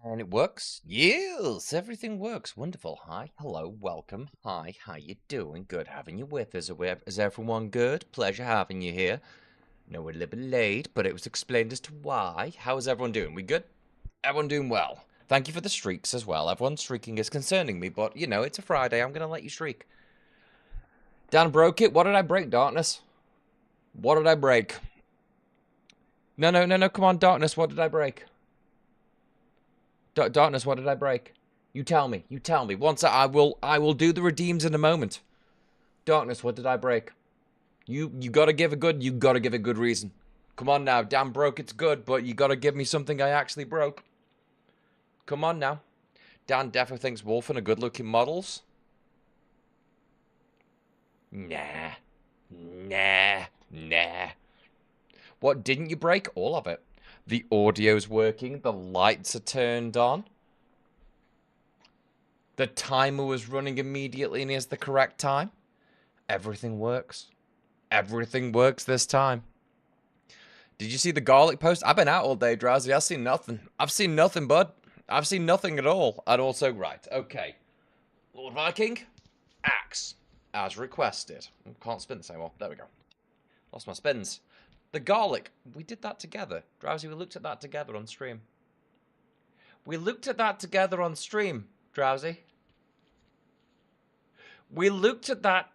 And it works? Yes, everything works. Wonderful. Hi, hello, welcome. Hi, how you doing? Good having you with us. Is everyone good? Pleasure having you here. No, we're a little bit late, but it was explained as to why. How is everyone doing? We good? Everyone doing well. Thank you for the streaks as well. Everyone streaking is concerning me, but, you know, it's a Friday. I'm going to let you streak. Dan broke it. What did I break, Darkness? What did I break? No. Come on, Darkness. What did I break? Darkness, what did I break? You tell me. You tell me. Once I will do the redeems in a moment. Darkness, what did I break? You gotta give a good reason. Come on now. Dan broke, it's good, but you gotta give me something I actually broke. Come on now. Dan defo thinks Wolfen are good-looking models. Nah. What didn't you break? All of it. The audio's working. The lights are turned on. The timer was running immediately and is the correct time. Everything works. Everything works this time. Did you see the garlic post? I've been out all day, Drowsy. I've seen nothing. I've seen nothing, bud. I've seen nothing at all. And also, right, okay. Lord Viking, axe, as requested. Can't spin this anymore. There we go. Lost my spins. The garlic, we did that together. Drowsy, we looked at that together on stream. We looked at that together on stream, Drowsy. We looked at that.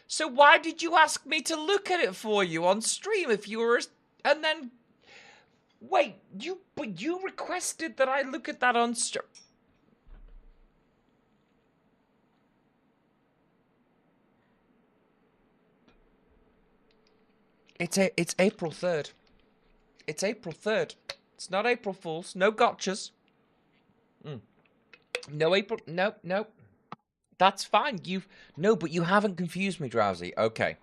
So why did you ask me to look at it for you on stream if you were... And then... Wait, but you requested that I look at that on stream. It's April 3rd. It's April 3rd. It's not April Fool's. No gotchas. No April... No. That's fine. No, but you haven't confused me, Drowsy. Okay.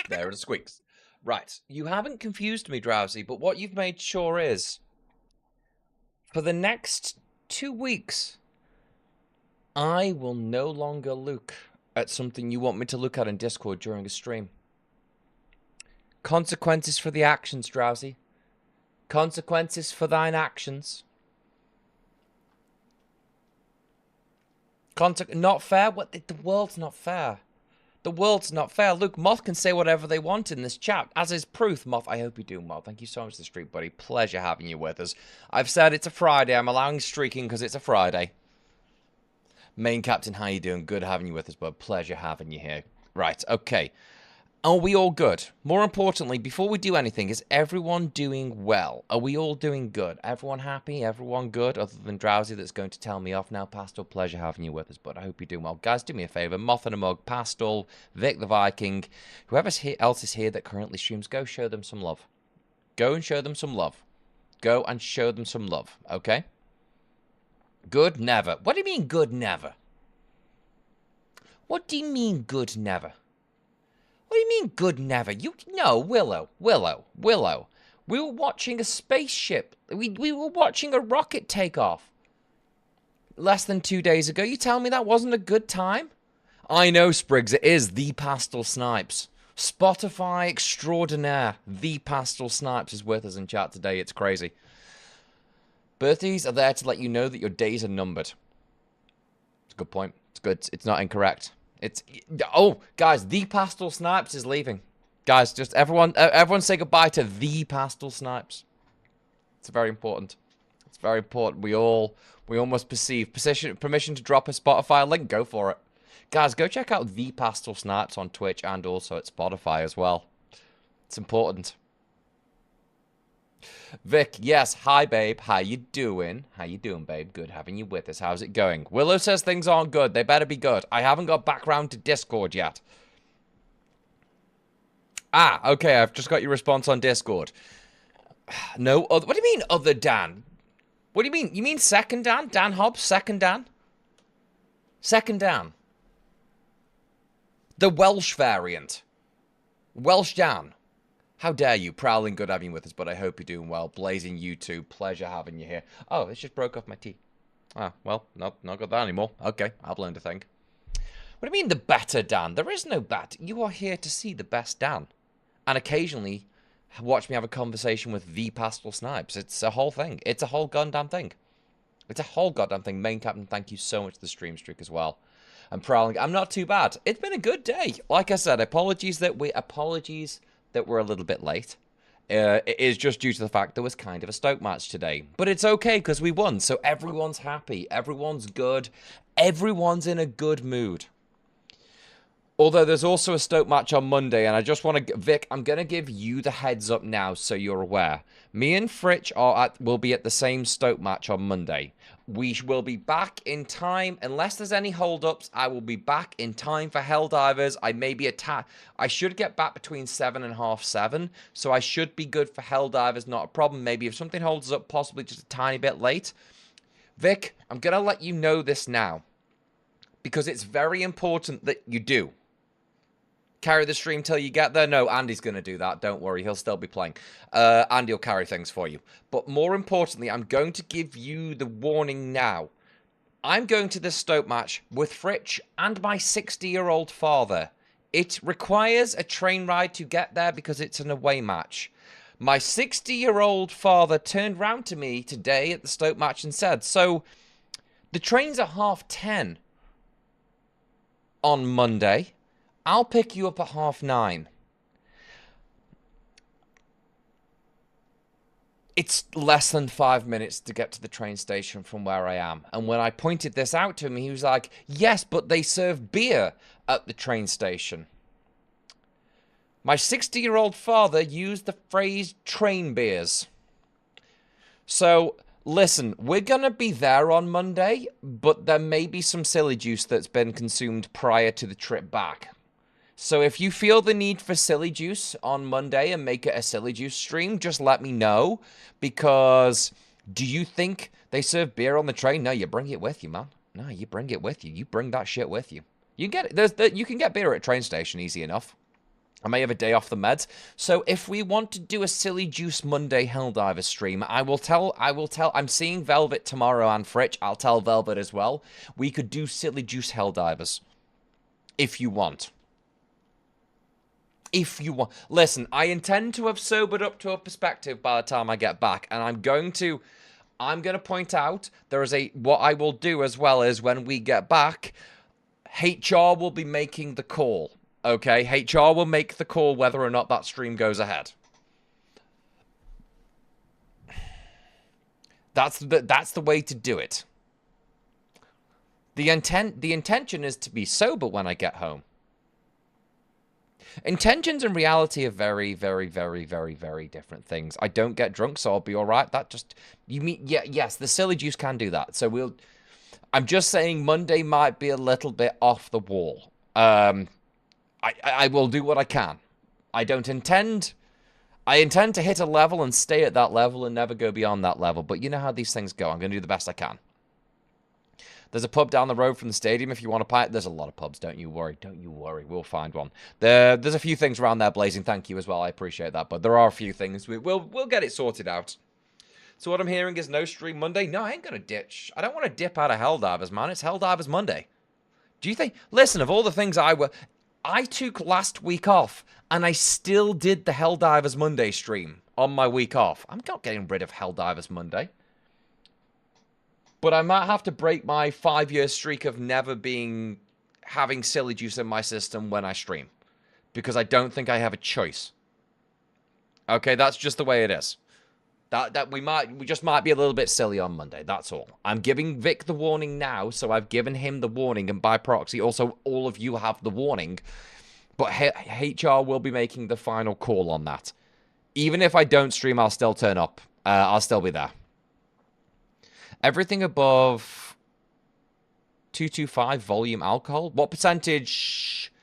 There are the squeaks. Right. You haven't confused me, Drowsy, but what you've made sure is... For the next 2 weeks, I will no longer look at something you want me to look at in Discord during a stream. Consequences for the actions, Drowsy. Consequences for thine actions. Not fair? What? The world's not fair. The world's not fair. Look, Moth can say whatever they want in this chat. As is proof, Moth. I hope you're doing well. Thank you so much for the streak, buddy. Pleasure having you with us. I've said it's a Friday. I'm allowing streaking because it's a Friday. Main Captain, how you doing? Good having you with us, bud. Pleasure having you here. Right, okay. Are we all good? More importantly, before we do anything, is everyone doing well? Are we all doing good? Everyone happy? Everyone good? Other than Drowsy that's going to tell me off now. Pastel, pleasure having you with us, but I hope you're doing well. Guys, do me a favour. Moth and a Mug, Pastel, Vic the Viking, whoever else is here that currently streams, go show them some love. Go and show them some love. Go and show them some love, okay? Good never. What do you mean good never? What do you mean good never? What do you mean good never? No, Willow. We were watching a spaceship. We were watching a rocket take off. Less than 2 days ago. You tell me that wasn't a good time? I know, Spriggs. It is the Pastel Snipes. Spotify extraordinaire. The Pastel Snipes is with us in chat today. It's crazy. Birthdays are there to let you know that your days are numbered. It's a good point. It's good. It's not incorrect. Oh, guys, the Pastel Snipes is leaving. Guys, just everyone say goodbye to the Pastel Snipes. It's very important. It's very important. We all must perceive permission to drop a Spotify link. Go for it. Guys, go check out the Pastel Snipes on Twitch and also at Spotify as well. It's important. Vic, yes, hi babe, how you doing? How you doing, babe? Good having you with us. How's it going? Willow says things aren't good. They better be good. I haven't got back round to Discord yet. Ah, okay, I've just got your response on Discord. No other... What do you mean, other Dan? What do you mean? You mean second Dan? Dan Hobbs, second Dan? Second Dan. The Welsh variant. Welsh Dan. How dare you? Prowling, good having you with us, but I hope you're doing well. Blazing, you too. Pleasure having you here. Oh, it just broke off my tea. Ah, well, nope, not got that anymore. Okay, I've learned a thing. What do you mean the better Dan? There is no better. You are here to see the best Dan. And occasionally, watch me have a conversation with the Pastel Snipes. It's a whole thing. It's a whole goddamn thing. It's a whole goddamn thing. Main Captain, thank you so much for the stream streak as well. I'm prowling. I'm not too bad. It's been a good day. Like I said, apologies that we're a little bit late. It is just due to the fact there was kind of a Stoke match today. But it's okay because we won, so everyone's happy. Everyone's good. Everyone's in a good mood. Although there's also a Stoke match on Monday, and I just want to... Vic, I'm going to give you the heads up now so you're aware. Me and Fritch will be at the same Stoke match on Monday. We will be back in time. Unless there's any hold-ups, I will be back in time for Helldivers. I should get back between 7 and half 7, so I should be good for Helldivers, not a problem. Maybe if something holds up, possibly just a tiny bit late. Vic, I'm going to let you know this now, because it's very important that you do. Carry the stream till you get there? No, Andy's going to do that. Don't worry. He'll still be playing. Andy will carry things for you. But more importantly, I'm going to give you the warning now. I'm going to this Stoke match with Fritch and my 60-year-old father. It requires a train ride to get there because it's an away match. My 60-year-old father turned round to me today at the Stoke match and said, so, the train's at 10:30 on Monday. I'll pick you up at 9:30. It's less than 5 minutes to get to the train station from where I am. And when I pointed this out to him, he was like, yes, but they serve beer at the train station. My 60-year-old father used the phrase train beers. So, listen, we're going to be there on Monday, but there may be some silly juice that's been consumed prior to the trip back. So if you feel the need for silly juice on Monday and make it a silly juice stream, just let me know. Because do you think they serve beer on the train? No, you bring it with you, man. No, you bring it with you. You bring that shit with you. You get it. You can get beer at a train station easy enough. I may have a day off the meds. So if we want to do a silly juice Monday Helldiver stream, I will tell, I'm seeing Velvet tomorrow and Fritch. I'll tell Velvet as well. We could do silly juice Helldivers. If you want. If you want. Listen, I intend to have sobered up to a perspective by the time I get back. And I'm going to point out, what I will do as well is when we get back, HR will be making the call. Okay? HR will make the call whether or not that stream goes ahead. That's the way to do it. The intention is to be sober when I get home. Intentions and reality are very, very, very, very, very different things. I don't get drunk, so I'll be all right. Yes, the silly juice can do that. So I'm just saying Monday might be a little bit off the wall. I will do what I can. I intend to hit a level and stay at that level and never go beyond that level. But you know how these things go. I'm going to do the best I can. There's a pub down the road from the stadium if you want to pint. There's a lot of pubs, don't you worry. Don't you worry, we'll find one. There's a few things around there, Blazing. Thank you as well, I appreciate that. But there are a few things. We'll get it sorted out. So what I'm hearing is no stream Monday. No, I ain't going to ditch. I don't want to dip out of Helldivers, man. It's Helldivers Monday. Do you think... Listen, of all the things I took last week off, and I still did the Helldivers Monday stream on my week off. I'm not getting rid of Helldivers Monday. But I might have to break my 5-year streak of never having silly juice in my system when I stream. Because I don't think I have a choice. Okay, that's just the way it is. We just might be a little bit silly on Monday, that's all. I'm giving Vic the warning now, so I've given him the warning, and by proxy, also all of you have the warning. But HR will be making the final call on that. Even if I don't stream, I'll still turn up. I'll still be there. Everything above 225 volume alcohol? What percentage?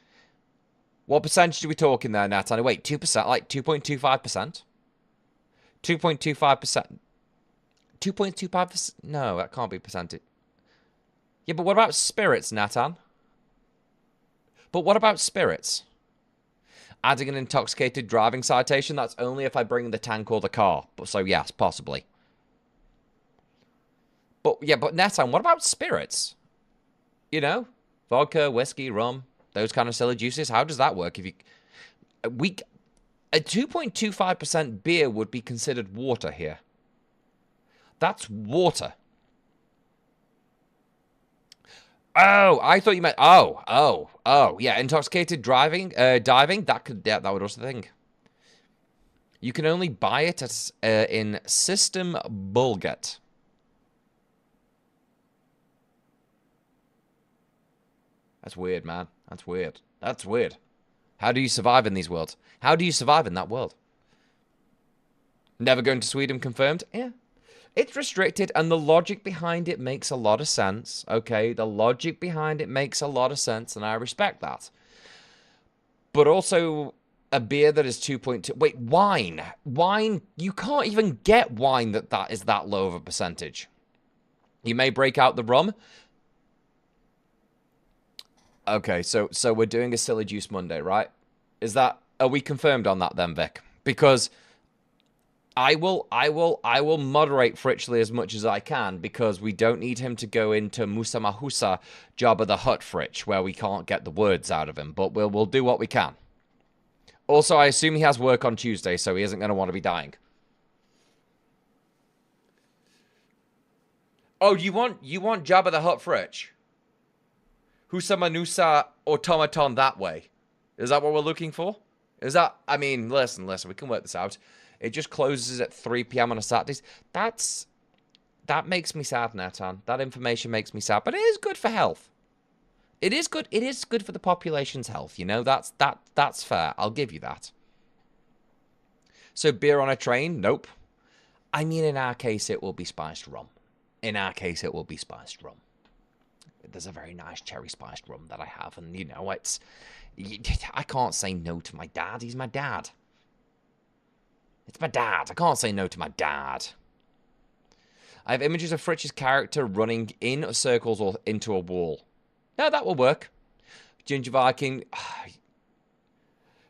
What percentage are we talking there, Nathan? Wait, 2%? Like 2.25%? 2.25%. 2.25%? No, that can't be percentage. Yeah, but what about spirits, Nathan? But what about spirits? Adding an intoxicated driving citation? That's only if I bring the tank or the car. So yes, possibly. But yeah, but Netan, what about spirits? You know, vodka, whiskey, rum, those kind of silly juices. How does that work? If you A 2.25% beer would be considered water here. That's water. Oh, I thought you meant... Oh. Yeah, intoxicated diving. That would also think. You can only buy it at, in System Bulget. That's weird, man. That's weird. That's weird. How do you survive in these worlds? How do you survive in that world? Never going to Sweden confirmed? Yeah. It's restricted, and the logic behind it makes a lot of sense, okay? The logic behind it makes a lot of sense, and I respect that. But also, a beer that is 2.2... Wait, wine. Wine, you can't even get wine that is that low of a percentage. You may break out the rum. Okay, so we're doing a Silly Juice Monday, right? Are we confirmed on that then, Vic? Because... I will moderate Fritchley as much as I can, because we don't need him to go into Musa Mahusa, Jabba the Hutt Fritch, where we can't get the words out of him. But we'll do what we can. Also, I assume he has work on Tuesday, so he isn't going to want to be dying. Oh, you want Jabba the Hutt Fritch? Husa Manusa Automaton that way? Is that what we're looking for? Is that... I mean, listen, we can work this out. It just closes at 3 p.m. on a Saturday. That makes me sad, Natan. That information makes me sad. But it is good for health. It is good. It is good for the population's health. You know, that's fair. I'll give you that. So beer on a train? Nope. I mean, in our case, it will be spiced rum. In our case, it will be spiced rum. There's a very nice cherry spiced rum that I have, and you know, I can't say no to my dad. He's my dad. It's my dad. I can't say no to my dad. I have images of Fritch's character running in circles or into a wall. No, that will work. Ginger Viking.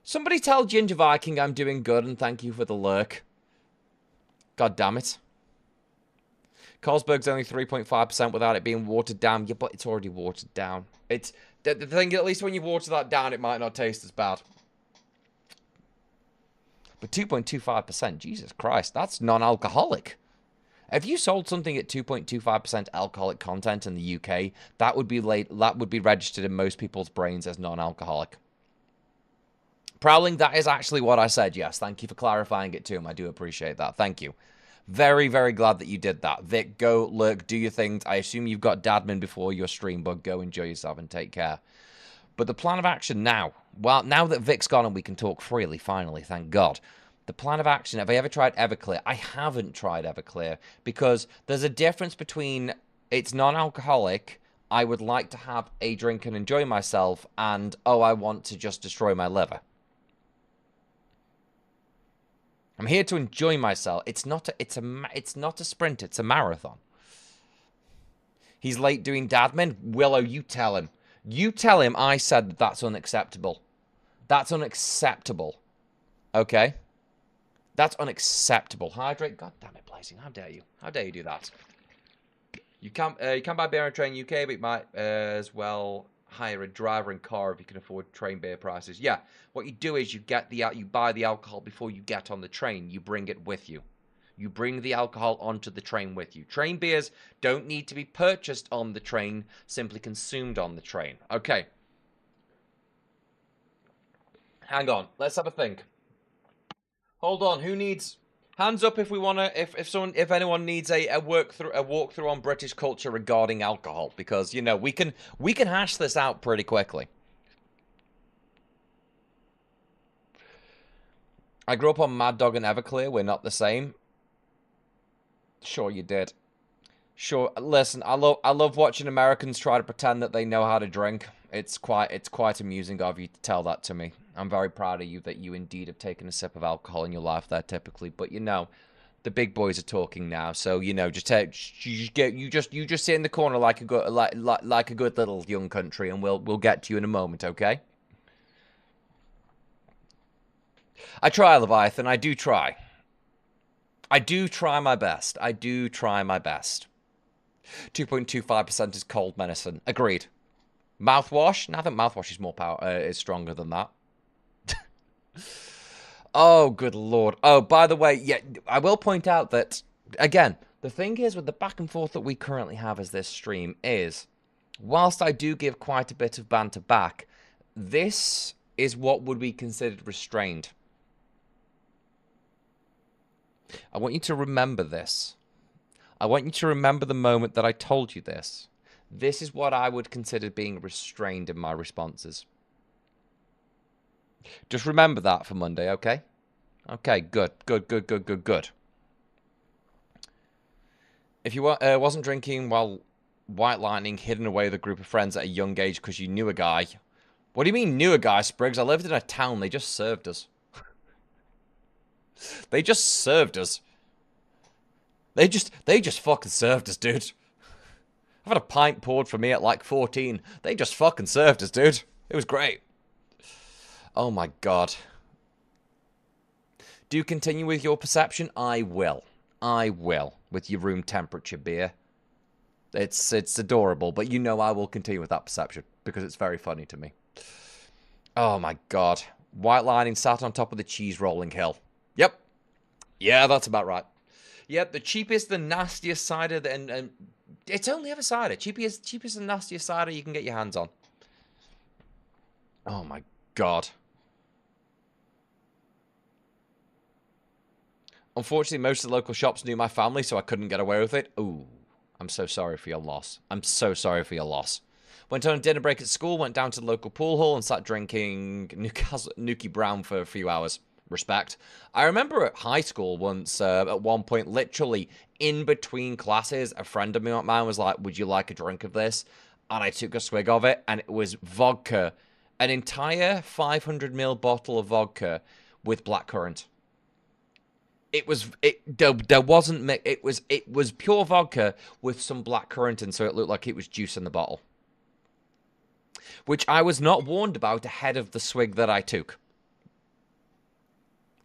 Somebody tell Ginger Viking I'm doing good and thank you for the lurk. God damn it. Carlsberg's only 3.5% without it being watered down. Yeah, but it's already watered down. It's the thing, at least when you water that down, it might not taste as bad. But 2.25%, Jesus Christ, that's non-alcoholic. If you sold something at 2.25% alcoholic content in the UK, that would be registered in most people's brains as non-alcoholic. Prowling, that is actually what I said, yes. Thank you for clarifying it to him. I do appreciate that. Thank you. Very, very glad that you did that. Vic, go, lurk, do your things. I assume you've got Dadman before your stream, but go enjoy yourself and take care. But the plan of action now, well, now that Vic's gone and we can talk freely, finally, thank God. The plan of action, have I ever tried Everclear? I haven't tried Everclear because there's a difference between it's non-alcoholic, I would like to have a drink and enjoy myself, and, oh, I want to just destroy my liver. I'm here to enjoy myself. It's not a sprint, it's a marathon. He's late doing Dadman. Willow, you tell him. You tell him I said that that's unacceptable. That's unacceptable. Okay? That's unacceptable. Hydrate. God damn it, Blazing. How dare you? How dare you do that? You can't buy beer on train UK, but you might as well hire a driver and car if you can afford train beer prices. Yeah. What you do is you buy the alcohol before you get on the train. You bring it with you. You bring the alcohol onto the train with you. Train beers don't need to be purchased on the train, simply consumed on the train. Okay. Hang on. Let's have a think. Hold on. Who needs... Hands up if we want to... If anyone needs a walkthrough on British culture regarding alcohol. Because, you know, we can hash this out pretty quickly. I grew up on Mad Dog and Everclear. We're not the same. Sure you did. Sure. Listen, I love watching Americans try to pretend that they know how to drink. It's quite amusing of you to tell that to me. I'm very proud of you that you indeed have taken a sip of alcohol in your life there typically. But you know, the big boys are talking now, so you know, just sit in the corner like a good little young country, and we'll get to you in a moment, okay? I try, Leviathan. I do try. I do try my best. I do try my best. 2.25% is cold medicine. Agreed. Mouthwash? No, I think mouthwash is more is stronger than that. Oh, good lord. Oh, by the way, yeah, I will point out that, again, the thing is with the back and forth that we currently have as this stream is, whilst I do give quite a bit of banter back, this is what would be considered restrained. I want you to remember this. I want you to remember the moment that I told you this. This is what I would consider being restrained in my responses. Just remember that for Monday, okay? Okay, good. If you wasn't drinking while White Lightning hidden away with a group of friends at a young age because you knew a guy. What do you mean knew a guy, Spriggs? I lived in a town. They just served us. They just served us. They just fucking served us, dude. I've had a pint poured for me at like 14. They just fucking served us, dude. It was great. Oh my god. Do continue with your perception? I will. I will. With your room temperature beer. It's adorable, but you know I will continue with that perception because it's very funny to me. Oh my god. White Lightning sat on top of the cheese rolling hill. Yep. Yeah, that's about right. Yep, the cheapest, the nastiest cider, and it's only ever cider. Cheapest and nastiest cider you can get your hands on. Oh my god. Unfortunately, most of the local shops knew my family, so I couldn't get away with it. Ooh, I'm so sorry for your loss. I'm so sorry for your loss. Went on a dinner break at school, went down to the local pool hall and sat drinking Nuki Brown for a few hours. Respect. I remember at high school once, at one point, literally in between classes, a friend of mine was like, would you like a drink of this? And I took a swig of it, and it was vodka. An entire 500ml bottle of vodka with blackcurrant. There wasn't, it was pure vodka with some blackcurrant in, so it looked like it was juice in the bottle. Which I was not warned about ahead of the swig that I took.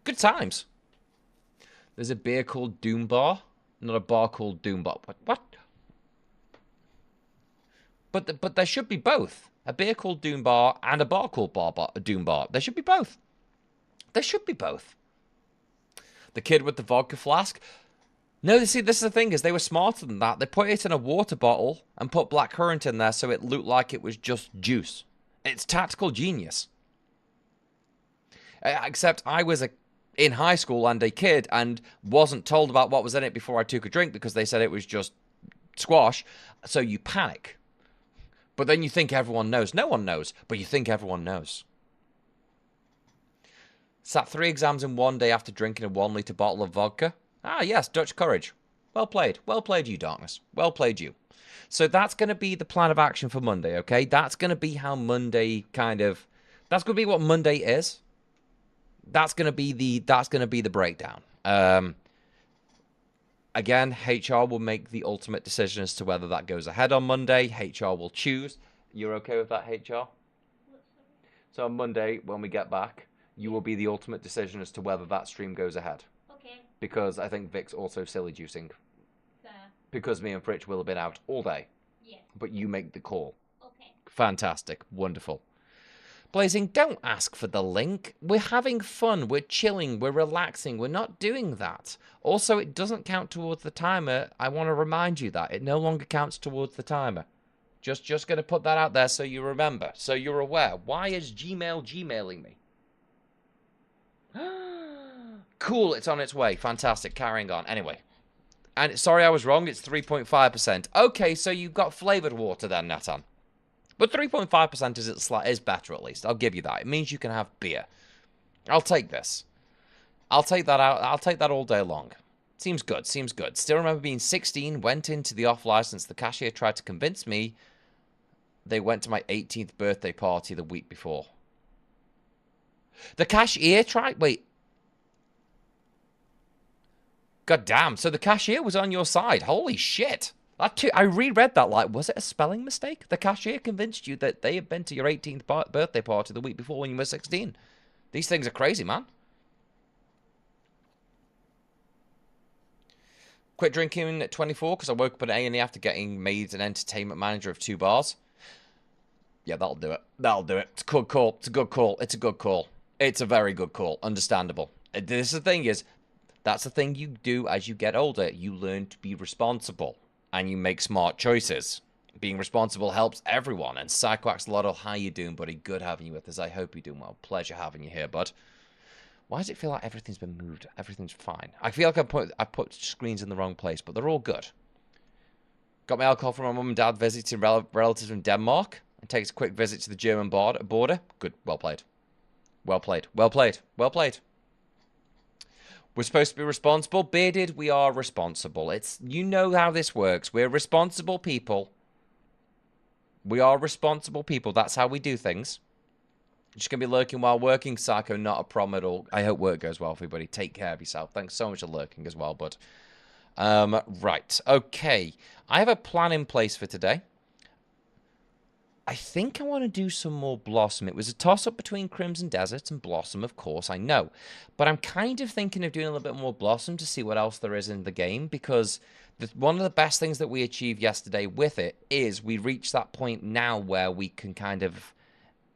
Good times. There's a beer called Doom Bar, not a bar called Doom Bar. What? But there should be both. A beer called Doom Bar and a bar called Doom Bar. There should be both. There should be both. The kid with the vodka flask. No, see, this is the thing, is they were smarter than that. They put it in a water bottle and put blackcurrant in there so it looked like it was just juice. It's tactical genius. Except I was in high school and a kid and wasn't told about what was in it before I took a drink because they said it was just squash. So you panic. But then you think everyone knows. No one knows, but you think everyone knows. Sat 3 exams in one day after drinking a 1-litre bottle of vodka. Ah, yes, Dutch courage. Well played. Well played, you, Darkness. Well played, you. So that's going to be the plan of action for Monday, okay? That's going to be how Monday kind of... That's going to be what Monday is. That's going to be the breakdown. Again, HR will make the ultimate decision as to whether that goes ahead on Monday. HR will choose. You're okay with that, HR? So on Monday, when we get back, you will be the ultimate decision as to whether that stream goes ahead. Okay. Because I think Vic's also silly juicing. Fair. Because me and Fritch will have been out all day. Yeah. But you make the call. Okay. Fantastic. Wonderful. Blazing, don't ask for the link. We're having fun. We're chilling. We're relaxing. We're not doing that. Also, it doesn't count towards the timer. I want to remind you that. It no longer counts towards the timer. Just going to put that out there so you remember. So you're aware. Why is Gmail Gmailing me? Cool, it's on its way. Fantastic. Carrying on. Anyway. And sorry I was wrong. It's 3.5%. Okay, so you've got flavoured water then, Nathan. But 3.5% is better, at least. I'll give you that. It means you can have beer. I'll take this. I'll take that out. I'll take that all day long. Seems good. Seems good. Still remember being 16, went into the off-license. The cashier tried to convince me they went to my 18th birthday party the week before. The cashier tried... Wait. God damn. So the cashier was on your side. Holy shit. I reread that like, was it a spelling mistake? The cashier convinced you that they had been to your 18th birthday party the week before when you were 16. These things are crazy, man. Quit drinking at 24 because I woke up at A&E after getting made an entertainment manager of 2 bars. Yeah, that'll do it. That'll do it. It's a good call. It's a good call. It's a good call. It's a very good call. Understandable. This is the thing is, that's the thing you do as you get older. You learn to be responsible, and you make smart choices. Being responsible helps everyone. And Psychoaxolotl, how you doing, buddy? Good having you with us. I hope you're doing well. Pleasure having you here, bud. Why does it feel like everything's been moved? Everything's fine. I feel like I put screens in the wrong place, but they're all good. Got my alcohol from my mum and dad visiting relatives in Denmark. And takes a quick visit to the German border. Good. Well played. Well played. Well played. Well played. We're supposed to be responsible. Bearded, we are responsible. You know how this works. We're responsible people. We are responsible people. That's how we do things. Just going to be lurking while working, Psycho. Not a problem at all. I hope work goes well for everybody. Take care of yourself. Thanks so much for lurking as well, bud. Right. Okay. I have a plan in place for today. I think I want to do some more Blossom. It was a toss-up between Crimson Desert and Blossom, of course, I know. But I'm kind of thinking of doing a little bit more Blossom to see what else there is in the game, because one of the best things that we achieved yesterday with it is we reached that point now where we can kind of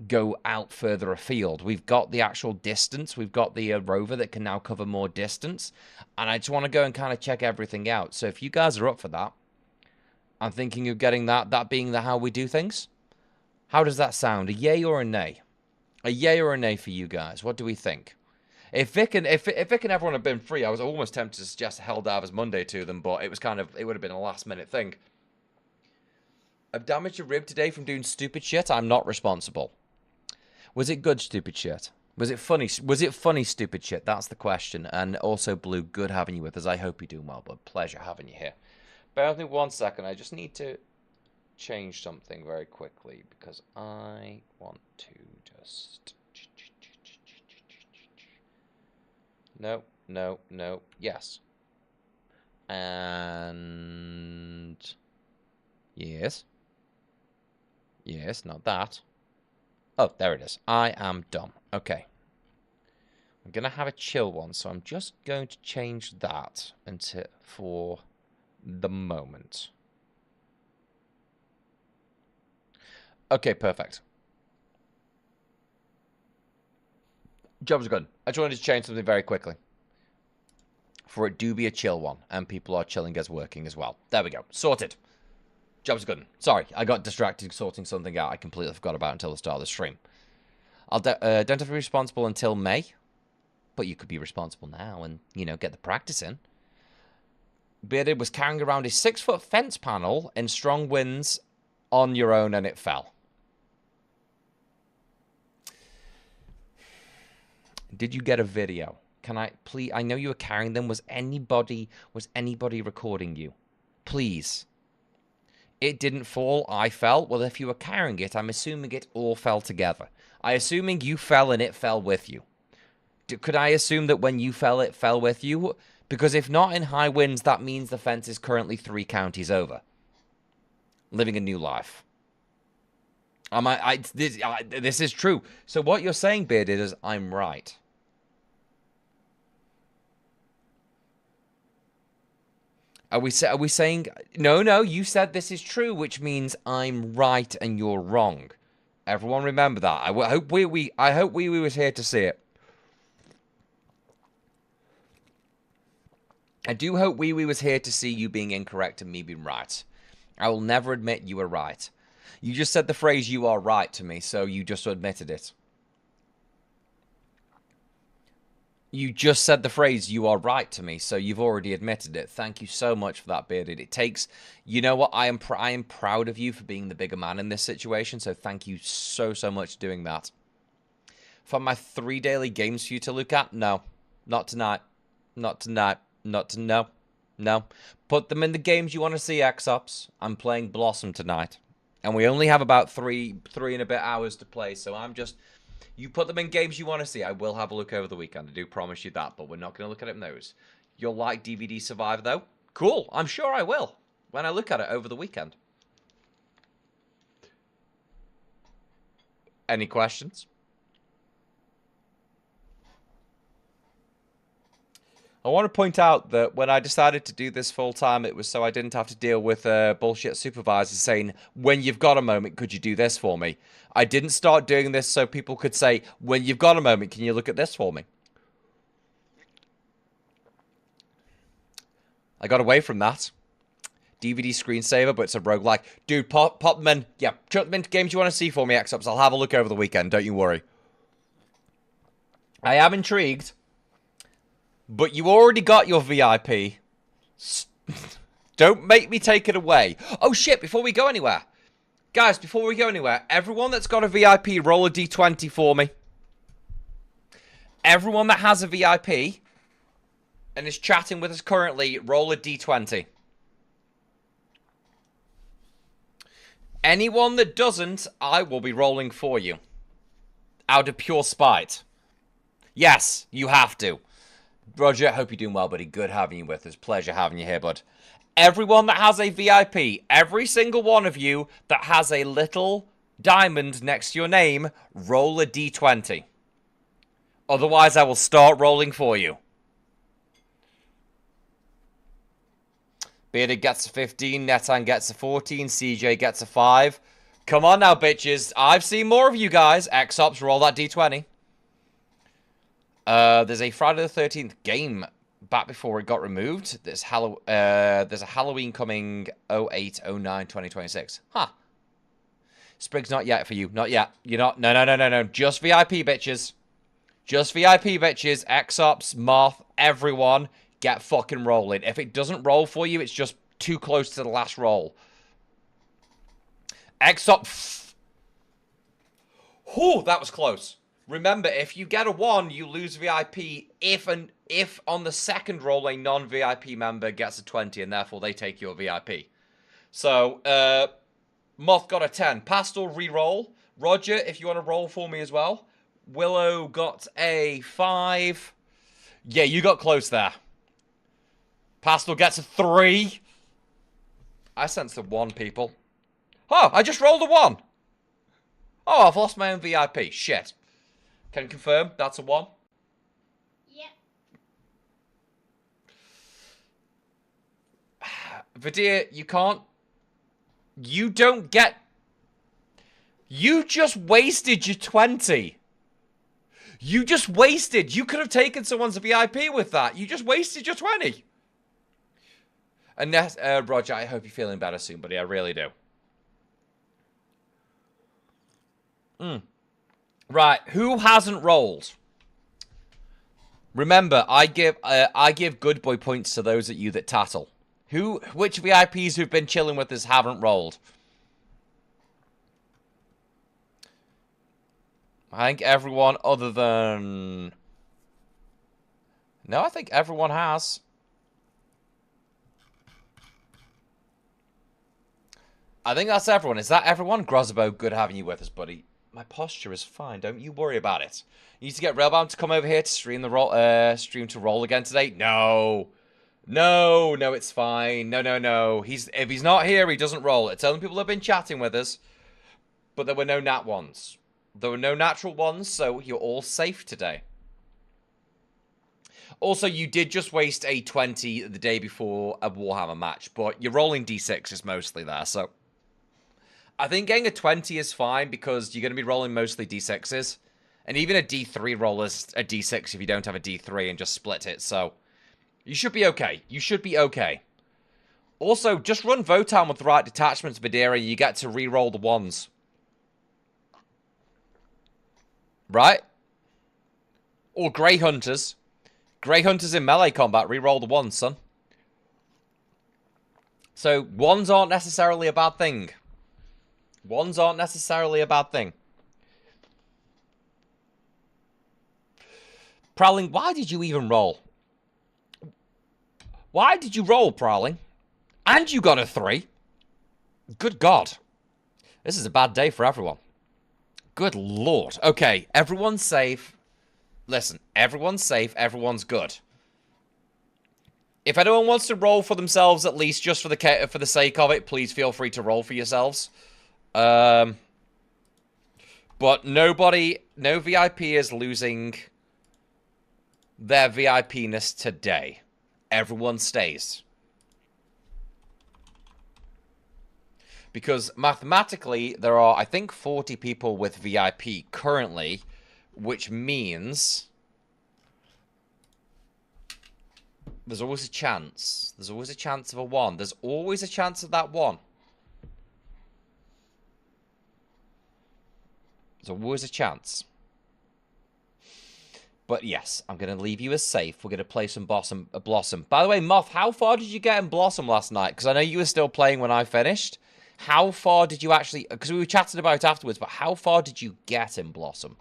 go out further afield. We've got the actual distance. We've got the rover that can now cover more distance. And I just want to go and kind of check everything out. So if you guys are up for that, I'm thinking of getting that being the how we do things. How does that sound? A yay or a nay? A yay or a nay for you guys? What do we think? If Vic and everyone had been free, I was almost tempted to suggest Helldivers Monday to them, but it would have been a last minute thing. I've damaged a rib today from doing stupid shit. I'm not responsible. Was it good stupid shit? Was it funny? Was it funny stupid shit? That's the question. And also, Blue, good having you with us. I hope you're doing well, but pleasure having you here. Bear with me 1 second. I just need to change something very quickly because I want to just... No. Yes. And... Yes. Yes, not that. Oh, there it is. I am dumb. Okay. I'm going to have a chill one, so I'm just going to change that for the moment. Okay, perfect. Job's good. I just wanted to change something very quickly. For it do be a chill one, and people are chilling as working as well. There we go. Sorted. Job's good. Sorry, I got distracted sorting something out I completely forgot about until the start of the stream. Don't have to be responsible until May, but you could be responsible now and, get the practice in. Bearded was carrying around a 6-foot fence panel in strong winds on your own and it fell. Did you get a video? Can I please? I know you were carrying them. Was anybody recording you? Please. It didn't fall. I fell. Well, if you were carrying it, I'm assuming it all fell together. I'm assuming you fell and it fell with you. Could I assume that when you fell, it fell with you? Because if not in high winds, that means the fence is currently 3 counties over. Living a new life. This is true. So what you're saying, Bearded, is I'm right. Are we saying no? You said this is true, which means I'm right and you're wrong. Everyone remember that. I hope we was here to see it. I do hope we was here to see you being incorrect and me being right. I will never admit you were right. You just said the phrase "you are right" to me, so you just admitted it. You just said the phrase "you are right" to me, so you've already admitted it. Thank you so much for that, Bearded. It takes... You know what? I am proud of you for being the bigger man in this situation, so thank you so much for doing that. For my 3 daily games for you to look at? No. Not tonight. Not tonight. No. Put them in the games you want to see, X-Ops. I'm playing Blossom tonight. And we only have about three and a bit hours to play, so I'm just... You put them in games you want to see. I will have a look over the weekend. I do promise you that, but we're not going to look at it in those. You'll like DVD Survivor, though? Cool. I'm sure I will when I look at it over the weekend. Any questions? I want to point out that when I decided to do this full-time, it was so I didn't have to deal with bullshit supervisors saying, when you've got a moment, could you do this for me? I didn't start doing this so people could say, when you've got a moment, can you look at this for me? I got away from that. DVD screensaver, but it's a roguelike. Dude, pop them in. Yeah, chuck them into games you want to see for me, X-Ups. I'll have a look over the weekend. Don't you worry. I am intrigued. But you already got your VIP. Don't make me take it away. Oh, shit, before we go anywhere. Guys, before we go anywhere, everyone that's got a VIP, roll a D20 for me. Everyone that has a VIP and is chatting with us currently, roll a D20. Anyone that doesn't, I will be rolling for you. Out of pure spite. Yes, you have to. Roger, hope you're doing well, buddy. Good having you with us. Pleasure having you here, bud. Everyone that has a VIP, every single one of you that has a little diamond next to your name, roll a D20. Otherwise, I will start rolling for you. Bearded gets a 15, Netan gets a 14, CJ gets a 5. Come on now, bitches. I've seen more of you guys. X-Ops, roll that D20. There's a Friday the 13th game back before it got removed. There's a Halloween coming 08/09/2026. Huh. Sprig's not yet for you. Not yet. You're not. No. Just VIP, bitches. Just VIP, bitches. X-Ops, Moth, everyone, get fucking rolling. If it doesn't roll for you, it's just too close to the last roll. X-Ops. Whew, that was close. Remember, if you get a 1, you lose VIP. If on the second roll a non-VIP member gets a 20, and therefore they take your VIP. So, Moth got a 10. Pastel re-roll. Roger, if you want to roll for me as well. Willow got a 5. Yeah, you got close there. Pastel gets a 3. I sense a 1, people. Oh, I just rolled a 1. Oh, I've lost my own VIP. Shit. Can you confirm that's a 1? Yep. Vadir, you can't... You don't get... You just wasted your 20. You just wasted... You could have taken someone's VIP with that. You just wasted your 20. And Roger, I hope you're feeling better soon, buddy. I really do. Right, who hasn't rolled? Remember, I give good boy points to those at you that tattle. Which VIPs who've been chilling with us haven't rolled? I think everyone other than... No, I think everyone has. I think that's everyone. Is that everyone? Grozabo, good having you with us, buddy. My posture is fine. Don't you worry about it. You need to get Railbound to come over here to stream to roll again today. No, it's fine. No. If he's not here, he doesn't roll. It's only people that have been chatting with us, but there were no nat ones. There were no natural ones, so you're all safe today. Also, you did just waste a 20 the day before a Warhammer match, but you're rolling d6s mostly there, so... I think getting a 20 is fine because you're going to be rolling mostly d6s. And even a d3 roll is a d6 if you don't have a d3 and just split it. So, you should be okay. You should be okay. Also, just run Votan with the right detachments, Videra, and you get to re-roll the 1s. Right? Or Grey Hunters. Grey Hunters in melee combat, re-roll the 1s, son. So, 1s aren't necessarily a bad thing. 1s aren't necessarily a bad thing. Prowling, why did you even roll? Why did you roll, Prowling? And you got a 3. Good God. This is a bad day for everyone. Good Lord. Okay, everyone's safe. Listen, everyone's safe, everyone's good. If anyone wants to roll for themselves, at least just for the sake of it, please feel free to roll for yourselves. But no VIP is losing their VIP-ness today. Everyone stays. Because mathematically, there are, I think, 40 people with VIP currently, which means... There's always a chance. There's always a chance of a 1. There's always a chance of that 1. There's always a chance. But yes, I'm going to leave you as safe. We're going to play some Blossom. By the way, Moth, how far did you get in Blossom last night? Because I know you were still playing when I finished. How far did you actually... Because we were chatting about it afterwards, but how far did you get in Blossom?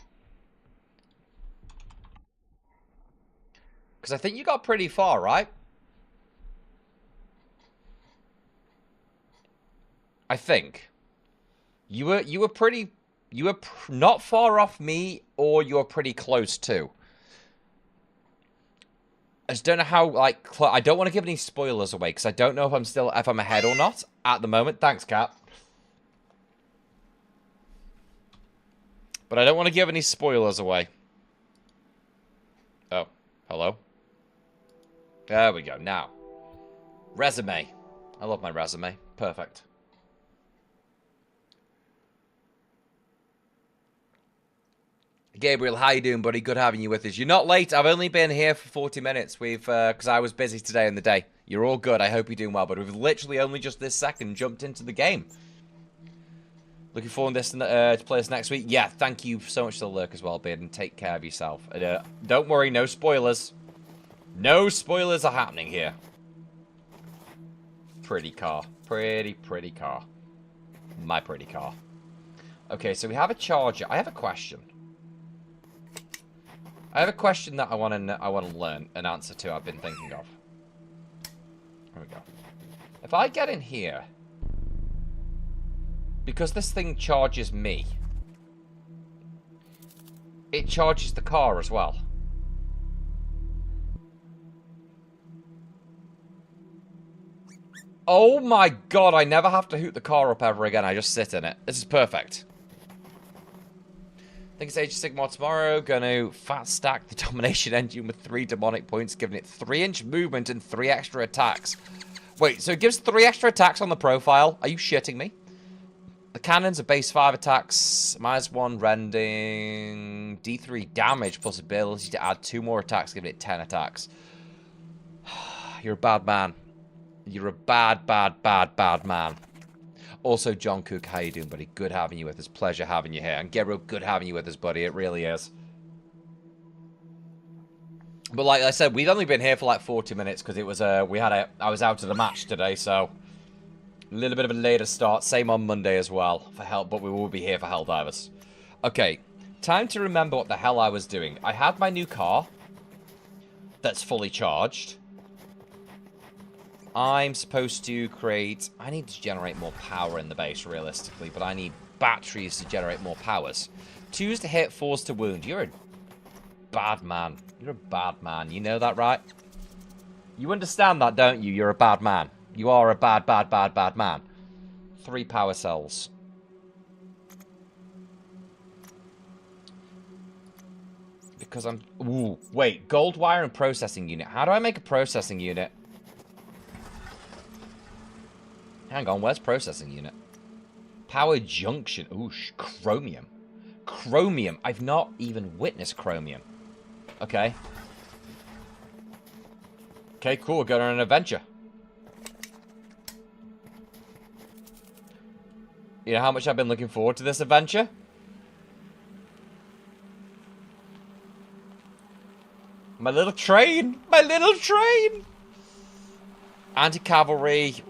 Because I think you got pretty far, right? I think. You were pretty... You were not far off me, or you were pretty close too. I just don't know how, like, I don't want to give any spoilers away, because I don't know if I'm ahead or not at the moment. Thanks, Cap. But I don't want to give any spoilers away. Oh, hello? There we go, now. Resume. I love my resume. Perfect. Gabriel, how you doing, buddy? Good having you with us. You're not late. I've only been here for 40 minutes. Because I was busy today in the day. You're all good. I hope you're doing well, but we've literally only just this second jumped into the game. Looking forward to play this next week. Yeah, thank you so much for the lurk as well, Beard, and take care of yourself. Don't worry, no spoilers. No spoilers are happening here. Pretty car. Pretty car. My pretty car. Okay, so we have a charger. I have a question. I have a question that I want to learn an answer to. I've been thinking of. Here we go. If I get in here, because this thing charges me, it charges the car as well. Oh my god! I never have to hoot the car up ever again. I just sit in it. This is perfect. I think it's Age of Sigmar tomorrow. Gonna fat stack the domination engine with 3 demonic points, giving it 3-inch movement and 3 extra attacks. Wait, so it gives 3 extra attacks on the profile? Are you shitting me? The cannons are base 5 attacks, -1 rending, D3 damage plus ability to add 2 more attacks, giving it 10 attacks. You're a bad man. You're a bad man. Also, John Cook, how you doing, buddy? Good having you with us. Pleasure having you here. And Gabriel, good having you with us, buddy. It really is. But like I said, we've only been here for like 40 minutes because it was I was out of the match today, so a little bit of a later start. Same on Monday as well for Hell, but we will be here for Helldivers. Okay, time to remember what the hell I was doing. I had my new car that's fully charged. I'm supposed to create... I need to generate more power in the base, realistically, but I need batteries to generate more powers. 2's to hit, 4's to wound. You're a bad man. You're a bad man. You know that, right? You understand that, don't you? You're a bad man. You are a bad man. 3 power cells. Because I'm... Ooh, wait. Gold wire and processing unit. How do I make a processing unit? Hang on, where's processing unit? Power junction. Ooh, chromium. Chromium. I've not even witnessed chromium. Okay. Okay, cool. We're going on an adventure. You know how much I've been looking forward to this adventure? My little train! My little train! Anti-cavalry...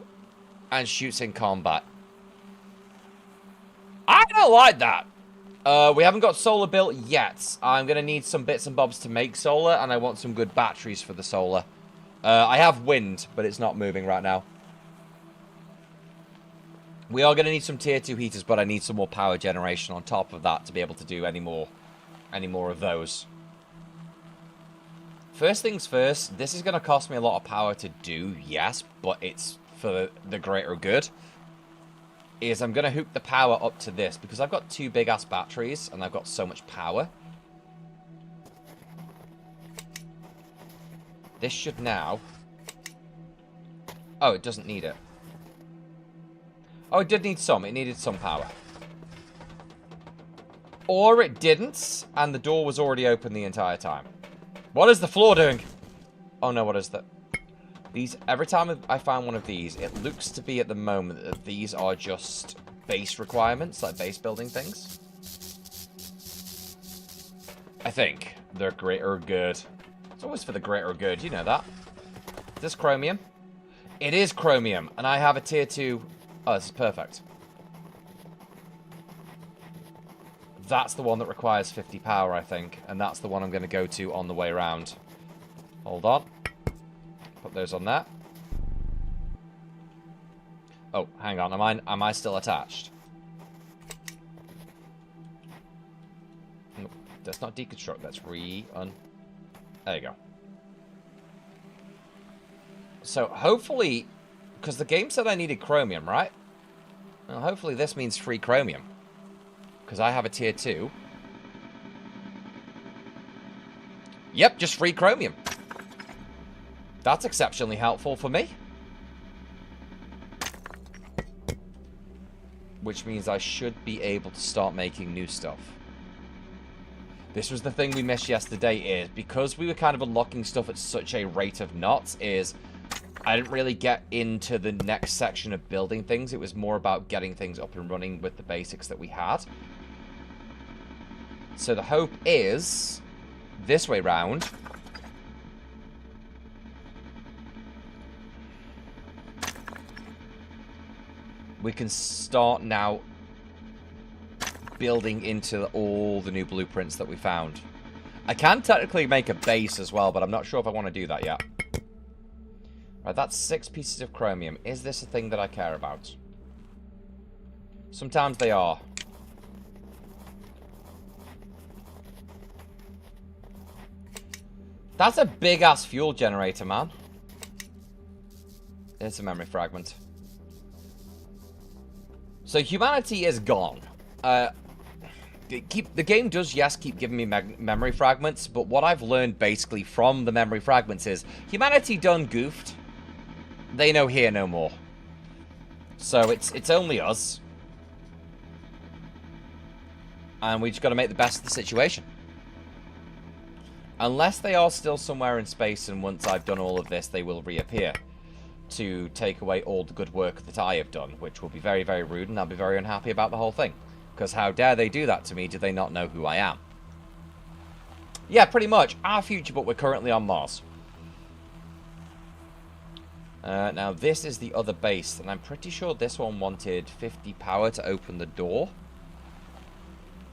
and shoots in combat. I don't like that. We haven't got solar built yet. I'm going to need some bits and bobs to make solar, and I want some good batteries for the solar. I have wind, but it's not moving right now. We are going to need some tier 2 heaters, but I need some more power generation on top of that to be able to do any more of those. First things first, this is going to cost me a lot of power to do, yes, but it's for the greater good, is I'm going to hook the power up to this, because I've got 2 big-ass batteries, and I've got so much power. This should now... Oh, it doesn't need it. Oh, it did need some. It needed some power. Or it didn't, and the door was already open the entire time. What is the floor doing? Oh no, what is that? These, every time I find one of these, it looks to be at the moment that these are just base requirements, like base building things. I think. They're greater good. It's always for the greater good, you know that. Is this chromium? It is chromium, and I have a tier 2. Oh, this is perfect. That's the one that requires 50 power, I think, and that's the one I'm going to go to on the way around. Hold on. Put those on there. Oh, hang on. Am I still attached? Nope. That's not deconstruct. That's There you go. So, hopefully... Because the game said I needed chromium, right? Well, hopefully this means free chromium. Because I have a tier 2. Yep, just free chromium. That's exceptionally helpful for me. Which means I should be able to start making new stuff. This was the thing we missed yesterday, is because we were kind of unlocking stuff at such a rate of knots, is I didn't really get into the next section of building things. It was more about getting things up and running with the basics that we had. So the hope is, this way round, we can start now building into all the new blueprints that we found. I can technically make a base as well, but I'm not sure if I want to do that yet. Right, that's 6 pieces of chromium. Is this a thing that I care about? Sometimes they are. That's a big-ass fuel generator, man. It's a memory fragment. So humanity is gone. The game does, yes, keep giving me memory fragments, but what I've learned basically from the memory fragments is humanity done goofed. They know here no more. So it's only us. And we just got to make the best of the situation. Unless they are still somewhere in space, and once I've done all of this, they will reappear to take away all the good work that I have done, which will be very, very rude, and I'll be very unhappy about the whole thing. Because how dare they do that to me? Do they not know who I am? Yeah, pretty much. Our future, but we're currently on Mars. Now, this is the other base, and I'm pretty sure this one wanted 50 power to open the door.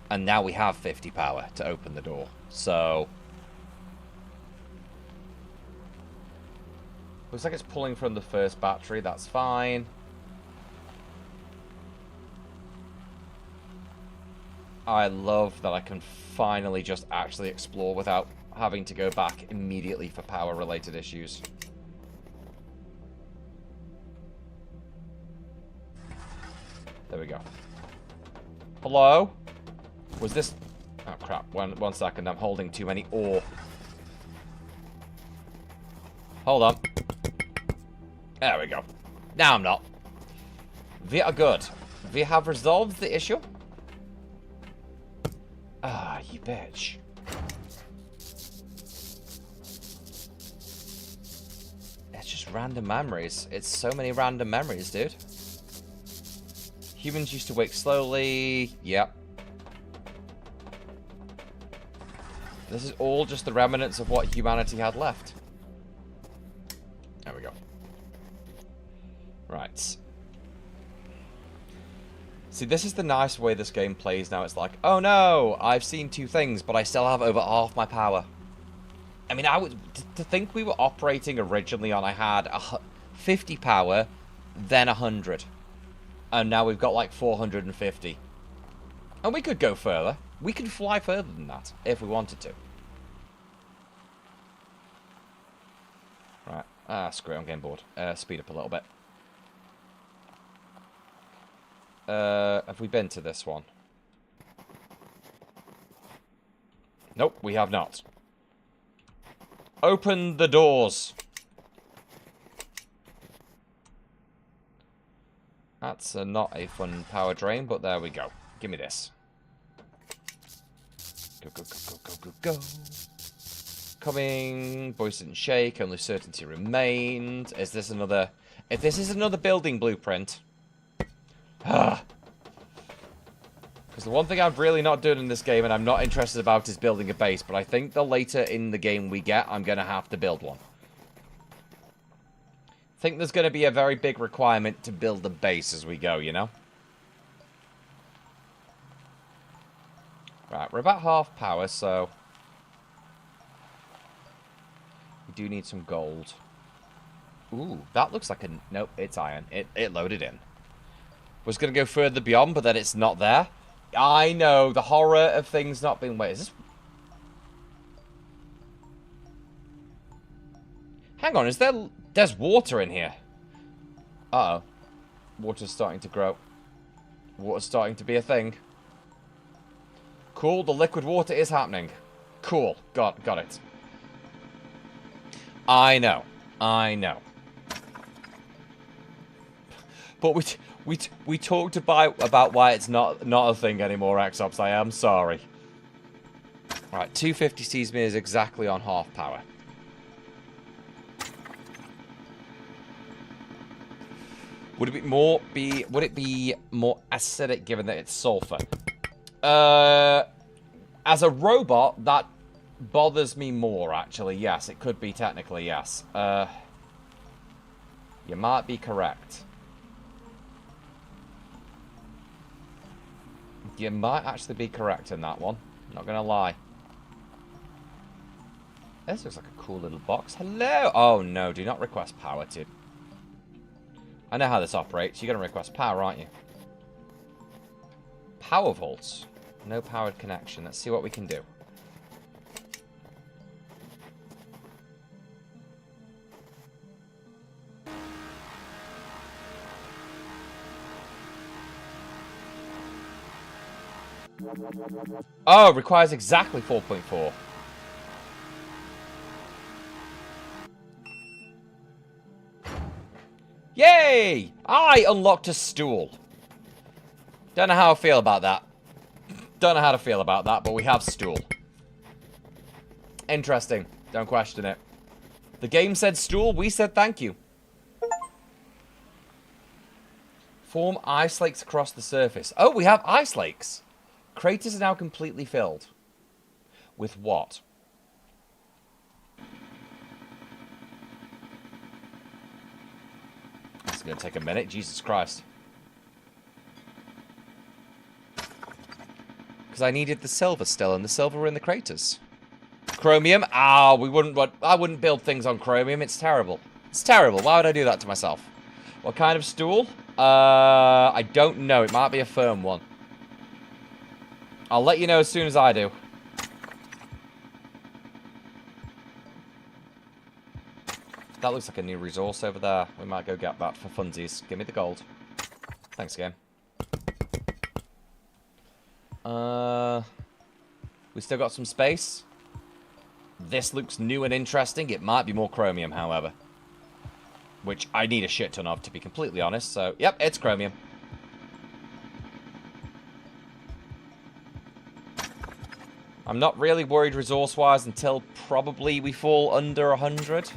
And now we have 50 power to open the door. So... looks like it's pulling from the first battery. That's fine. I love that I can finally just actually explore without having to go back immediately for power-related issues. There we go. Hello? Was this... oh, crap. One second. I'm holding too many ore. Hold on. There we go. Now I'm not. We are good. We have resolved the issue. Ah, you bitch. It's just random memories. It's so many random memories, dude. Humans used to wake slowly. Yep. This is all just the remnants of what humanity had left. There we go. Right. See, this is the nice way this game plays now. It's like, oh no, I've seen 2 things, but I still have over half my power. I mean, to think we were operating originally on, I had 50 power, then 100. And now we've got like 450. And we could go further. We could fly further than that, if we wanted to. Right. Ah, screw it, I'm getting bored. Speed up a little bit. Have we been to this one? Nope, we have not. Open the doors. That's not a fun power drain, but there we go. Give me this. Go, go, go, go, go, go, go. coming. Voice didn't shake. Only certainty remained. Is this another... If this is another building blueprint... Because the one thing I'm really not doing in this game and I'm not interested about is building a base. But I think the later in the game we get, I'm going to have to build one. I think there's going to be a very big requirement to build a base as we go, you know? Right, we're about half power, so... We do need some gold. Ooh, that looks like a... Nope, it's iron. It loaded in. Was going to go further beyond, but then it's not there. I know, the horror of things not being... Wait, is this... Hang on, is there... There's water in here. Uh-oh. Water's starting to grow. Water's starting to be a thing. Cool, the liquid water is happening. Cool, got it. I know. But we talked about why it's not a thing anymore, Exops. I am sorry. Right, 250 sees me is exactly on half power. Would it be more acidic given that it's sulfur? As a robot, that bothers me more, actually. Yes, it could be technically, yes. You might be correct. You might actually be correct in that one. Not gonna lie. This looks like a cool little box. Hello! Oh, no, do not request power to... I know how this operates. You're gonna request power, aren't you? Power vaults. No powered connection. Let's see what we can do. Oh, requires exactly 4.4. Yay! I unlocked a stool. Don't know how I feel about that. Don't know how to feel about that, but we have stool. Interesting. Don't question it. The game said stool, we said thank you. Form ice lakes across the surface. Oh, we have ice lakes. Craters are now completely filled. With what? It's going to take a minute. Jesus Christ. Because I needed the silver still, and the silver were in the craters. Chromium? Ah, I wouldn't build things on chromium. It's terrible. It's terrible. Why would I do that to myself? What kind of stool? I don't know. It might be a firm one. I'll let you know as soon as I do. That looks like a new resource over there. We might go get that for funsies. Give me the gold. Thanks, game. We still got some space. This looks new and interesting. It might be more chromium, however. Which I need a shit ton of, to be completely honest. So, yep, it's chromium. I'm not really worried resource-wise until probably we fall under 100.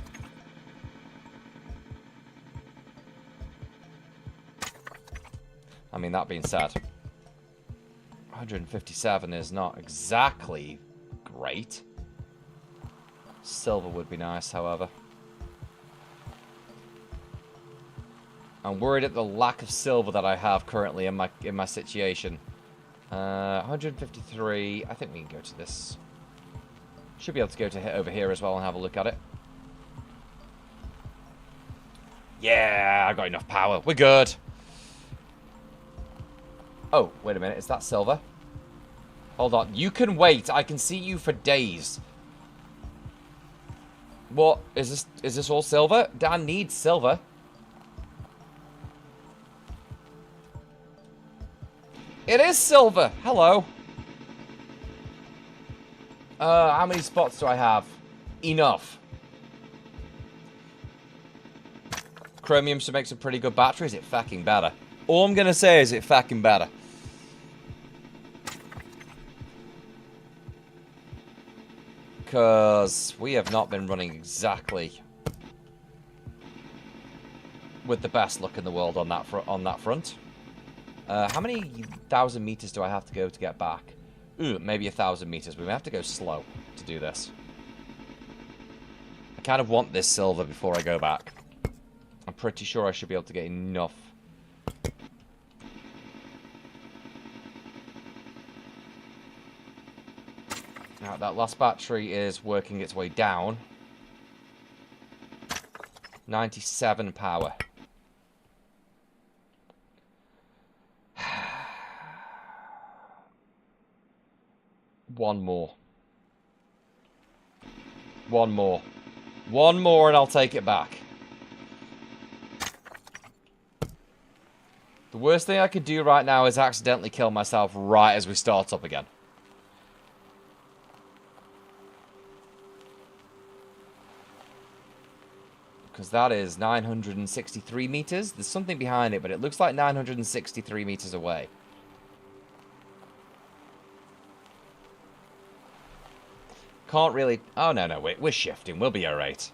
I mean, that being said, 157 is not exactly great. Silver would be nice, however. I'm worried at the lack of silver that I have currently in my situation. 153. I think we can go to this. Should be able to go to over here as well and have a look at it. Yeah, I got enough power. We're good. Oh, wait a minute. Is that silver? Hold on. You can wait. I can see you for days. What? Is this all silver? Dan needs silver. It is silver. Hello. How many spots do I have? Enough. Chromium should make some pretty good batteries. It fucking better. All I'm gonna say is it fucking better. because we have not been running exactly with the best luck in the world on that front. How many 1,000 meters do I have to go to get back? Ooh, maybe 1,000 meters. We may have to go slow to do this. I kind of want this silver before I go back. I'm pretty sure I should be able to get enough. Now, that last battery is working its way down. 97 power. One more. One more. One more and I'll take it back. The worst thing I could do right now is accidentally kill myself right as we start up again. Because that is 963 meters. There's something behind it, but it looks like 963 meters away. Can't really... Oh, no, we're shifting. We'll be alright.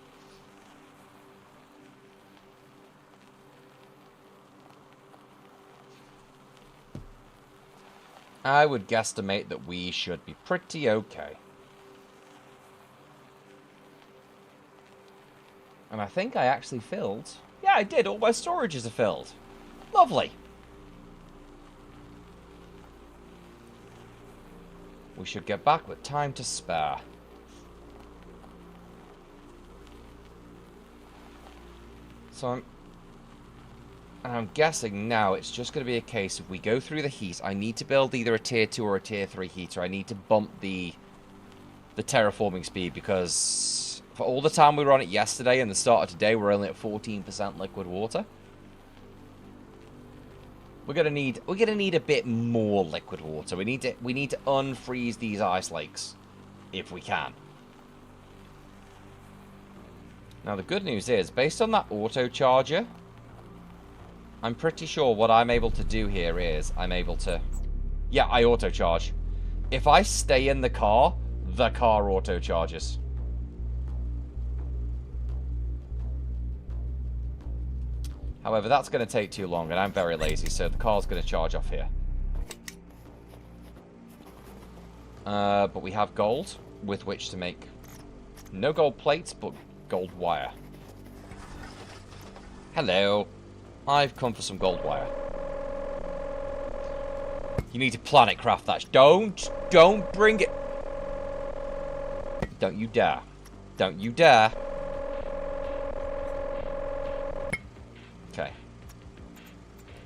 I would guesstimate that we should be pretty okay. And I think I actually filled... Yeah, I did. All my storages are filled. Lovely. We should get back with time to spare. So I'm guessing now it's just going to be a case of we go through the heat. I need to build either a tier 2 or a tier 3 heater. I need to bump the terraforming speed because for all the time we were on it yesterday and the start of today, we're only at 14% liquid water. We're gonna need a bit more liquid water. We need to unfreeze these ice lakes if we can. Now the good news is, based on that auto charger, I'm pretty sure what I'm able to do here is I'm able to... Yeah, I auto charge. If I stay in the car auto charges. However, that's going to take too long, and I'm very lazy, so the car's going to charge off here. But we have gold with which to make... No gold plates, but gold wire. Hello. I've come for some gold wire. You need to planet craft that. Don't bring it. Don't you dare. Don't you dare. Okay.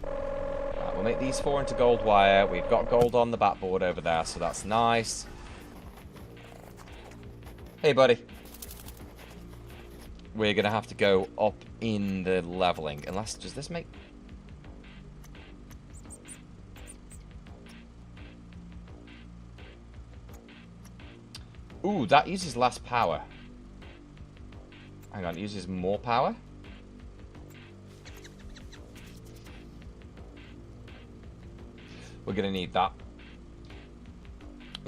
Right, we'll make these 4 into gold wire. We've got gold on the backboard over there, so that's nice. Hey, buddy. We're going to have to go up in the leveling. Unless, does this make... Ooh, that uses less power. Hang on, it uses more power? We're going to need that.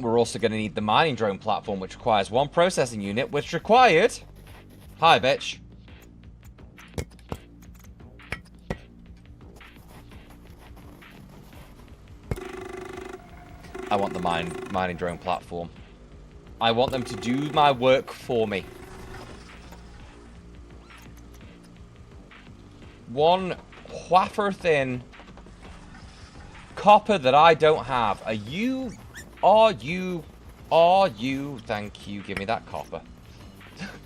We're also going to need the mining drone platform, which requires 1 processing unit, which required... Hi, bitch. I want the mining drone platform. I want them to do my work for me. 1 wafer thin copper that I don't have. Are you, thank you, give me that copper.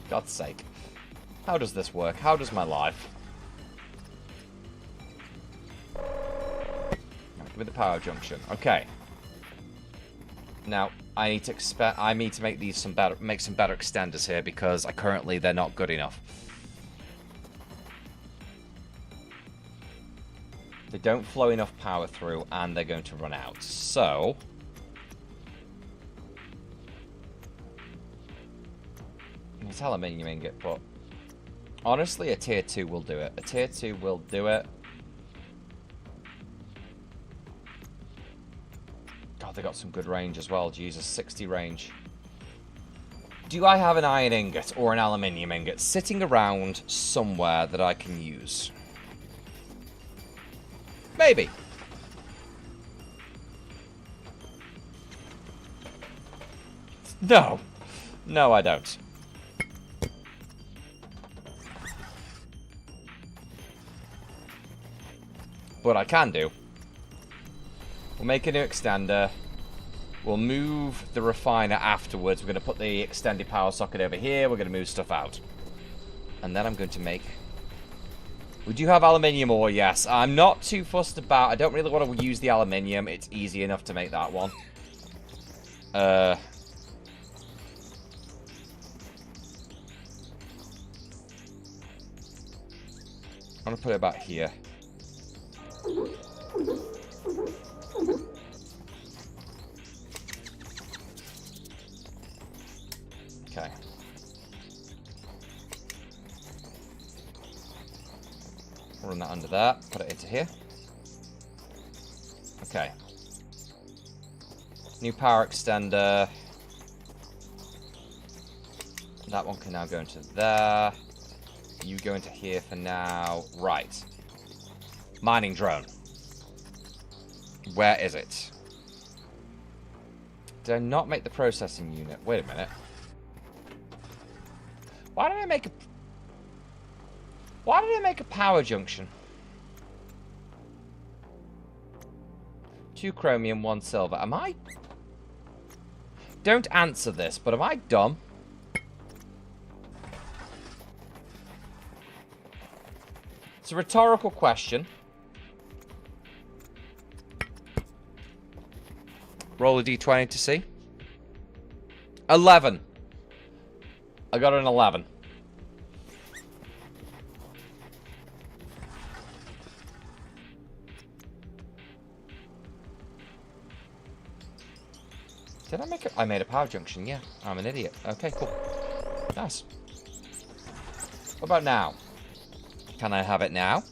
God's sake. How does this work? How does my life? Give me the power junction. Okay. Now I need to make these some better extenders here because currently they're not good enough. They don't flow enough power through, and they're going to run out. So it's aluminium ingot, but honestly, a tier 2 will do it. A tier 2 will do it. God, they got some good range as well. Jesus, 60 range. Do I have an iron ingot or an aluminium ingot sitting around somewhere that I can use? Maybe. No. No, I don't. But I can do. We'll make a new extender. We'll move the refiner afterwards. We're going to put the extended power socket over here. We're going to move stuff out. And then I'm going to make... We do have aluminium ore, yes. I'm not too fussed about... I don't really want to use the aluminium. It's easy enough to make that one. I'm going to put it about here. Okay. Run that under there. Put it into here. Okay. New power extender. That one can now go into there. You go into here for now. Right. Mining drone. Where is it? Did I not make the processing unit? Wait a minute. Why did I make a... Why did I make a power junction? 2 chromium, 1 silver. Am I... Don't answer this, but am I dumb? It's a rhetorical question. Roll a d20 to see. 11. I got an 11. Did I make it? I made a power junction, yeah. I'm an idiot. Okay, cool. Nice. What about now? Can I have it now?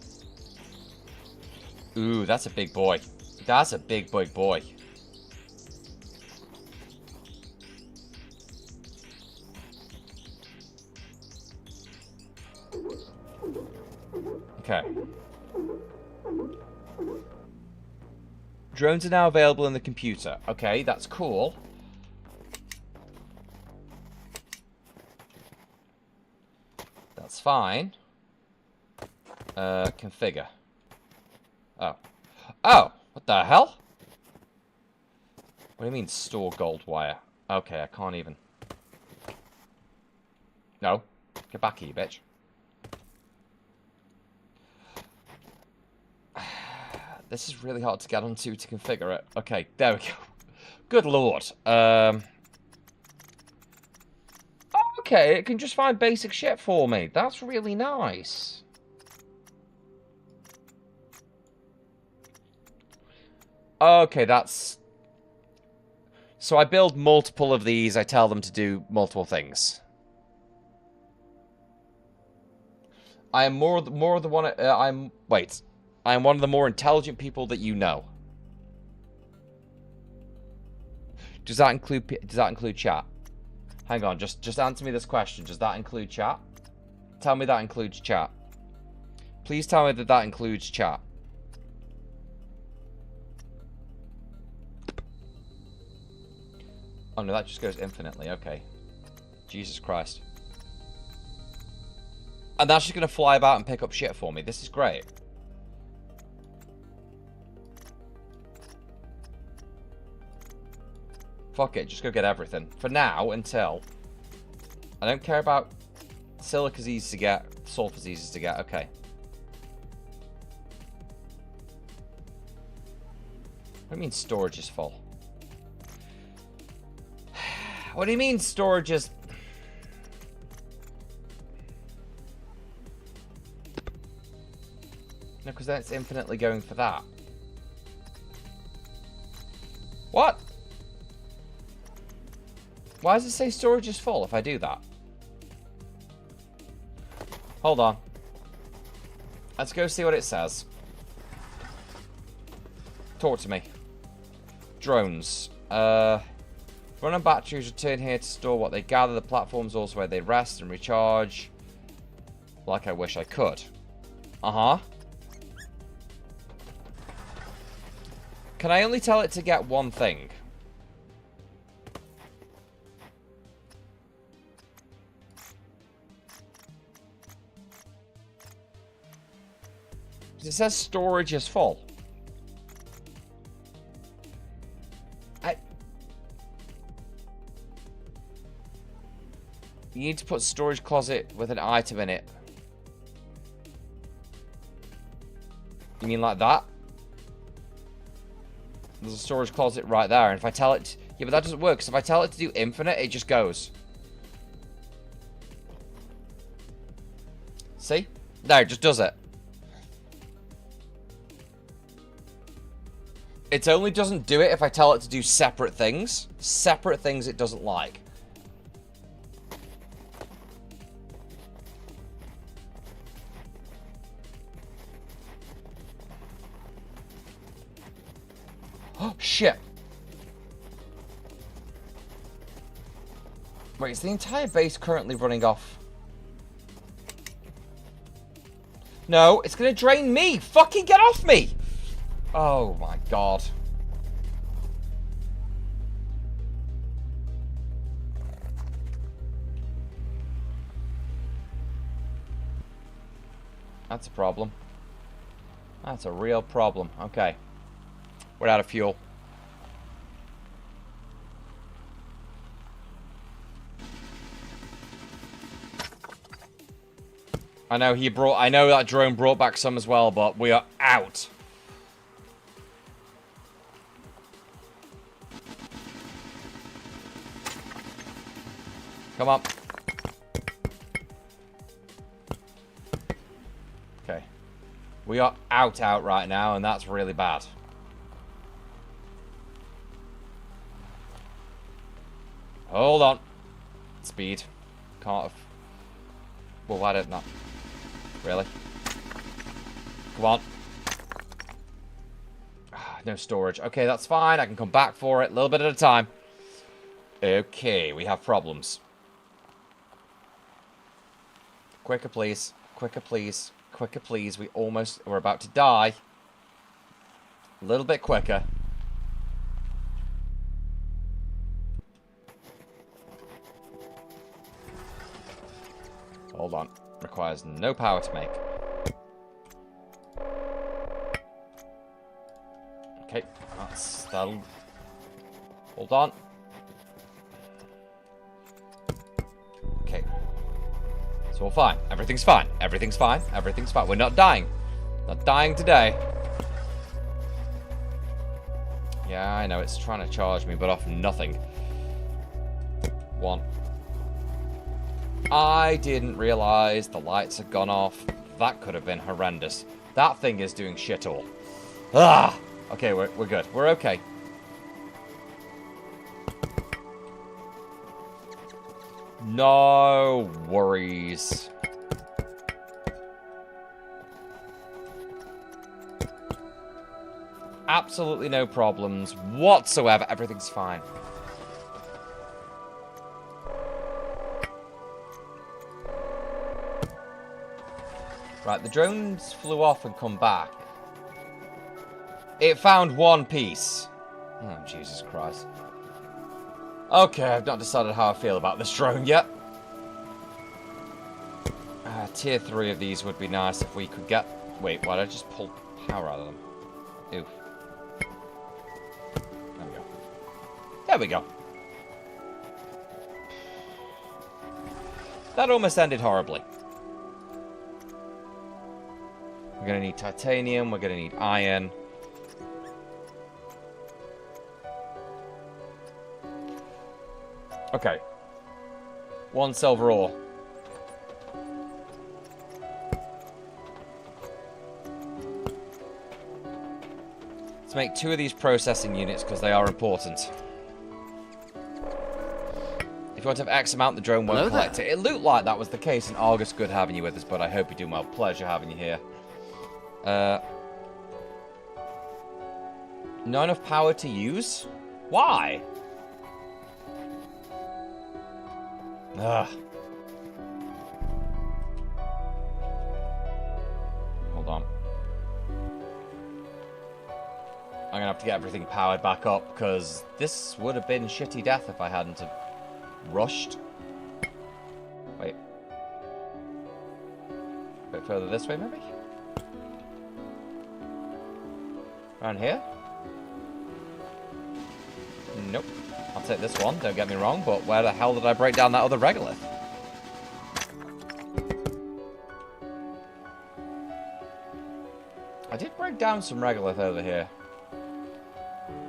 Ooh, that's a big boy. That's a big boy. Okay. Drones are now available in the computer. Okay, that's cool. That's fine. Configure. Oh. Oh! What the hell? What do you mean, store gold wire? Okay, I can't even. No. Get back here, you bitch. This is really hard to get onto to configure it. Okay, there we go. Good lord. Okay, it can just find basic shit for me. That's really nice. Okay, that's... So I build multiple of these. I tell them to do multiple things. I am more of the one... Wait. I am one of the more intelligent people that you know. Does that include chat? Hang on, just answer me this question. Does that include chat? Tell me that includes chat. Please tell me that includes chat. Oh no, that just goes infinitely. Okay. Jesus Christ. And that's just going to fly about and pick up shit for me. This is great. Fuck it, just go get everything. For now, until... I don't care about... Silica's easy to get. Sulfur's easy to get. Okay. What do you mean storage is full? What do you mean storage is... No, because then it's infinitely going for that. What? Why does it say storage is full if I do that? Hold on. Let's go see what it says. Talk to me. Drones. Run on batteries, return here to store what they gather. The platform's also where they rest and recharge. Like I wish I could. Uh-huh. Can I only tell it to get one thing? It says storage is full. You need to put storage closet with an item in it. You mean like that? There's a storage closet right there, and if I tell it... Yeah, but that doesn't work, because if I tell it to do infinite, it just goes. See? There, it just does it. It only doesn't do it if I tell it to do separate things. Separate things it doesn't like. Oh, shit. Wait, is the entire base currently running off? No, it's gonna drain me! Fucking get off me! Oh my god. That's a problem. That's a real problem. Okay. We're out of fuel. I know that drone brought back some as well, but we are out. Come on. Okay. We are out right now, and that's really bad. Hold on. Speed. Can't have... Well, why didn't that? Really? Come on. No storage. Okay, that's fine. I can come back for it. A little bit at a time. Okay, we have problems. Quicker, please. Quicker, please. Quicker, please. We're about to die. A little bit quicker. Hold on. Requires no power to make. Okay, that'll... Hold on. Okay. It's all fine. Everything's fine. Everything's fine. Everything's fine. We're not dying. Not dying today. Yeah, I know. It's trying to charge me, but off nothing. One. I didn't realize the lights had gone off. That could have been horrendous. That thing is doing shit all. Ah! Okay, we're good. We're okay. No worries. Absolutely no problems whatsoever. Everything's fine. Right, the drones flew off and come back. It found one piece. Oh, Jesus Christ. Okay, I've not decided how I feel about this drone yet. Tier 3 of these would be nice if we could get... Wait, why did I just pull power out of them? Oof. There we go. There we go. That almost ended horribly. We're going to need titanium. We're going to need iron. Okay. 1 silver ore. Let's make 2 of these processing units because they are important. If you want to have X amount, the drone won't collect it. It looked like that was the case, and Argus, good having you with us, but I hope you're doing well. Pleasure having you here. Not enough power to use? Why? Ugh. Hold on. I'm gonna have to get everything powered back up, because this would have been shitty death if I hadn't have rushed. Wait. A bit further this way, maybe? Around here? Nope. I'll take this one, don't get me wrong, but where the hell did I break down that other regolith? I did break down some regolith over here.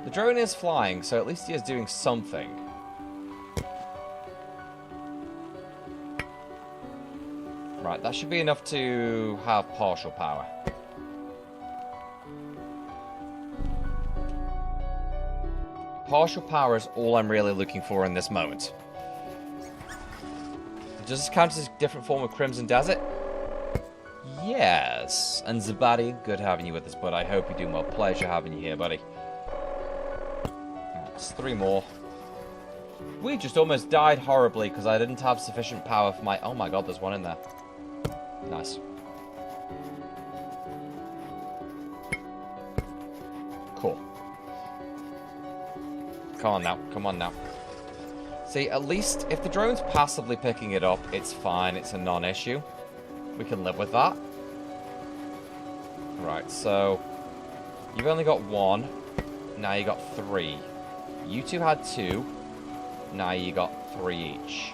The drone is flying, so at least he is doing something. Right, that should be enough to have partial power. Partial power is all I'm really looking for in this moment. Does this count as a different form of Crimson Desert? Yes. And Zabadi, good having you with us, bud. I hope you're doing well. Pleasure having you here, buddy. It's 3 more. We just almost died horribly because I didn't have sufficient power for my... Oh my god, there's one in there. Nice. Cool. Come on now. Come on now. See, at least if the drone's passively picking it up, it's fine. It's a non-issue. We can live with that. Right, so... You've only got 1. Now you got 3. You 2 had 2. Now you got 3 each.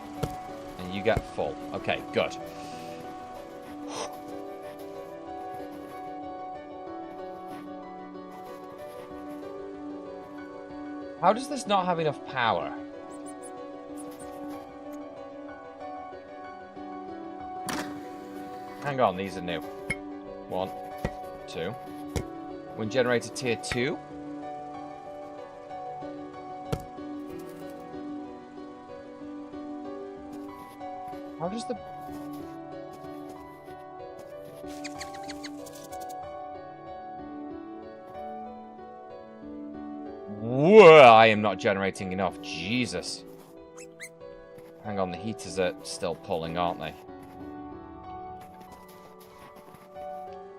And you get full. Okay, good. How does this not have enough power? Hang on, these are new. 1, 2. Wind generator tier 2. How does the... Whoa, I am not generating enough. Jesus. Hang on, the heaters are still pulling, aren't they?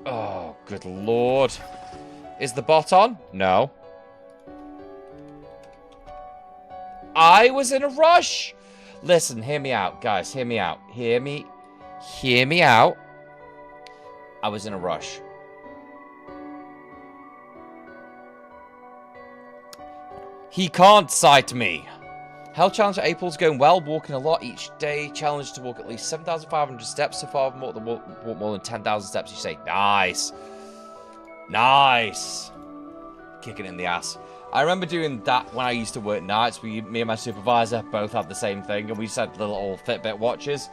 Oh, good lord. Is the bot on? No. I was in a rush. Listen, hear me out, guys. Hear me out. Hear me out. I was in a rush. He can't sight me. Hell Challenge April's going well, walking a lot each day. Challenge to walk at least 7,500 steps so far, more than 10,000 steps each day. Nice. Nice. Kicking it in the ass. I remember doing that when I used to work nights. Me and my supervisor both had the same thing, and we just had little old Fitbit watches.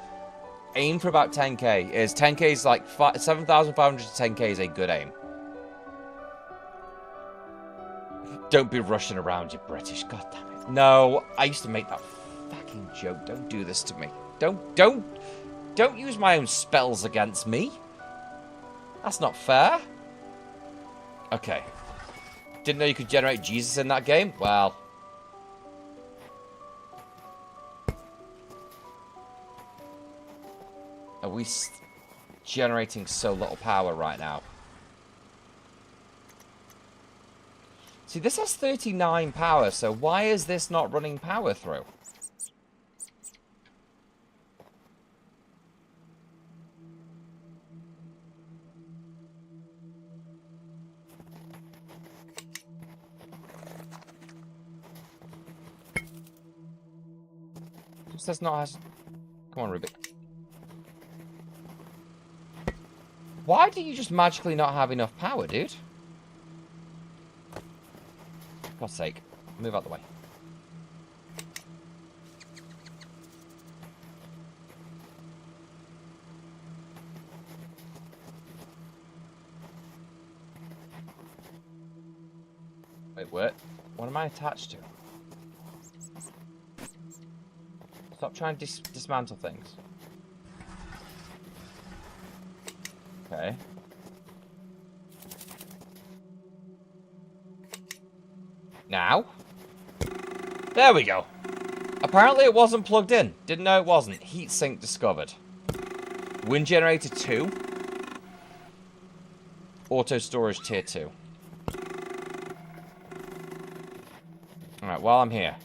Aim for about 10k. 10k is like 7,500 to 10k is a good aim. Don't be rushing around, you British. God damn it. No, I used to make that fucking joke. Don't do this to me. Don't use my own spells against me. That's not fair. Okay. Didn't know you could generate Jesus in that game? Well. Are we generating so little power right now? See, this has 39 power, so why is this not running power through? Just does not has... Come on, Rubik. Why do you just magically not have enough power, dude? For God's sake. Move out the way. Wait, what? What am I attached to? Stop trying to dismantle things. Okay. Now. There we go. Apparently it wasn't plugged in. Didn't know it wasn't. Heatsink discovered. Wind generator 2. Auto storage tier 2. Alright, while I'm here.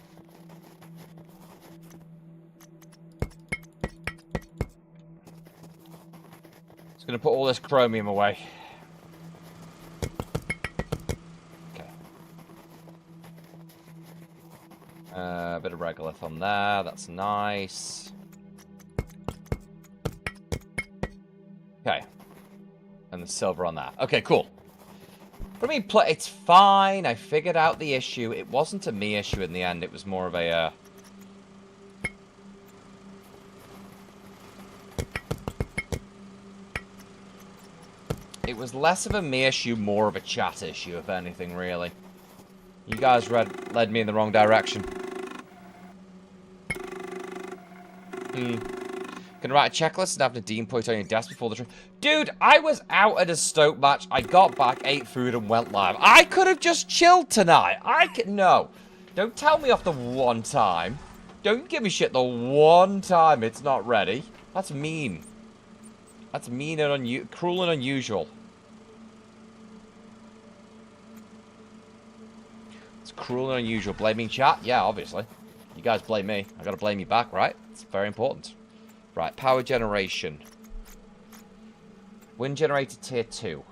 Just gonna put all this chromium away. Okay. A bit of regolith on there. That's nice. Okay. And the silver on that. Okay, cool. For me, it's fine. I figured out the issue. It wasn't a me issue in the end. It was more of a... It was less of a me issue, more of a chat issue, if anything, really. You guys led me in the wrong direction. Gonna write a checklist and have Nadine put it on your desk before the trip. Dude, I was out at a Stoke match. I got back, ate food, and went live. I could have just chilled tonight. No. Don't tell me off the one time. Don't give me shit the one time it's not ready. That's mean. That's mean and cruel and unusual. It's cruel and unusual. Blaming chat? Yeah, obviously. You guys blame me. I gotta blame you back, right? It's very important. Right, power generation. Wind generator tier 2.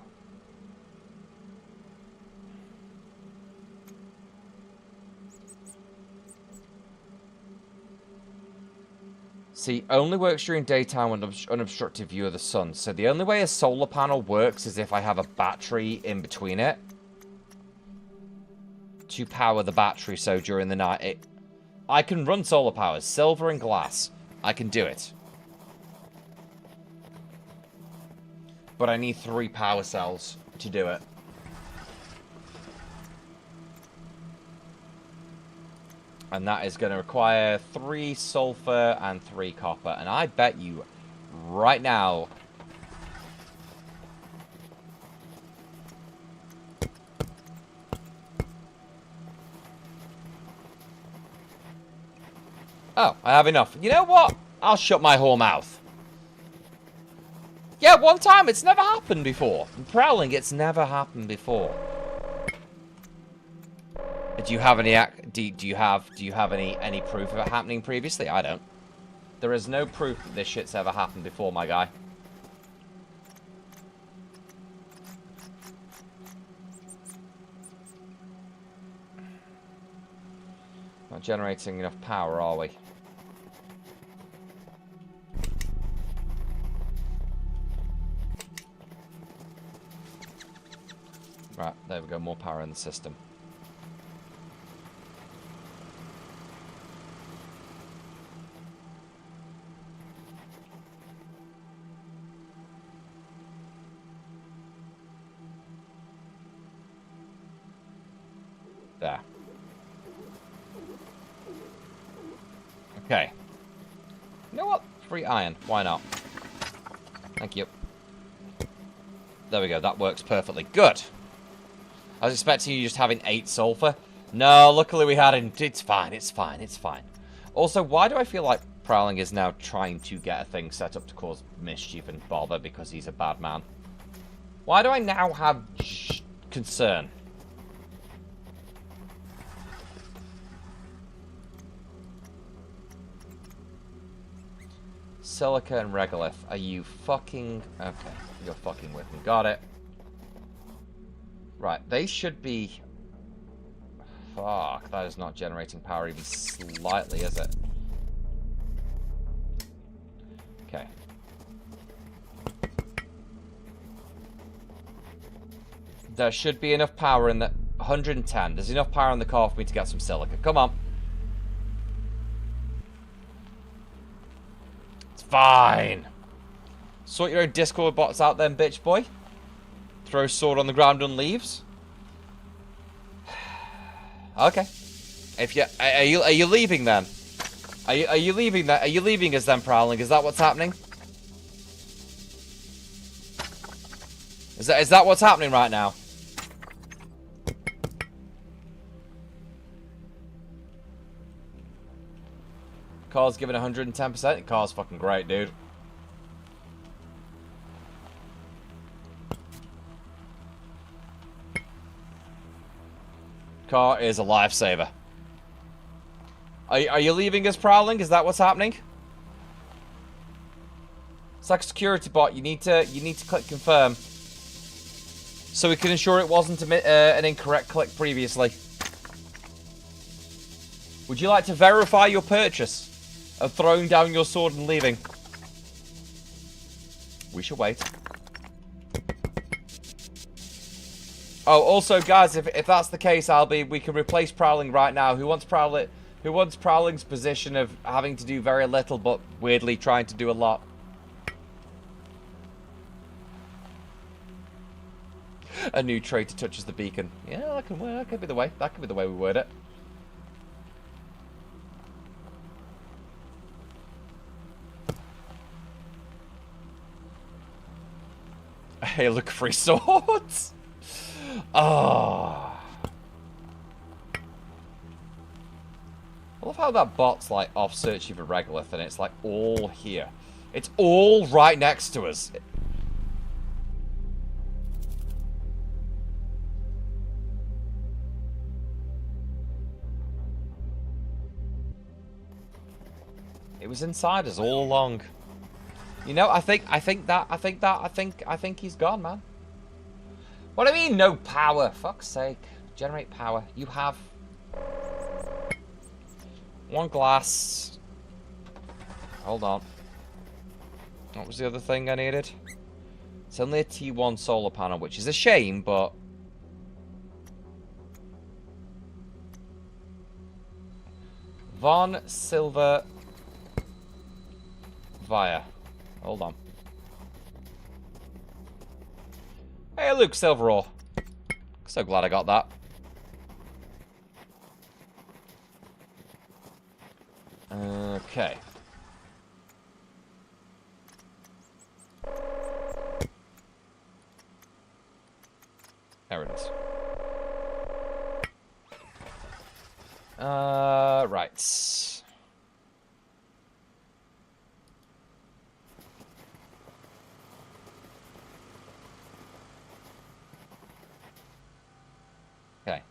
See, only works during daytime with unobstructed view of the sun. So the only way a solar panel works is if I have a battery in between it to power the battery. So during the night, I can run solar powers, silver and glass. I can do it. But I need 3 power cells to do it. And that is going to require 3 sulfur and 3 copper. And I bet you right now... Oh, I have enough. You know what? I'll shut my whole mouth. Yeah, one time. It's never happened before. In Prowling, it's never happened before. Do you have any do you have any proof of it happening previously? I don't. There is no proof that this shit's ever happened before, my guy. Not generating enough power, are we? Right, there we go. More power in the system. There. Okay. You know what? Free iron. Why not? Thank you. There we go. That works perfectly. Good. I was expecting you just having 8 sulfur. No, luckily we had it. It's fine. It's fine. It's fine. Also, why do I feel like Prowling is now trying to get a thing set up to cause mischief and bother because he's a bad man? Why do I now have concern? Silica and regolith. Are you fucking... Okay, you're fucking with me. Got it. Right, they should be... Fuck, that is not generating power even slightly, is it? Okay. There should be enough power in the... 110. There's enough power in the car for me to get some silica. Come on. It's fine. Sort your own Discord bots out then, bitch boy. Throw sword on the ground and leaves. Okay. If you are you leaving then? Are you leaving that? Are you leaving us then, Prowling? Is that what's happening? Is that what's happening right now? Car's giving 110%. Car's fucking great, dude. Car is a lifesaver. Are you leaving us prowling? Is that what's happening? It's like a security bot. You need to click confirm, so we can ensure it wasn't an incorrect click previously. Would you like to verify your purchase of throwing down your sword and leaving? We shall wait. Oh, also, guys, if that's the case, we can replace prowling right now. Who wants prowling's position of having to do very little, but weirdly trying to do a lot? A new traitor touches the beacon. Yeah, that could be the way. That could be the way we word it. Hey, look, free swords. Oh. I love how that bot's like off searching for regolith and it's like all here. It's all right next to us. It was inside us all along. You know, I think he's gone, man. What do you mean, no power? Fuck's sake. Generate power. You have one glass. Hold on. What was the other thing I needed? It's only a T1 solar panel, which is a shame, but... Von Silver Via. Hold on. Hey, Luke, silver ore. So glad I got that. Okay. There it is. Right. Okay.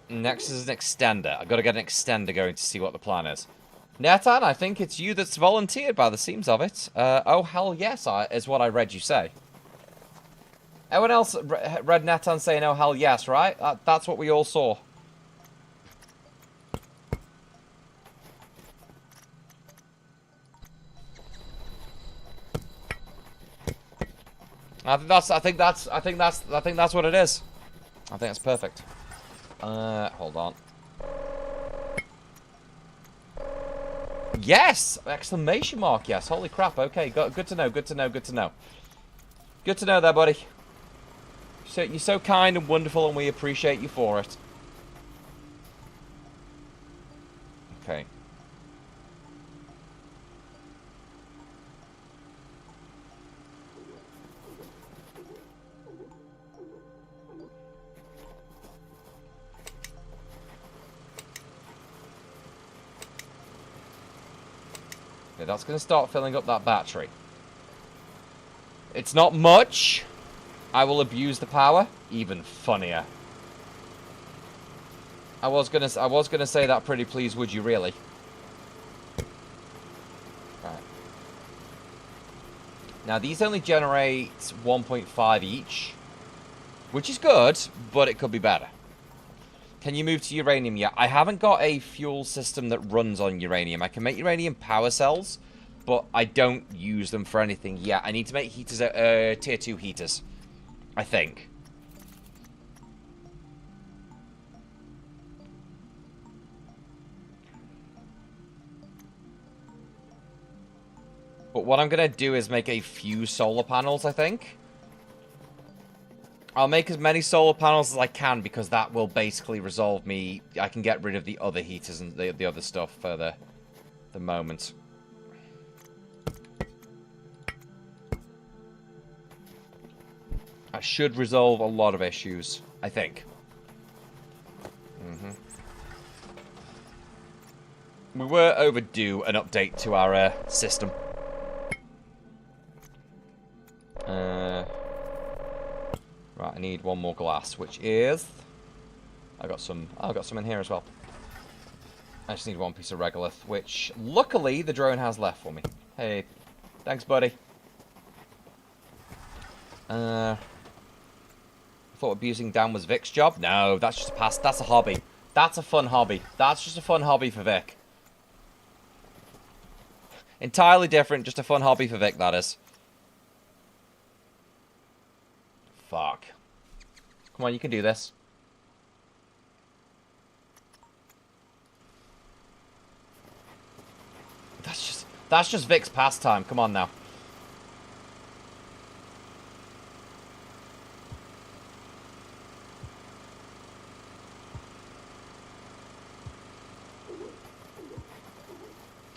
Next is an extender. I've got to get an extender going to see what the plan is. Netan, I think it's you that's volunteered by the seams of it. Oh, hell yes, is what I read you say. Everyone else read Netan saying, oh, hell yes, right? That's what we all saw. I think that's what it is. I think that's perfect. Hold on. Yes! Exclamation mark, yes. Holy crap, okay. Good to know, good to know, good to know. Good to know there, buddy. You're so kind and wonderful, and we appreciate you for it. Okay. Okay, that's going to start filling up that battery. It's not much. I will abuse the power. Even funnier. I was gonna say that pretty please, would you really? Right. Now these only generate 1.5 each, which is good, but it could be better. Can you move to uranium yet? I haven't got a fuel system that runs on uranium. I can make uranium power cells, but I don't use them for anything yet. I need to make heaters, tier 2 heaters, I think. But what I'm going to do is make a few solar panels, I think. I'll make as many solar panels as I can, because that will basically resolve me. I can get rid of the other heaters and the other stuff for the moment. That should resolve a lot of issues, I think. We were overdue an update to our system. Right, I need one more glass, which is... I got some in here as well. I just need one piece of regolith, which luckily the drone has left for me. Hey, thanks, buddy. I thought abusing Dan was Vic's job. No, that's just a past. That's a hobby. That's a fun hobby. That's just a fun hobby for Vic. Entirely different, just a fun hobby for Vic, that is. Fuck. Come on, you can do this. That's just Vic's pastime. Come on now.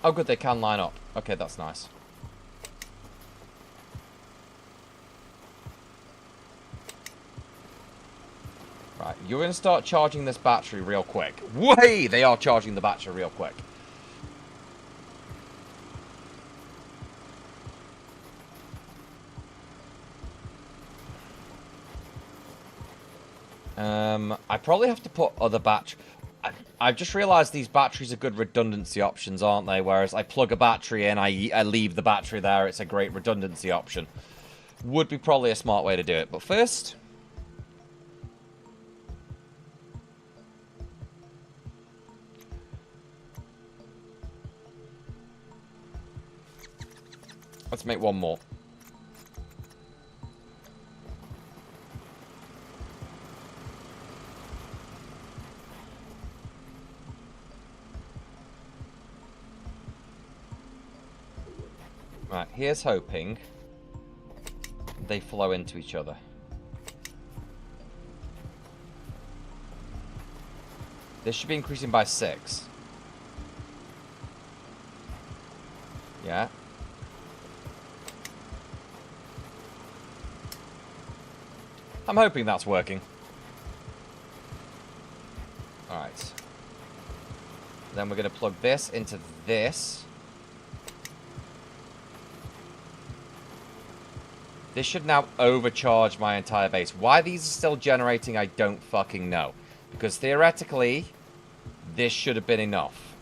Oh, good, they can line up. Okay, that's nice. Right, you're going to start charging this battery real quick. Way! They are charging the battery real quick. I probably have to put other battery... I've just realised these batteries are good redundancy options, aren't they? Whereas I plug a battery in, I leave the battery there. It's a great redundancy option. Would be probably a smart way to do it. But first... let's make one more. Right, here's hoping they flow into each other. This should be increasing by 6. Yeah. I'm hoping that's working. Alright. Then we're going to plug this into this. This should now overcharge my entire base. Why these are still generating, I don't fucking know. Because theoretically, this should have been enough.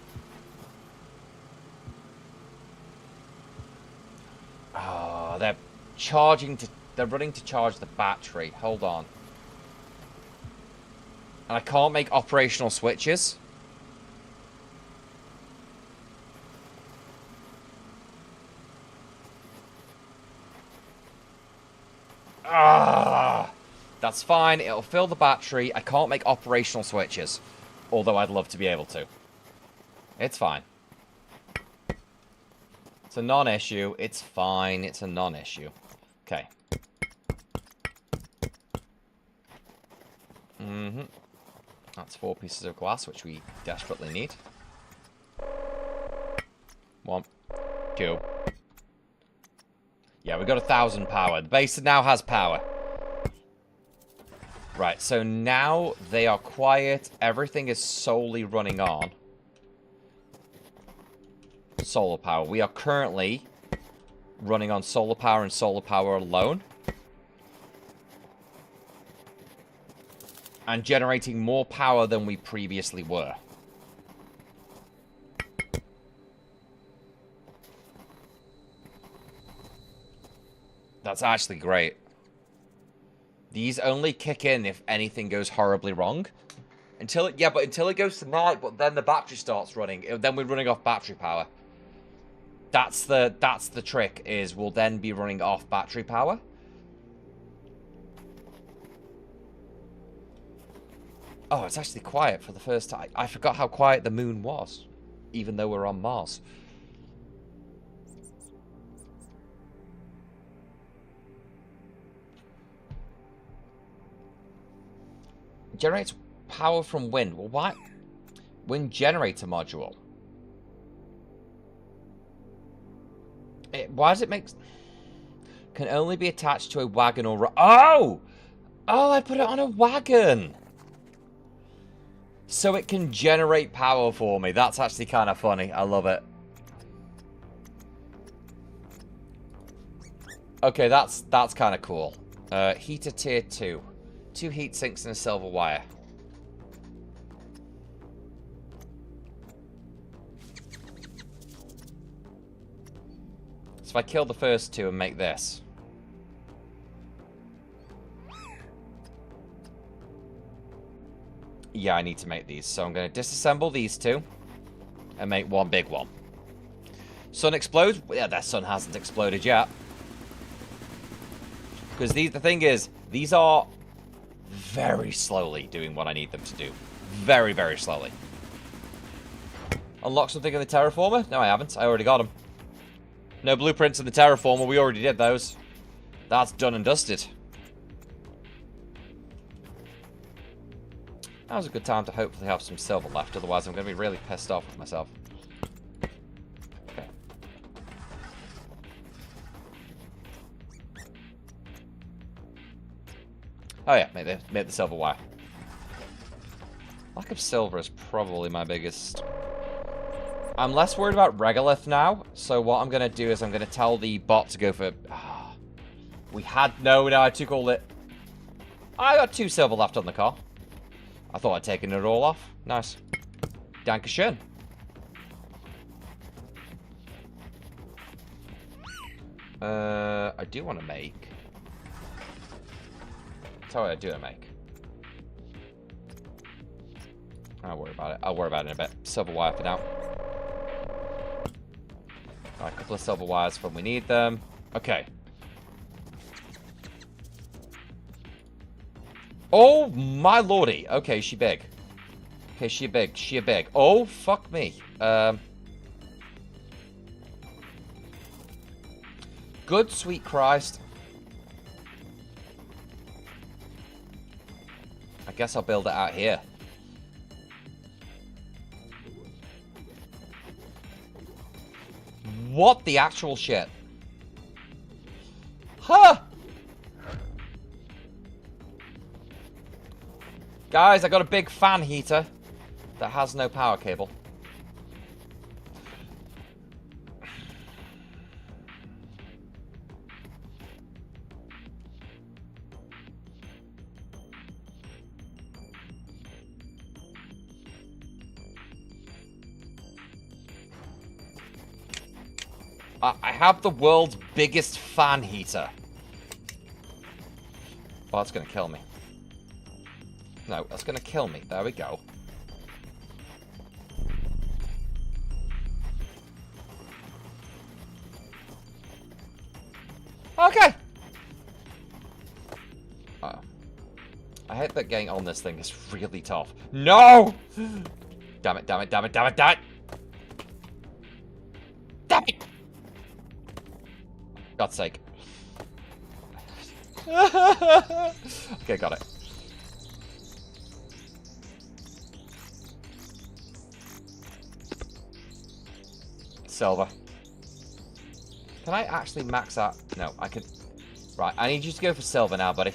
Oh, they're charging to... they're running to charge the battery. Hold on. And I can't make operational switches. Ah, that's fine. It'll fill the battery. I can't make operational switches. Although I'd love to be able to. It's fine. It's a non-issue. It's fine. It's a non-issue. Okay. That's 4 pieces of glass, which we desperately need. 1, 2. Yeah, we got 1,000 power. The base now has power. Right, so now they are quiet. Everything is solely running on solar power. We are currently running on solar power and solar power alone. And generating more power than we previously were. That's actually great. These only kick in if anything goes horribly wrong. Until it goes to night, but then the battery starts running. Then we're running off battery power. That's the trick, is we'll then be running off battery power. Oh, it's actually quiet for the first time. I forgot how quiet the moon was, even though we're on Mars. Generates power from wind. Well, why? Wind generator module. Why does it make... can only be attached to a wagon or... oh! Oh, I put it on a wagon! So it can generate power for me. That's actually kind of funny. I love it. Okay, that's kind of cool. Heater tier 2. 2 heat sinks and a silver wire. So if I kill the first 2 and make this. Yeah, I need to make these. So I'm going to disassemble these 2 and make one big one. Sun explodes? Yeah, that sun hasn't exploded yet. Because the thing is, these are very slowly doing what I need them to do. Very, very slowly. Unlock something in the terraformer? No, I haven't. I already got them. No blueprints in the terraformer. We already did those. That's done and dusted. That was a good time to hopefully have some silver left. Otherwise, I'm going to be really pissed off with myself. Okay. Oh yeah, make the silver wire. Lack of silver is probably my biggest... I'm less worried about regolith now, so what I'm going to do is I'm going to tell the bot to go for... we had... No, I took all it. I got 2 silver left on the car. I thought I'd taken it all off. Nice. Dankeschön. I do want to make... Tell you what I do want to make. I'll worry about it. I'll worry about it in a bit. Silver wire for now. Right, a couple of silver wires when we need them. Okay. Oh, my lordy. Okay, she big. Okay, she big. She a big. Oh, fuck me. Good sweet Christ. I guess I'll build it out here. What the actual shit? Huh! Guys, I got a big fan heater that has no power cable. I have the world's biggest fan heater. Oh, that's going to kill me. No, that's going to kill me. There we go. Okay. Uh-oh. I hate that getting on this thing is really tough. No! Damn it, damn it, damn it, damn it, damn it! Damn it! God's sake. Okay, got it. Silver. Can I actually max out? No, I could... Right, I need you to go for silver now, buddy.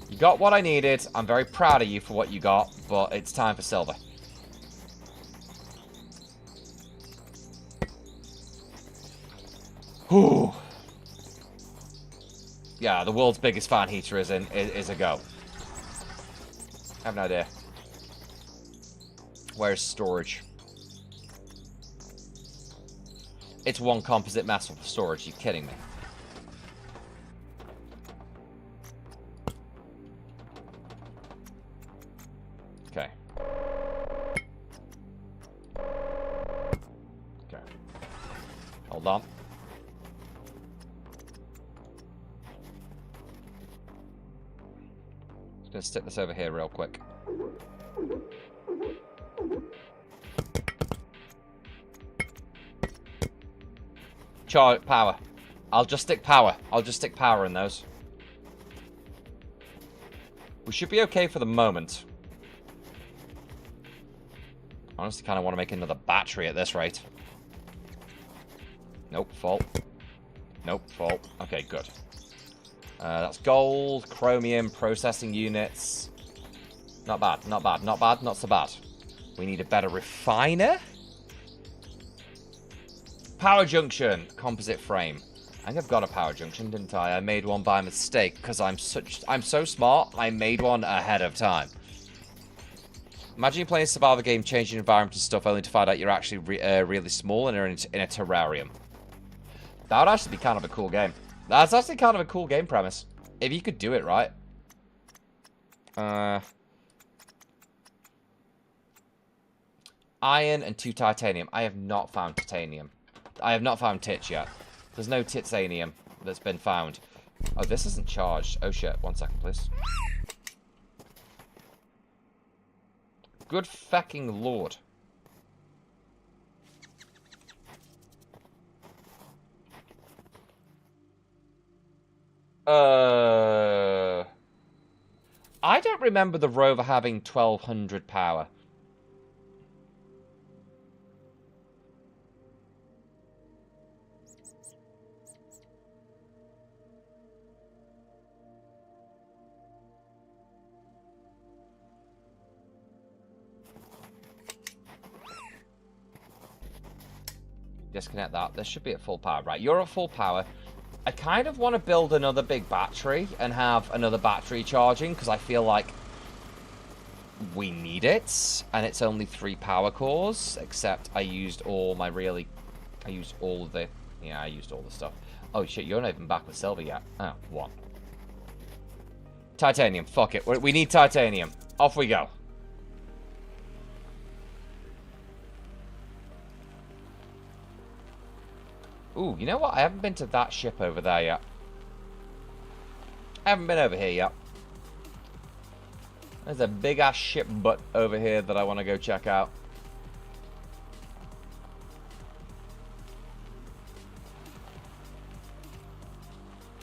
You got what I needed. I'm very proud of you for what you got, but it's time for silver. Whew. Yeah, the world's biggest fan heater is a go. I have no idea. Where's storage? It's one composite mass of storage. You kidding me? Okay. Okay. Hold on. Just gonna stick this over here real quick. Charge power. I'll just stick power. I'll just stick power in those. We should be okay for the moment. I honestly kind of want to make another battery at this rate. Nope, fault. Nope, fault. Okay, good. That's gold, chromium, processing units. Not bad, not bad, not bad, not so bad. We need a better refiner. Power junction, composite frame. I think I've got a power junction, didn't I? I made one by mistake because I'm so smart. I made one ahead of time. Imagine you playing a survival game, changing environment and stuff, only to find out you're actually really small and are in a terrarium. That would actually be kind of a cool game. That's actually kind of a cool game premise. If you could do it right. Iron and 2 titanium. I have not found titanium. I have not found tits yet. There's no titanium that's been found. Oh, this isn't charged. Oh, shit. 1 second, please. Good fucking lord. I don't remember the rover having 1200 power. Disconnect that. This should be at full power. Right, you're at full power. I kind of want to build another big battery and have another battery charging because I feel like we need it. And it's only 3 power cores, except I used all my I used all of the... Yeah, I used all the stuff. Oh, shit, you're not even back with silver yet. Oh, 1. Titanium. Fuck it. We need titanium. Off we go. Ooh, you know what? I haven't been to that ship over there yet. I haven't been over here yet. There's a big-ass ship butt over here that I want to go check out.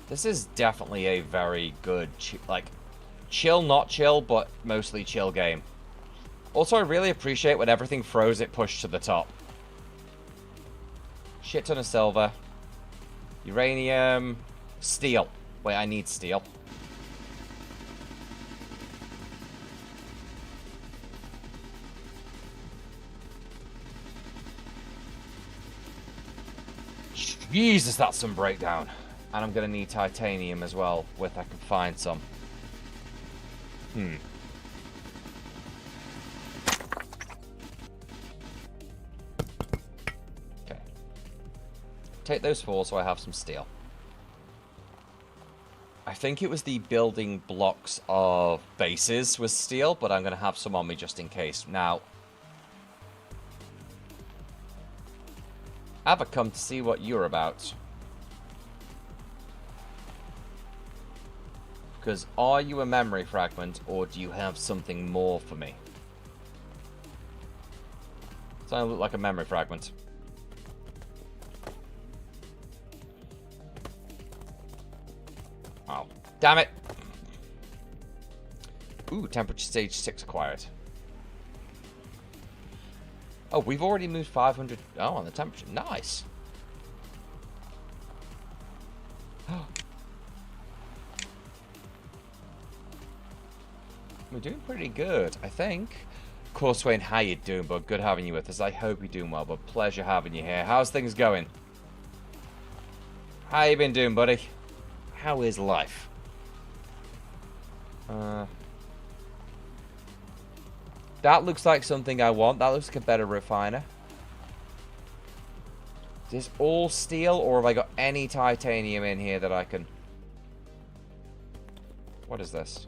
This is definitely a very good, like, chill, not chill, but mostly chill game. Also, I really appreciate when everything throws it pushed to the top. Shit ton of silver. Uranium. Steel. Wait, I need steel. Jesus, that's some breakdown. And I'm going to need titanium as well, if I can find some. Take those 4 so I have some steel. I think it was the building blocks of bases was steel, but I'm going to have some on me just in case. Now, have a come to see what you're about. Because are you a memory fragment, or do you have something more for me? So I look like a memory fragment. Oh, damn it. Ooh, temperature stage 6 acquired. Oh, we've already moved 500. Oh, on the temperature. Nice. We're doing pretty good, I think. Coursewayne, how you doing, bud? Good having you with us. I hope you're doing well, but pleasure having you here. How's things going? How you been doing, buddy? How is life? That looks like something I want. That looks like a better refiner. Is this all steel, or have I got any titanium in here that I can... What is this?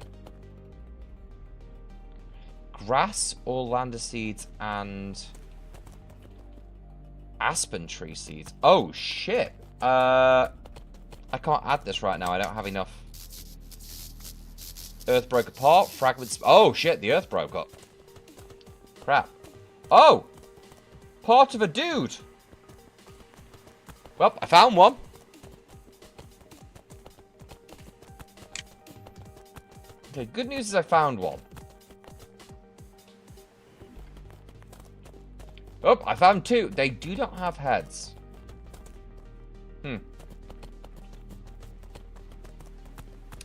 Grass, Orlander seeds, and... aspen tree seeds. Oh, shit. I can't add this right now. I don't have enough. Earth broke apart. Fragments. Oh, shit. The earth broke up. Crap. Oh! Part of a dude. Well, I found one. Okay, good news is I found one. Oh, I found 2. They do not have heads.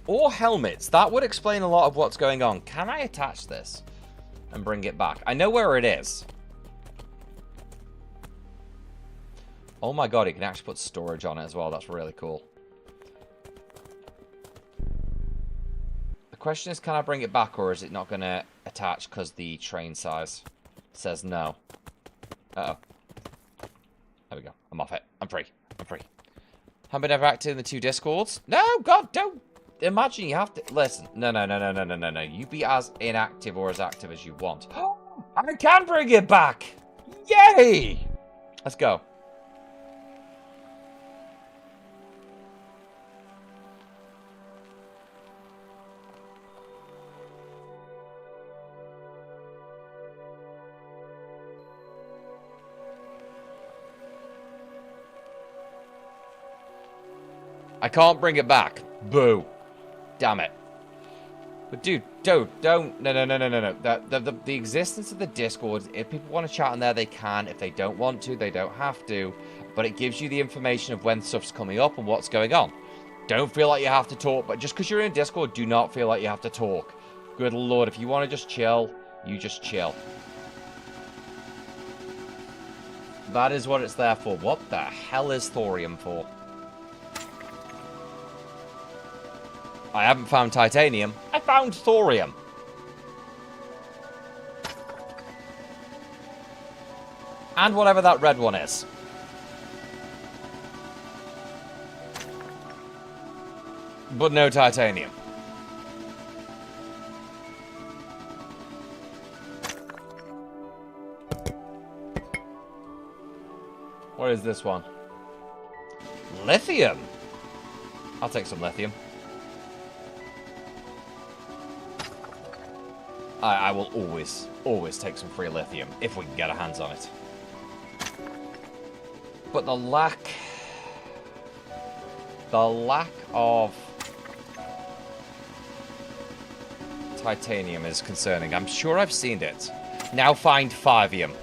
Or helmets. That would explain a lot of what's going on. Can I attach this and bring it back? I know where it is. Oh my god, it can actually put storage on it as well. That's really cool. The question is, can I bring it back, or is it not going to attach because the train size says no? Uh-oh. There we go. I'm off it. I'm free. I'm free. Have been ever active in the 2 discords? No, God, don't. Imagine you have to... Listen. No. You be as inactive or as active as you want. I can bring it back. Yay. Let's go. I can't bring it back. Boo. Damn it. But dude, don't. No. The existence of the Discord, if people want to chat on there, they can. If they don't want to, they don't have to. But it gives you the information of when stuff's coming up and what's going on. Don't feel like you have to talk, but just because you're in Discord, do not feel like you have to talk. Good lord, if you want to just chill, you just chill. That is what it's there for. What the hell is thorium for? I haven't found titanium. I found thorium. And whatever that red one is. But no titanium. What is this one? Lithium. I'll take some lithium. I will always take some free lithium if we can get our hands on it. But the lack of titanium is concerning. I'm sure I've seen it. Now find fivium.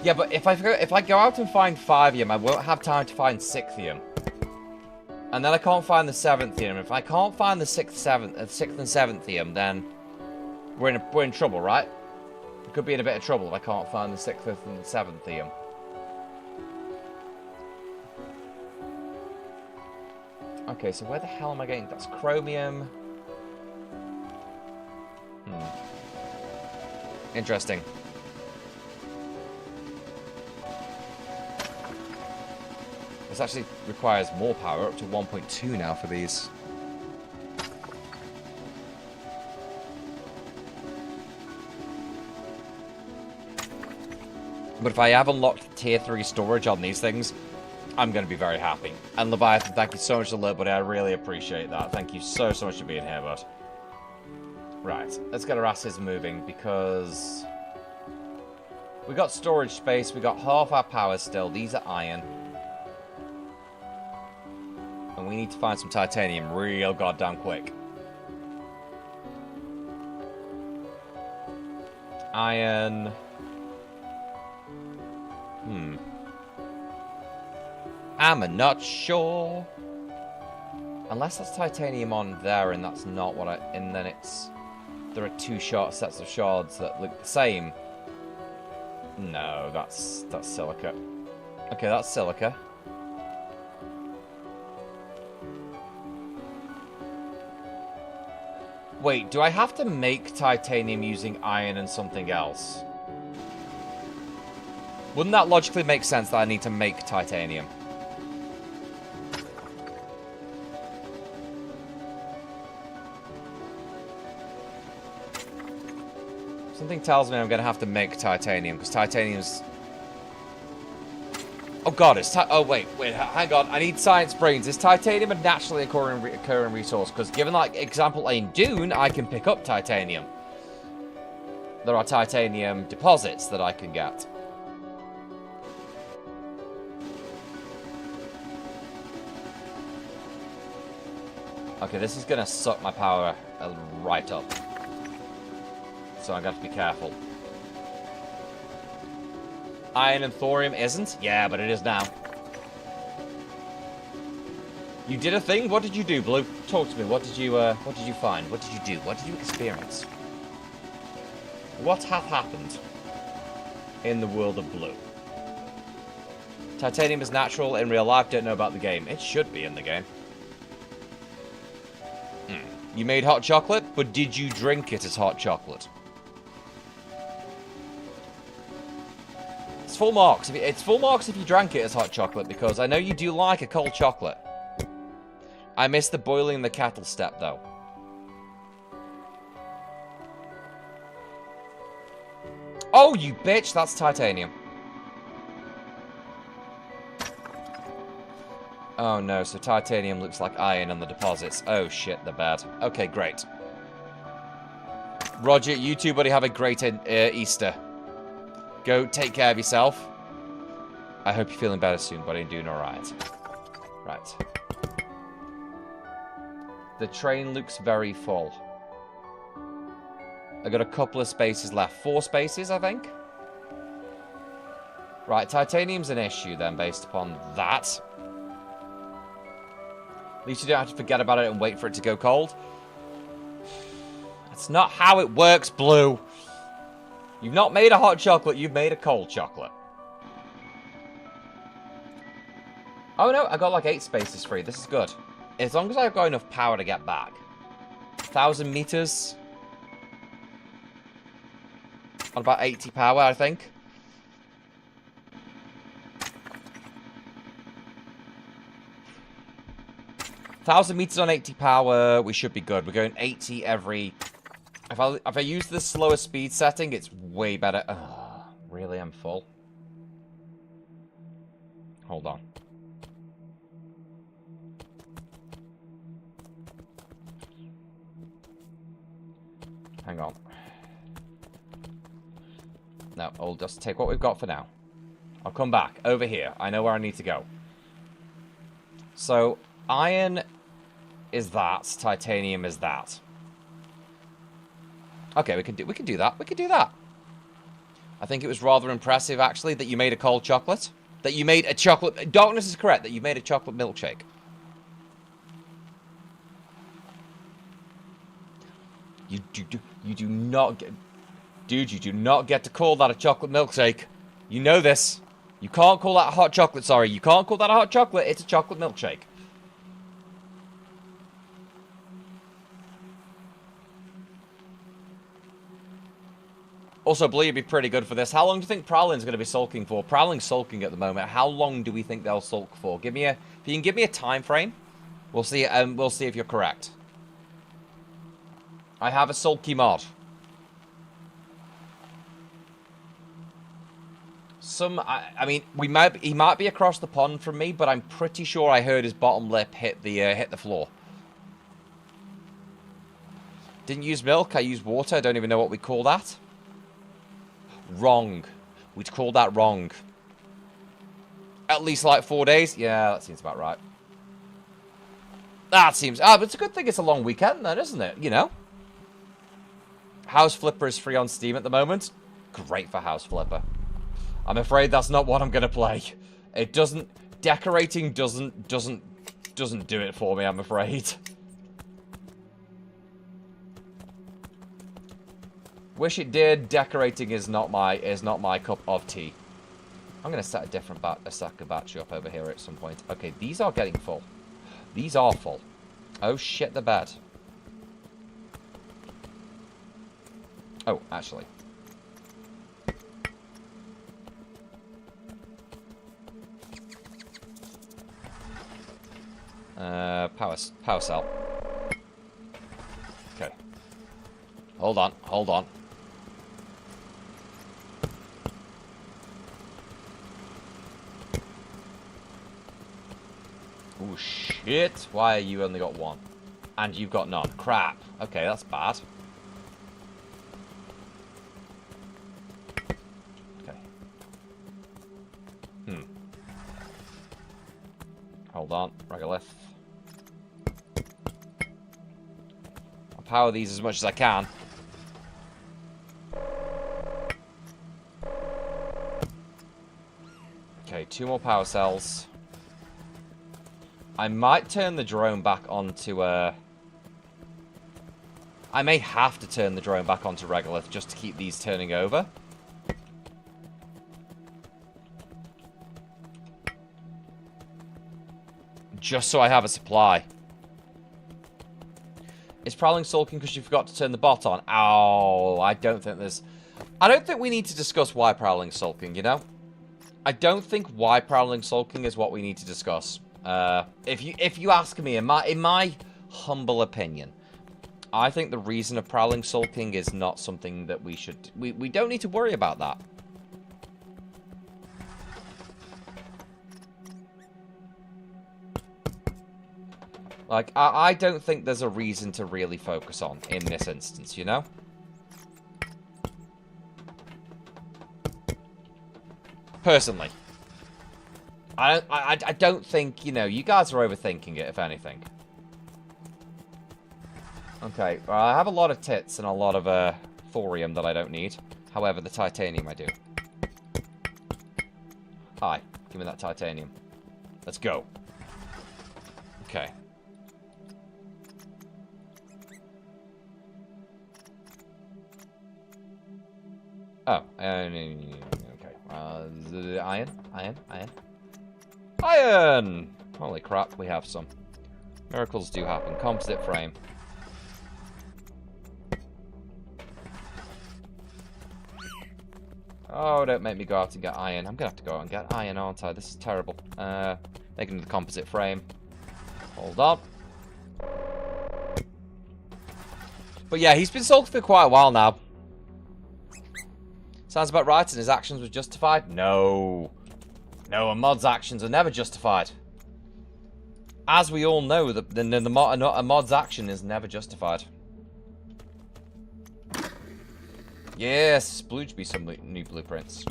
Yeah, but if I go out and find fivium, I won't have time to find sixthium. And then I can't find the seventhium. If I can't find the sixth and seventhium, then we're in trouble, right? We could be in a bit of trouble if I can't find the sixth and seventhium. Okay, so where the hell am I getting? That's chromium. Interesting. This actually requires more power, up to 1.2 now for these. But if I have unlocked tier 3 storage on these things, I'm going to be very happy. And Leviathan, thank you so much for the alert, buddy. I really appreciate that. Thank you so much for being here, bud. Right, let's get our asses moving, because we got storage space, we got half our power still. These are iron. And we need to find some titanium real goddamn quick. Iron. I'm not sure. Unless that's titanium on there and that's not what and then it's... There are 2 sets of shards that look the same. No, that's silica. Okay, that's silica. Wait, do I have to make titanium using iron and something else? Wouldn't that logically make sense that I need to make titanium? Something tells me I'm going to have to make titanium, because titanium's... Oh god, it's oh wait, hang on. I need science brains. Is titanium a naturally occurring resource? Because given like example in Dune, I can pick up titanium. There are titanium deposits that I can get. Okay, this is gonna suck my power right up. So I got to be careful. Iron and thorium isn't? Yeah, but it is now. You did a thing? What did you do, Blue? Talk to me. What did you find? What did you do? What did you experience? What hath happened in the world of Blue? Titanium is natural in real life. Don't know about the game. It should be in the game. You made hot chocolate, but did you drink it as hot chocolate? It's full marks. It's full marks if you drank it as hot chocolate, because I know you do like a cold chocolate. I missed the boiling the kettle step, though. Oh, you bitch! That's titanium. Oh no, so titanium looks like iron on the deposits. Oh shit, they're bad. Okay, great. Roger, you two, buddy, have a great Easter. Go take care of yourself. I hope you're feeling better soon, buddy, and doing alright. Right. The train looks very full. I got a couple of spaces left. 4 spaces, I think. Right, titanium's an issue then, based upon that. At least you don't have to forget about it and wait for it to go cold. That's not how it works, Blue. You've not made a hot chocolate, you've made a cold chocolate. Oh no, I got like 8 spaces free. This is good. As long as I've got enough power to get back. 1,000 meters. On about 80 power, I think. Thousand meters on 80 power, we should be good. We're going 80 every... If I use the slower speed setting, it's way better. Oh, really, I'm full. Hold on. Hang on. No, I'll just take what we've got for now. I'll come back. Over here. I know where I need to go. So, iron is that. Titanium is that. Okay, we can do that. We can do that. I think it was rather impressive, actually, that you made a cold chocolate. That you made a chocolate... Darkness is correct, that you made a chocolate milkshake. You do not get... Dude, you do not get to call that a chocolate milkshake. You know this. You can't call that a hot chocolate, sorry. You can't call that a hot chocolate. It's a chocolate milkshake. Also, Blue, you'd be pretty good for this. How long do you think Prowling's going to be sulking for? Prowling's sulking at the moment. How long do we think they'll sulk for? If you can give me a time frame, we'll see if you're correct. I have a sulky mod. I mean, he might be across the pond from me, but I'm pretty sure I heard his bottom lip hit the floor. Didn't use milk, I used water. I don't even know what we call that. Wrong. We'd call that wrong. At least like 4 days? Yeah, that seems about right. That seems... Ah, but it's a good thing it's a long weekend then, isn't it? You know? House Flipper is free on Steam at the moment. Great for House Flipper. I'm afraid that's not what I'm going to play. It doesn't... Decorating doesn't do it for me, I'm afraid. Wish it did. Decorating is not my cup of tea. I'm gonna set a second batch up over here at some point. Okay, these are getting full. These are full. Oh shit, they're bad. Oh, actually. Power cell. Okay. Hold on, hold on. Oh shit! Why you only got 1? And you've got none. Crap. Okay, that's bad. Okay. Hold on. Regolith. I'll power these as much as I can. Okay, 2 more power cells. I might turn the drone back onto, I may have to turn the drone back onto regolith just to keep these turning over. Just so I have a supply. Is Prowling sulking because you forgot to turn the bot on? Oh, I don't think we need to discuss why Prowling's sulking, you know? I don't think why Prowling's sulking is what we need to discuss. If you ask me, in my humble opinion, I think the reason of Prowling sulking is not something that we should... We don't need to worry about that. Like, I don't think there's a reason to really focus on in this instance, you know? Personally. I don't think, you know, you guys are overthinking it, if anything. Okay, well, I have a lot of tits and a lot of thorium that I don't need. However, the titanium I do. Hi, give me that titanium. Let's go. Okay. Oh, okay. Iron! Holy crap, we have some. Miracles do happen. Composite frame. Oh, don't make me go out and get iron. I'm gonna have to go out and get iron, aren't I? This is terrible. Making the composite frame. Hold on. But yeah, he's been sulking for quite a while now. Sounds about right, and his actions were justified? No. No, a mod's actions are never justified. As we all know, a mod's action is never justified. Yes, splooge be some new blueprints.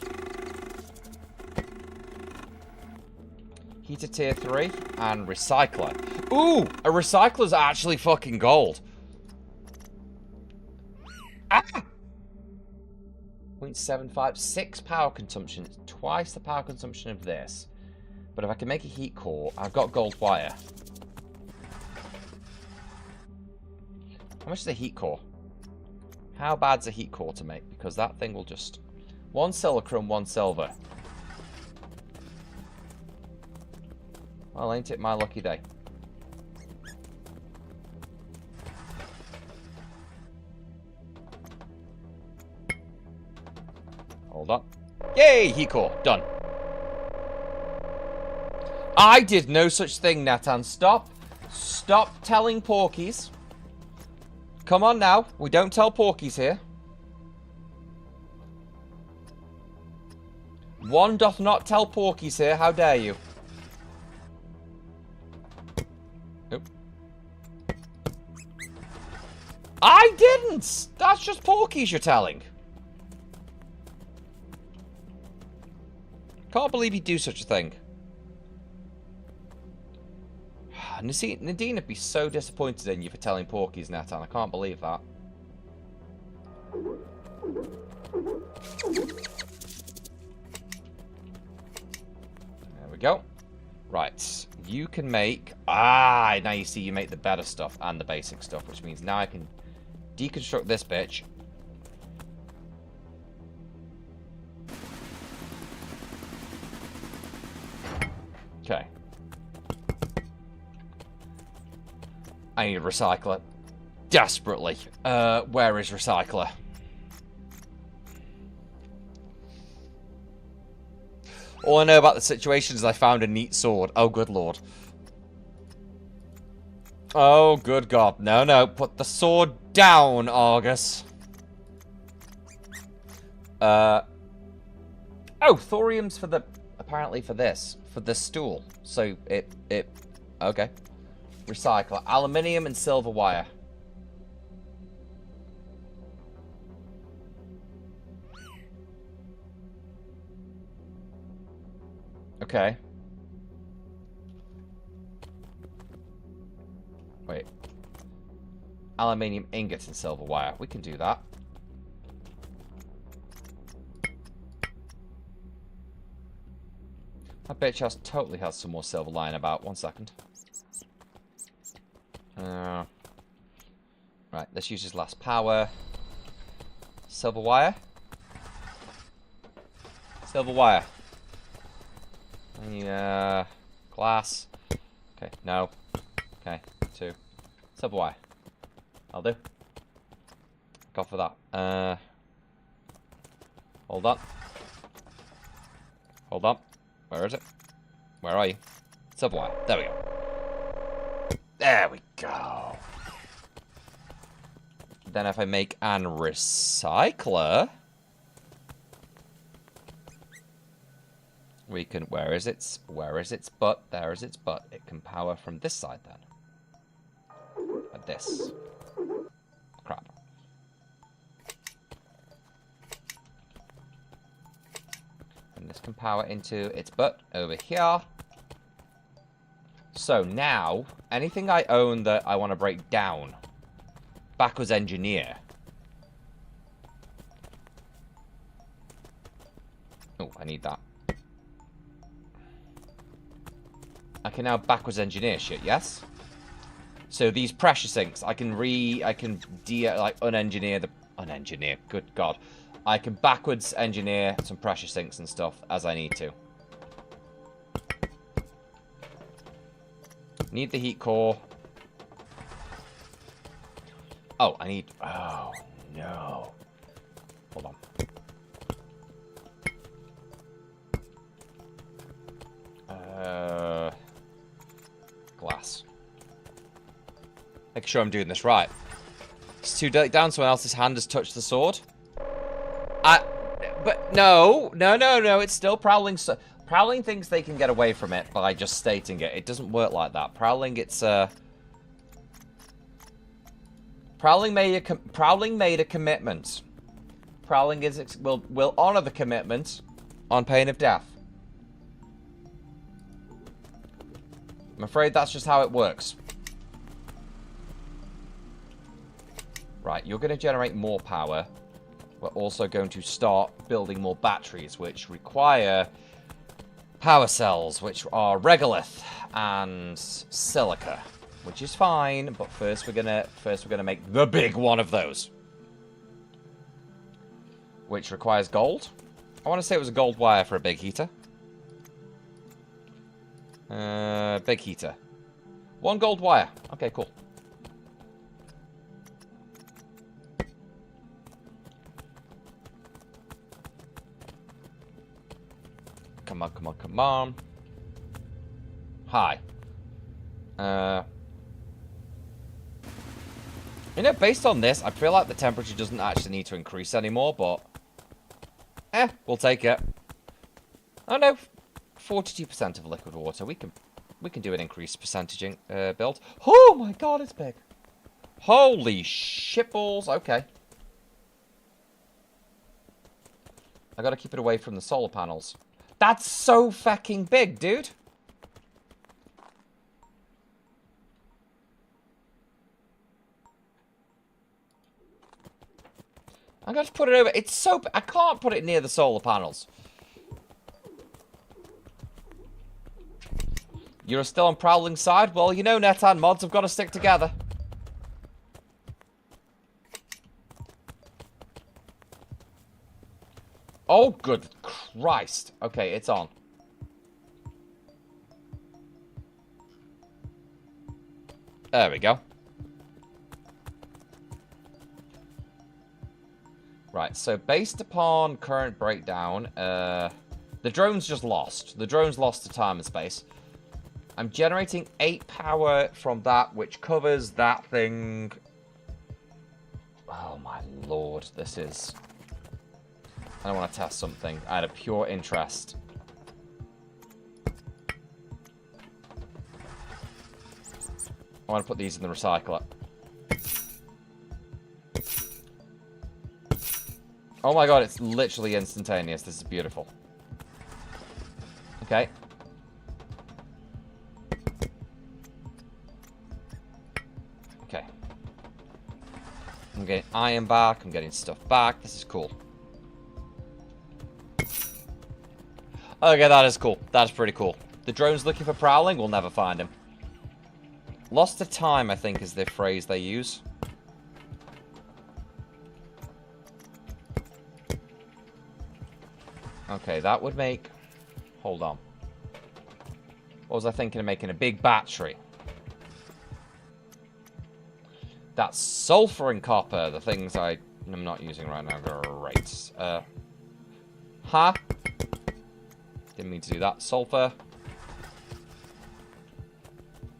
Heater tier 3 and recycler. Ooh, a recycler's actually fucking gold. Ah! 0.756 power consumption. It's twice the power consumption of this. But if I can make a heat core, I've got gold wire. How much is a heat core? How bad's a heat core to make? Because that thing will just... 1 silicon, 1 silver. Well, ain't it my lucky day? Hold on. Yay! Heat core. Done. I did no such thing, Nathan. Stop. Stop telling porkies. Come on now. We don't tell porkies here. One doth not tell porkies here. How dare you? Nope. I didn't! That's just porkies you're telling. Can't believe you'd do such a thing. Nadine would be so disappointed in you for telling porkies, Nathan. I can't believe that. There we go. Right. You can make... Ah, now you see you make the better stuff and the basic stuff, which means now I can deconstruct this bitch. Okay. I need a recycler. Desperately. Where is recycler? All I know about the situation is I found a neat sword. Oh, good lord. Oh, good god. No, no. Put the sword down, Argus. Oh, thorium's for the... Apparently for this. For the stool. So, okay. Recycler. Aluminium and silver wire. Okay. Wait. Aluminium ingots and silver wire. We can do that. That bitch totally has some more silver lying about. 1 second. Right, let's use his last power. Silver wire. Silver wire. Yeah. Glass. Okay, no. Okay, 2. Silver wire. I'll do. Go for that. Hold on. Hold on. Where is it? Where are you? Silver wire. There we go. There we go. Then if I make an recycler, we can, where is its butt? There is its butt. It can power from this side then. Like this. Crap. And this can power into its butt over here. So now, anything I own that I want to break down, backwards engineer. Oh, I need that. I can now backwards engineer shit, yes? So these pressure sinks, I can unengineer, good God. I can backwards engineer some pressure sinks and stuff as I need to. Need the heat core. Oh, I need... Oh, no. Hold on. Glass. Make sure I'm doing this right. It's too dirty down. Someone else's hand has touched the sword. But no. It's still Prowling. Prowling thinks they can get away from it by just stating it. It doesn't work like that. Prowling, it's Prowling made a commitment. Prowling will honor the commitment on pain of death. I'm afraid that's just how it works. Right, you're going to generate more power. We're also going to start building more batteries, which require power cells, which are regolith and silica. Which is fine, but first we're gonna make the big one of those, which requires gold. I want to say it was a gold wire for a big heater. Big heater. 1 gold wire. Okay, cool. Come on, come on, come on. Hi. You know, based on this, I feel like the temperature doesn't actually need to increase anymore, but... we'll take it. Oh no, 42% of liquid water. We can do an increased percentage build. Oh my god, it's big. Holy shitballs. Okay. I gotta keep it away from the solar panels. That's so fucking big, dude. I'm going to put it over. It's so... I can't put it near the solar panels. You're still on Prowling's side? Well, you know, Netan mods have got to stick together. Oh, good Christ. Okay, it's on. There we go. Right, so based upon current breakdown, the drone's just lost. The drone's lost to time and space. I'm generating 8 power from that, which covers that thing. Oh my lord, this is... I want to test something. I had a pure interest. I want to put these in the recycler. Oh my god, it's literally instantaneous. This is beautiful. Okay. Okay. I'm getting iron back. I'm getting stuff back. This is cool. Okay, that is cool. That is pretty cool. The drone's looking for Prowling. We'll never find him. Lost to time, I think, is the phrase they use. Okay, that would make... Hold on. What was I thinking of making? A big battery. That's sulfur and copper, the things I'm not using right now. Great. Huh? Didn't mean to do that. Sulfur.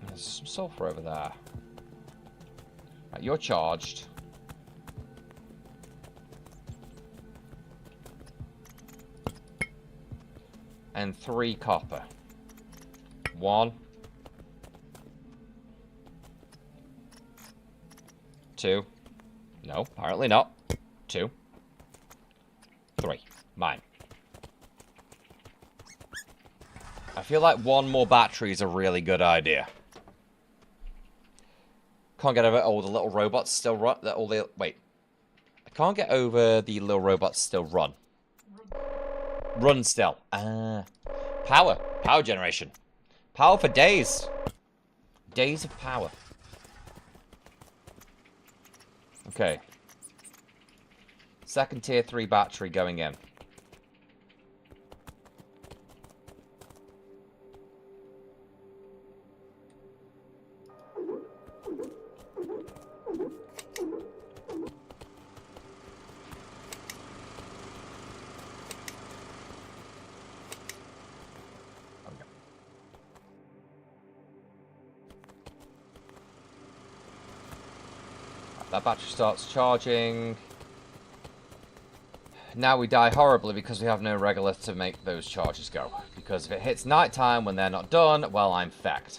There's some sulfur over there. Right, you're charged. And 3 copper. 1. 2. No, apparently not. 2. 3. Mine. I feel like 1 more battery is a really good idea. Can't get over... Oh, the little robots still run... Wait. I can't get over the little robots still run. Run still. Power. Power generation. Power for days. Days of power. Okay. Second tier 3 battery going in. That battery starts charging. Now we die horribly because we have no regolith to make those charges go. Because if it hits nighttime when they're not done, well, I'm fecked.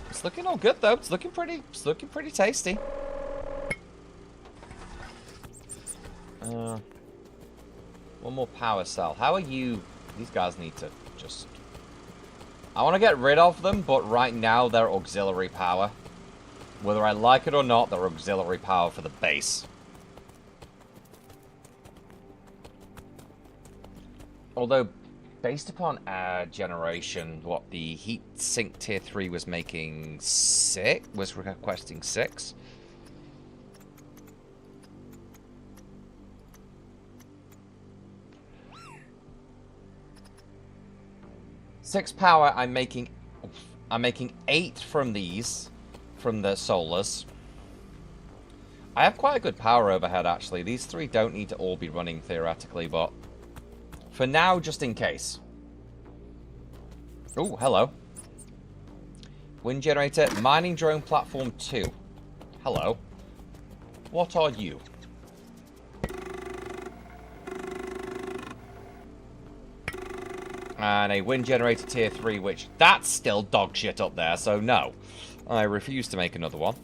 It's looking all good though. It's looking pretty tasty. One more power cell. How are you? These guys need to just... I want to get rid of them, but right now they're auxiliary power. Whether I like it or not, they're auxiliary power for the base. Although, based upon our generation, what the heat sink tier 3 was making 6, was requesting 6. Six power, I'm making 8 from these, from the solars. I have quite a good power overhead, actually. These 3 don't need to all be running, theoretically, but for now, just in case. Oh, hello. Wind generator, mining drone platform 2. Hello. What are you? And a wind generator tier 3, which that's still dog shit up there, so no. I refuse to make another one.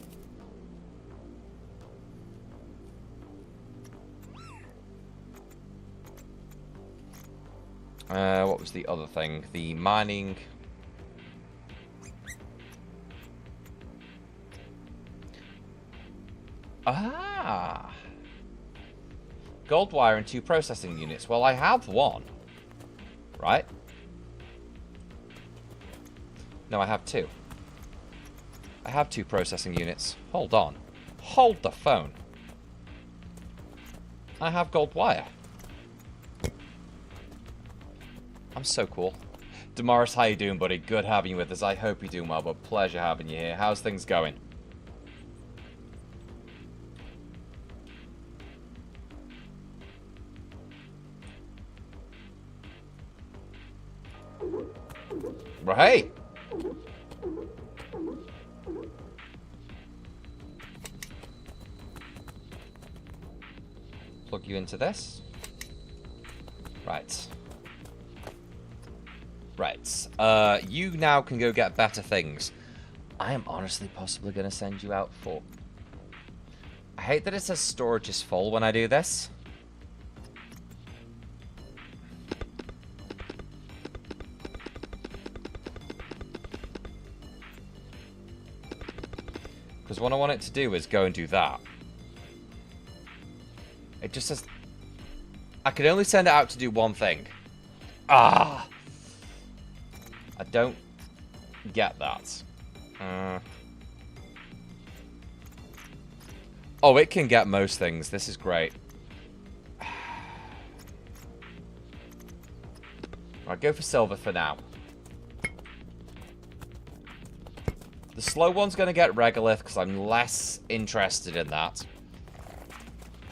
What was the other thing? The mining... Ah! Gold wire and 2 processing units. Well, I have 1. Right? No, I have 2. I have 2 processing units. Hold on. Hold the phone. I have gold wire. I'm so cool. Damaris, how you doing, buddy? Good having you with us. I hope you're doing well, but pleasure having you here. How's things going? Right. Plug you into this. Right. Right. You now can go get better things. I am honestly possibly going to send you out for... I hate that it says storage is full when I do this. Because what I want it to do is go and do that. It just says... I can only send it out to do one thing. Ah! I don't get that. Oh, it can get most things. This is great. I'll go for silver for now. The slow one's going to get regolith because I'm less interested in that.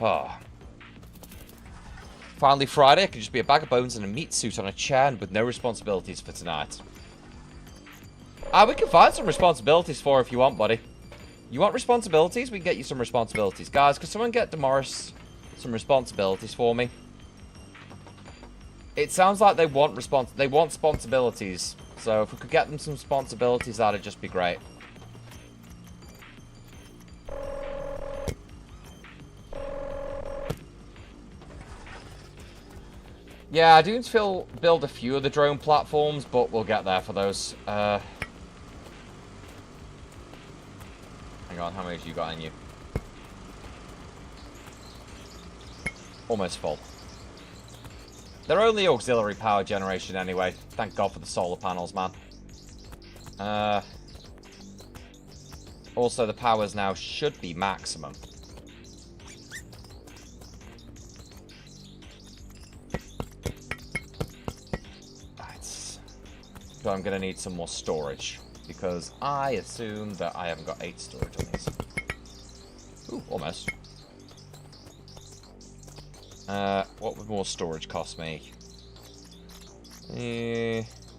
Oh. Finally Friday, I can just be a bag of bones and a meat suit on a chair and with no responsibilities for tonight. We can find some responsibilities for if you want, buddy. You want responsibilities? We can get you some responsibilities. Guys, could someone get Demoris some responsibilities for me? It sounds like they want responsibilities. So if we could get them some responsibilities, that'd just be great. Yeah, I do need to build a few of the drone platforms, but we'll get there for those. Hang on, how many have you got in you? Almost full. They're only auxiliary power generation anyway. Thank God for the solar panels, man. Also, the powers now should be maximum. So I'm going to need some more storage, because I assume that I haven't got 8 storage on these. Ooh, almost. What would more storage cost me?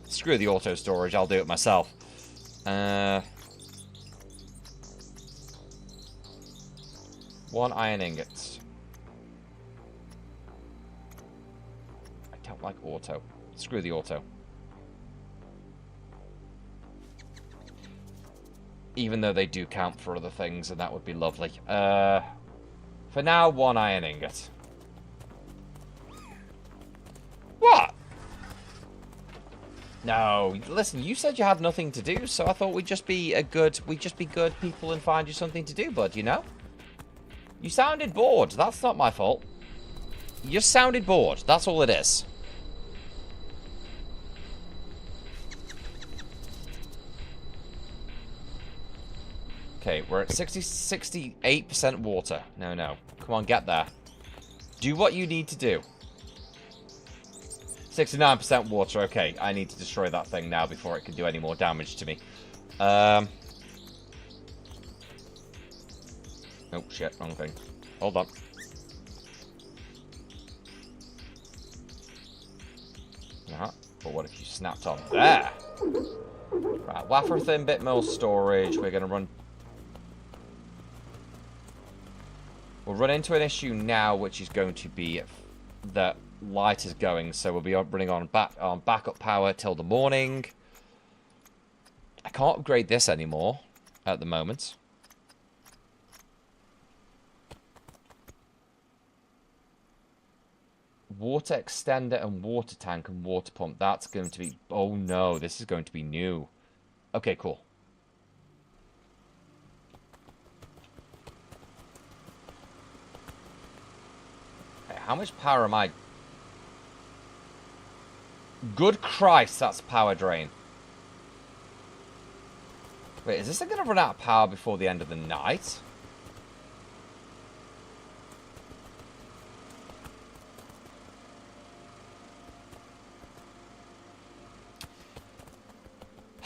Screw the auto storage, I'll do it myself. 1 iron ingot. I don't like auto. Screw the auto. Even though they do count for other things, and that would be lovely. For now, 1 iron ingot. What? No, listen, you said you had nothing to do, so I thought we'd just be good people and find you something to do, bud, you know? You sounded bored. That's not my fault. You just sounded bored. That's all it is. Okay, we're at 68% water. No. Come on, get there. Do what you need to do. 69% water. Okay, I need to destroy that thing now before it can do any more damage to me. Oh, shit. Wrong thing. Hold on. But what if you snapped on there? Right, wafer thin bit more storage. We're going to run... We'll run into an issue now, which is going to be that light is going, so we'll be running on backup power till the morning. I can't upgrade this anymore at the moment. Water extender and water tank and water pump. That's going to be... Oh no, this is going to be new. Okay, cool. How much power am I... Good Christ, that's power drain. Wait, is this going to run out of power before the end of the night?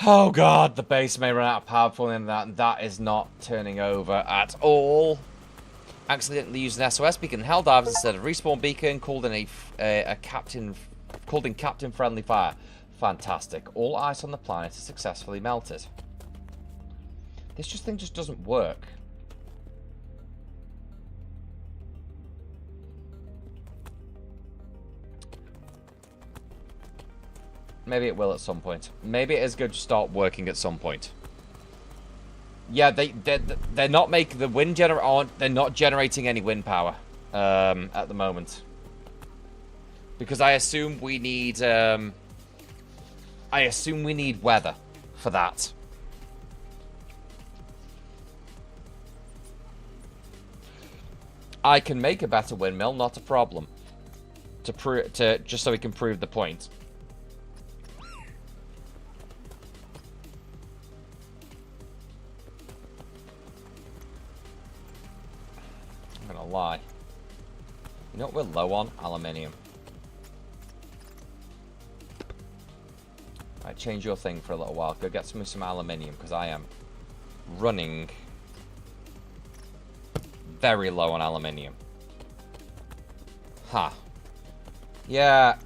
Oh god, the base may run out of power before the end of that, and that is not turning over at all. Accidentally used an SOS beacon in Helldivers instead of respawn beacon, called in captain friendly fire. Fantastic. All ice on the planet is successfully melted. This thing just doesn't work. Maybe it will at some point. Maybe it is good to start working at some point. Yeah, they're not making the wind they're not generating any wind power at the moment. Because I assume we need weather for that. I can make a better windmill, not a problem. Just so we can prove the point. gonna lie. You know what we're low on? Aluminium. Right, change your thing for a little while. Go get some aluminium, because I am running very low on aluminium. Huh. Yeah.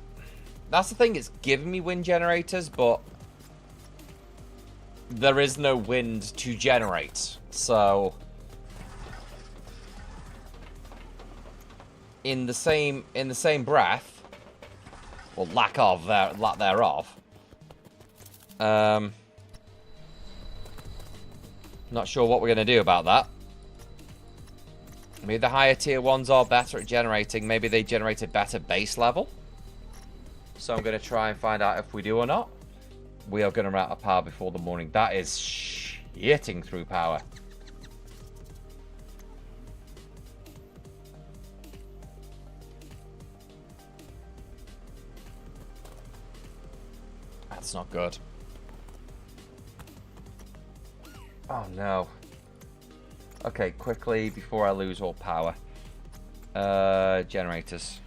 That's the thing, it's giving me wind generators, but there is no wind to generate. So in the same breath, or lack thereof, not sure what we're gonna do about that. Maybe the higher tier ones are better at generating. Maybe they generate a better base level. So I'm gonna try and find out if we do or not. We are gonna run out of power before the morning. That is shitting through power. That's not good. Oh no. Okay, quickly before I lose all power. Generators.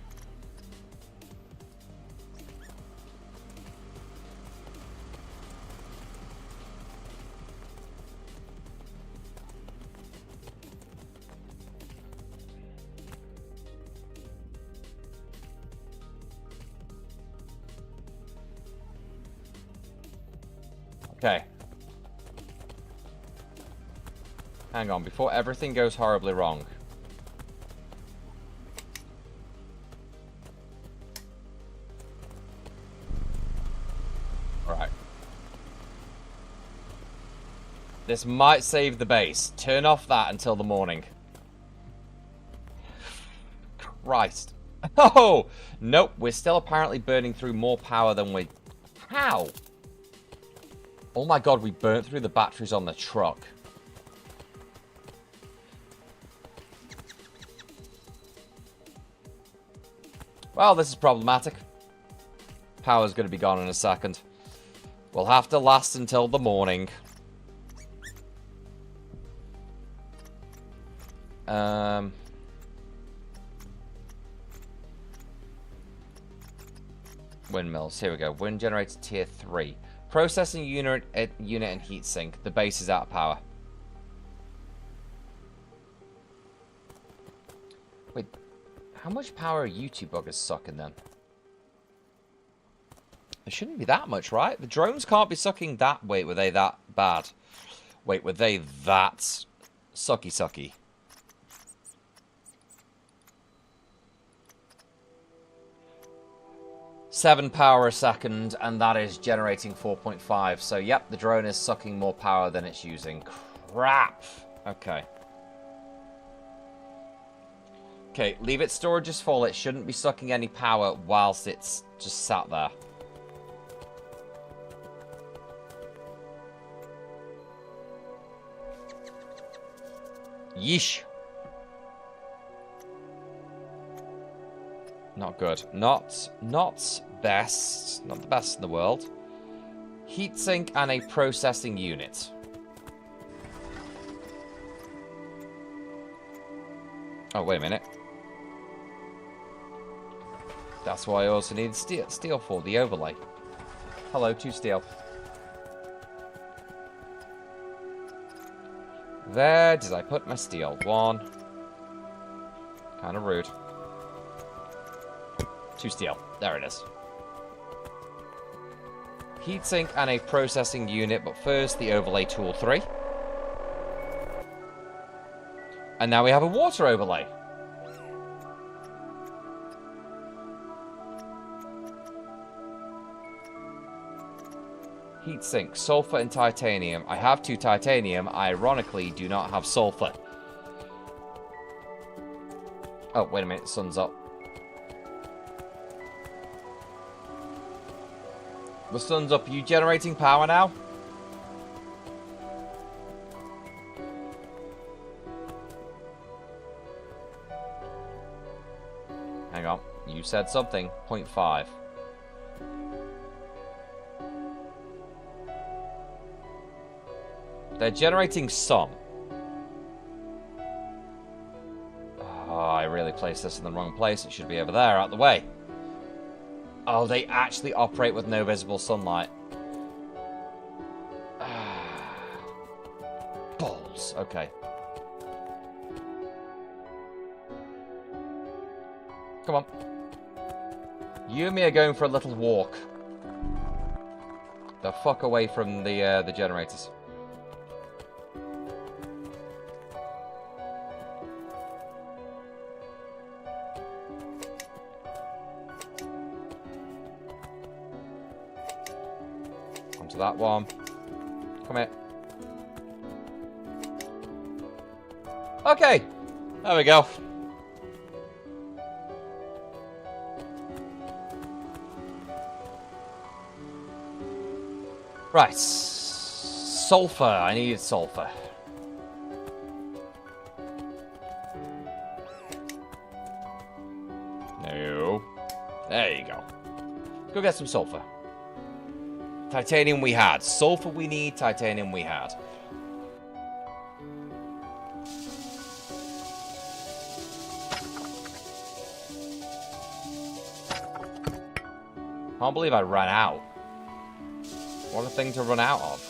Okay. Hang on, before everything goes horribly wrong. Alright. This might save the base. Turn off that until the morning. Christ. Oh! Nope, we're still apparently burning through more power than we... How? Oh my god, we burnt through the batteries on the truck. Well, this is problematic. Power's going to be gone in a second. We'll have to last until the morning. Windmills. Here we go. Wind generator tier 3. Processing unit and heatsink. The base is out of power. Wait, how much power are you two buggers sucking then? It shouldn't be that much, right? The drones can't be sucking that. Wait, were they that bad? Wait, were they that sucky? 7 power a second, and that is generating 4.5. So, yep, the drone is sucking more power than it's using. Crap. Okay. Okay, leave its storage as full. It shouldn't be sucking any power whilst it's just sat there. Yeesh. Not good. Not best. Not the best in the world. Heatsink and a processing unit. Oh, wait a minute. That's why I also need steel for the overlay. Hello, 2 steel. Where did I put my steel? 1. Kind of rude. 2 steel. There it is. Heatsink and a processing unit, but first the overlay tool 3. And now we have a water overlay. Heatsink, sulfur and titanium. I have 2 titanium. I ironically do not have sulfur. Oh, wait a minute. The sun's up. The sun's up. Are you generating power now? Hang on. You said something. 0.5. They're generating some. really placed this in the wrong place. It should be over there, out the way. Oh, they actually operate with no visible sunlight. Balls. Okay. Come on. You and me are going for a little walk. The fuck away from the generators. Onto that one. Come here. Okay. There we go. Right. Sulfur. I need sulfur. No. There you go. Let's go get some sulfur. Titanium we had. Sulfur we need. Titanium we had. Can't believe I ran out. What a thing to run out of.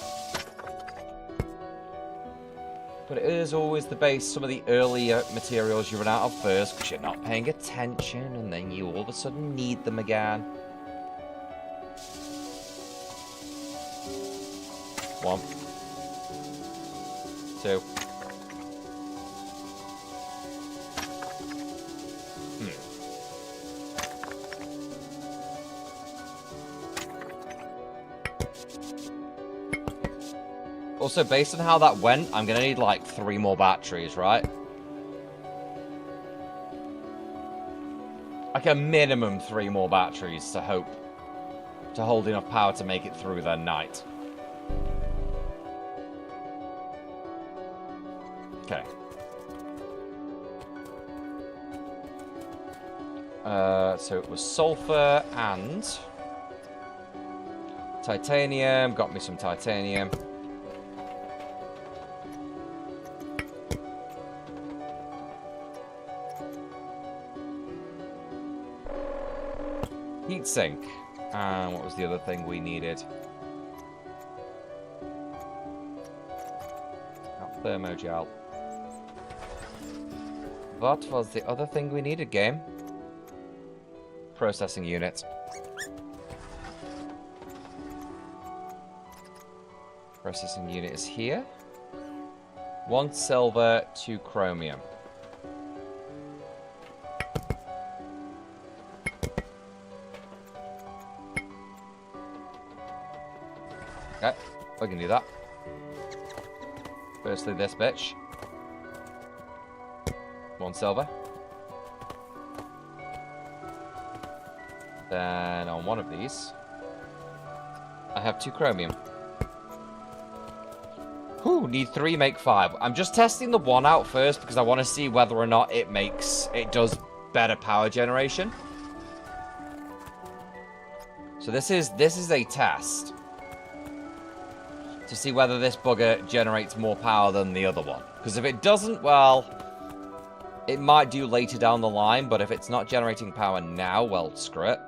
But it is always the base. Some of the earlier materials you run out of first because you're not paying attention, and then you all of a sudden need them again. One. Two. Also, based on how that went, I'm going to need like 3 more batteries, right? Like a minimum 3 more batteries to hold enough power to make it through the night. Okay. So it was sulfur and titanium. Got me some titanium. Heatsink. And what was the other thing we needed? Not thermogel. What was the other thing we needed, game? Processing unit. Processing unit is here. 1 silver, 2 chromium. Okay, we can do that. Firstly, this bitch. 1 silver. Then on one of these, I have 2 chromium. Whew, need 3, make 5. I'm just testing the one out first because I want to see whether or not it does better power generation. So this is a test to see whether this bugger generates more power than the other one. Because if it doesn't, well, it might do later down the line, but if it's not generating power now, well, screw it.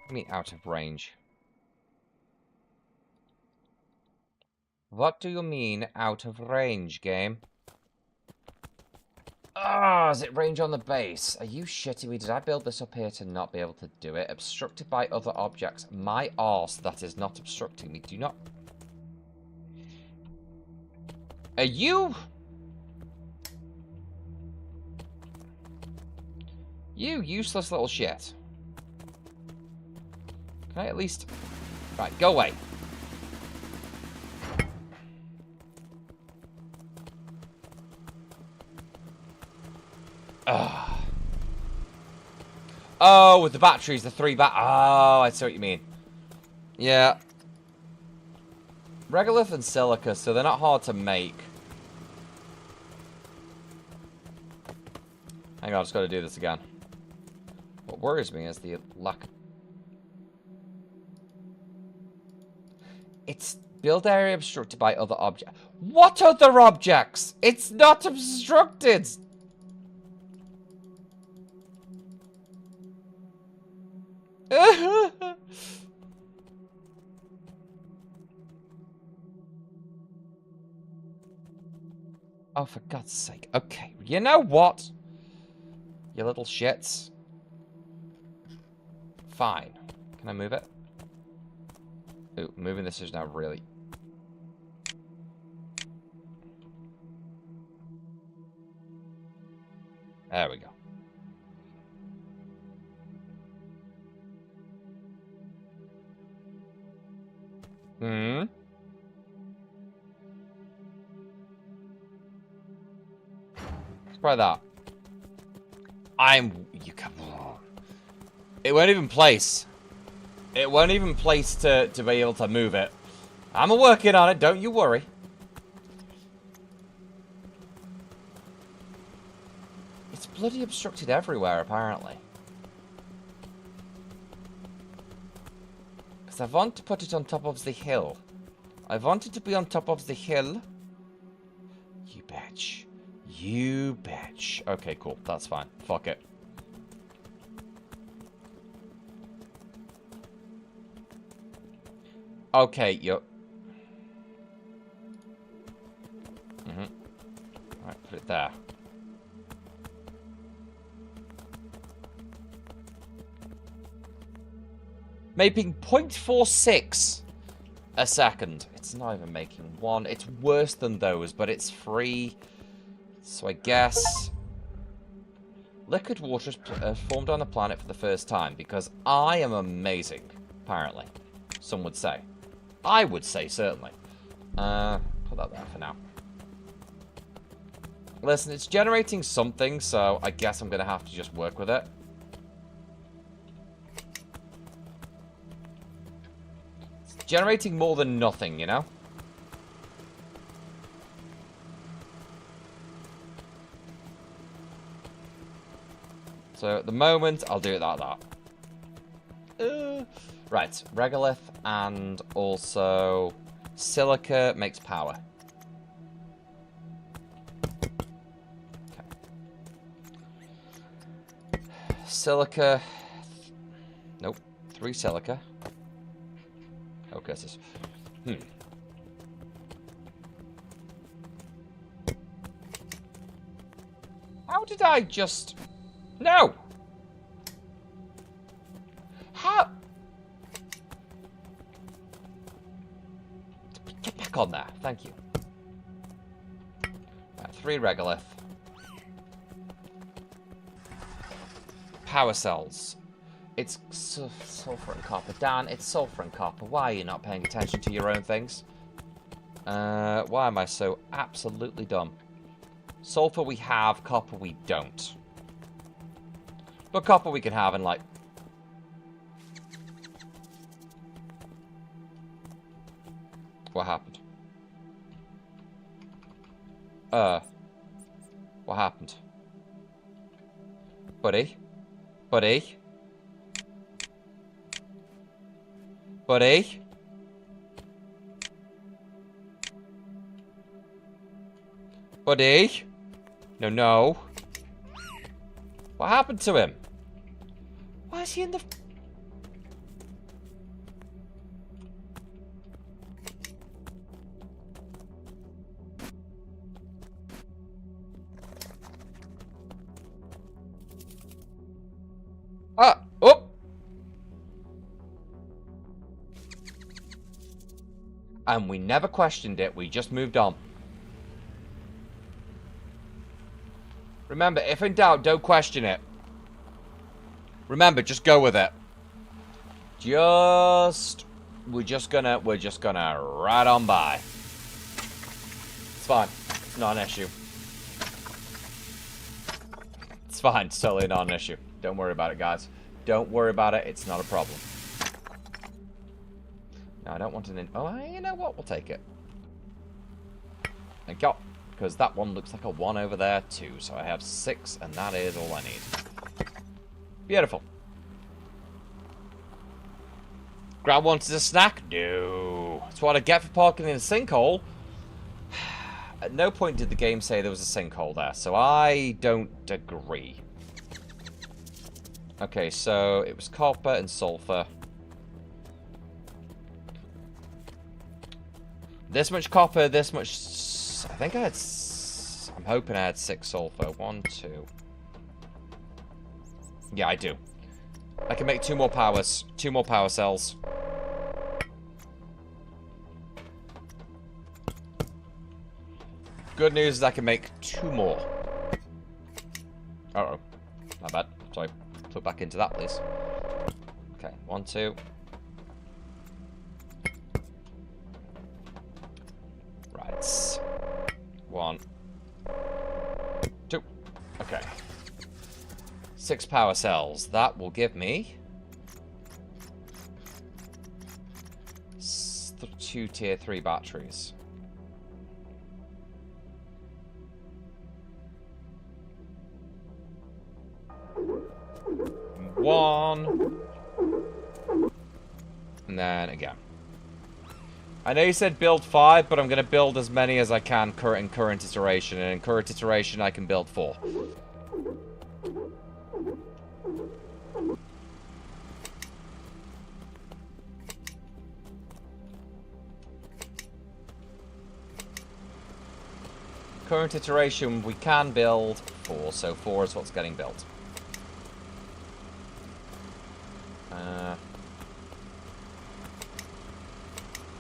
I mean, out of range. What do you mean, out of range, game? Ah, is it range on the base? Are you shitting me? Did I build this up here to not be able to do it? Obstructed by other objects. My arse, that is not obstructing me. Do not... Are you... You useless little shit. Can I at least... Right, go away. Ugh. Oh, with the batteries, the 3 Oh, I see what you mean. Yeah. Regolith and silica, so they're not hard to make. Hang on, I just gotta do this again. What worries me is the lack... It's build area obstructed by other objects. What other objects? It's not obstructed! Oh, for God's sake. Okay, you know what? You little shits. Fine. Can I move it? Ooh, moving this is now really... There we go. Hmm? Let's try that. You can... It won't even place. It won't even place to be able to move it. I'm working on it, don't you worry. It's bloody obstructed everywhere, apparently. Because I want to put it on top of the hill. I want it to be on top of the hill. You bitch. You bitch. Okay, cool. That's fine. Fuck it. Okay, yep. Alright, put it there. Making 0.46 a second. It's not even making one. It's worse than those, but it's free. So I guess... Liquid water is formed on the planet for the first time because I am amazing, apparently. Some would say. I would say, certainly. Put that there for now. Listen, it's generating something, so I guess I'm going to have to just work with it. It's generating more than nothing, you know? So at the moment, I'll do it like that. Right, regolith and also silica makes power. Okay. Silica. Nope. 3 silica. Okay, this is... How did I just... No! How... Get back on there. Thank you. Right, 3 regolith. Power cells. It's sulfur and copper. Dan, it's sulfur and copper. Why are you not paying attention to your own things? Why am I so absolutely dumb? Sulfur we have, copper we don't. But copper we can have in, like... What happened? What happened? Buddy? Buddy? Buddy? Buddy? No, no. What happened to him? Why is he in the... Oh! And we never questioned it, we just moved on. Remember, if in doubt, don't question it. Remember, just go with it. We're just gonna ride on by. It's fine. It's not an issue. It's fine. It's totally not an issue. Don't worry about it, guys. Don't worry about it. It's not a problem. No, I don't want an... Oh, you know what? We'll take it. Thank you. because that one looks like a 1 over there too. So I have 6, and that is all I need. Beautiful. Grab one as a snack? No. That's what I get for parking in a sinkhole. At no point did the game say there was a sinkhole there, so I don't agree. Okay, so it was copper and sulfur. This much copper, this much... I think I had... I'm hoping I had 6 sulfur. 1, 2... Yeah, I do. I can make 2 more powers. 2 more power cells. Good news is I can make 2 more. Uh-oh. My bad. Sorry. Plug back into that, please. Okay. 1, 2... Right. 1, 2. Okay. 6 power cells. That will give me 2 tier 3 batteries. One. And then again. I know you said build 5, but I'm going to build as many as I can in current iteration. And in current iteration, I can build 4. Current iteration, we can build 4. So 4 is what's getting built.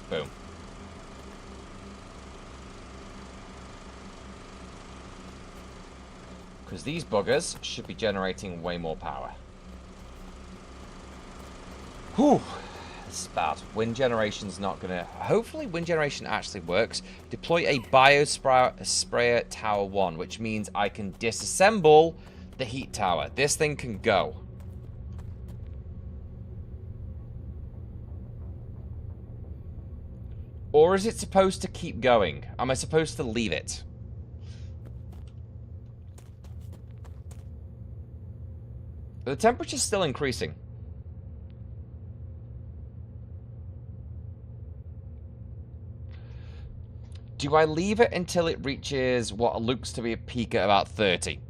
Boom. Because these buggers should be generating way more power. Whew. This is bad. Wind generation's not gonna... Hopefully wind generation actually works. Deploy a biosprayer tower 1, which means I can disassemble the heat tower. This thing can go. Or is it supposed to keep going? Am I supposed to leave it? The temperature's still increasing. Do I leave it until it reaches what looks to be a peak at about 30?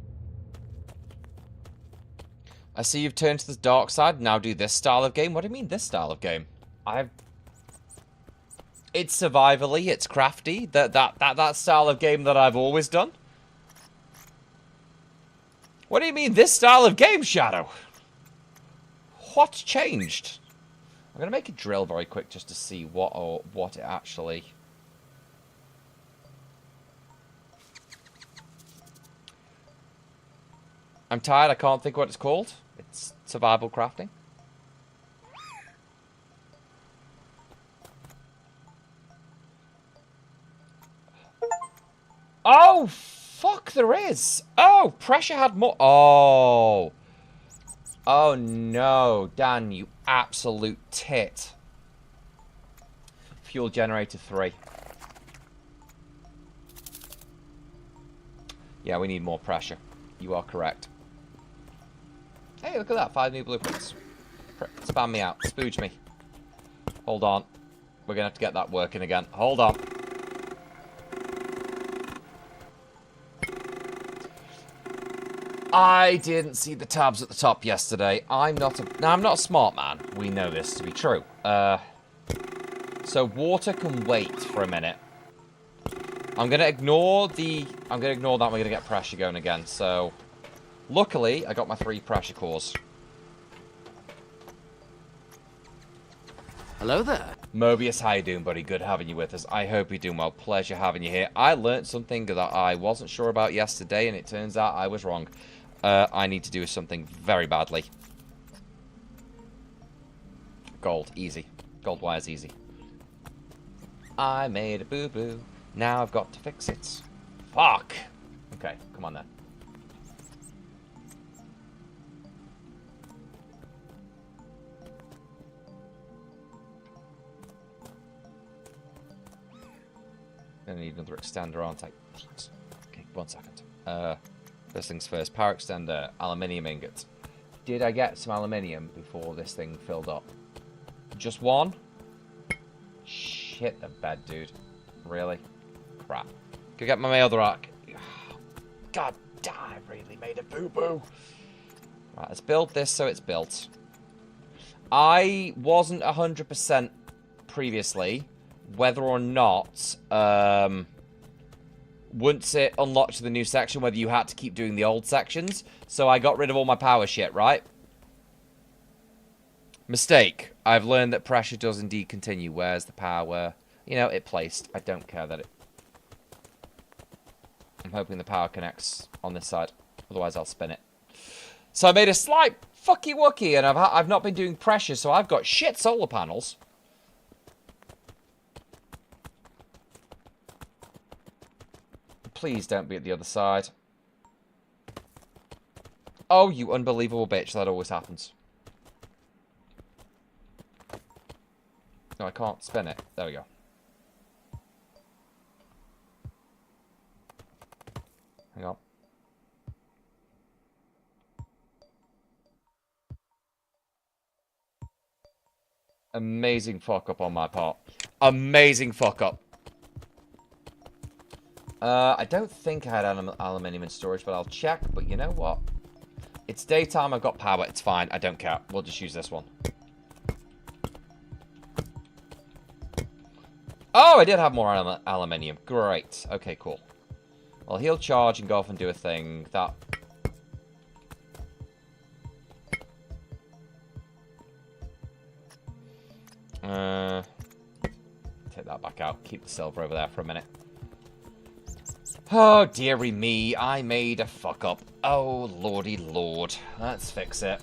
I see you've turned to the dark side. Now do this style of game. What do you mean this style of game? It's survivally, it's crafty. That style of game that I've always done. What do you mean this style of game, Shadow? What's changed? I'm gonna make a drill very quick just to see what it actually. I'm tired. I can't think what it's called. It's survival crafting. Oh, fuck, there is. Oh, pressure had more. Oh. Oh, no. Dan, you absolute tit. Fuel generator 3. Yeah, we need more pressure. You are correct. Hey, look at that. 5 new blueprints. Spam me out. Spooge me. Hold on. We're going to have to get that working again. Hold on. I didn't see the tabs at the top yesterday. I'm not a smart man. We know this to be true. So water can wait for a minute. I'm gonna ignore that. We're gonna get pressure going again. So, luckily, I got my 3 pressure cores. Hello there. Mobius, how you doing, buddy? Good having you with us. I hope you're doing well. Pleasure having you here. I learned something that I wasn't sure about yesterday, and it turns out I was wrong. I need to do something very badly. Gold, easy. Gold wires, easy. I made a boo-boo. Now I've got to fix it. Fuck! Okay, come on then. I need another extender, aren't I? 1 second. First things first. Power extender. Aluminium ingot. Did I get some aluminium before this thing filled up? Just one? Shit the bed, dude. Really? Crap. Go get my other arc. God damn, I really made a boo-boo. Right, let's build this so it's built. I wasn't 100% previously whether or not, once it unlocked the new section, whether you had to keep doing the old sections. So I got rid of all my power shit, right? Mistake. I've learned that pressure does indeed continue. Where's the power? You know, it placed. I don't care that it... I'm hoping the power connects on this side. Otherwise, I'll spin it. So I made a slight fucky-wucky, and I've not been doing pressure, so I've got shit solar panels. Please don't be at the other side. Oh, you unbelievable bitch. That always happens. No, I can't spin it. There we go. Hang on. Amazing fuck up on my part. Amazing fuck up. I don't think I had aluminium in storage, but I'll check. But you know what? It's daytime, I've got power. It's fine. I don't care. We'll just use this one. Oh, I did have more aluminium. Great. Okay, cool. Well, he'll charge and go off and do a thing. That... take that back out. Keep the silver over there for a minute. Oh, dearie me. I made a fuck up. Oh, lordy lord. Let's fix it.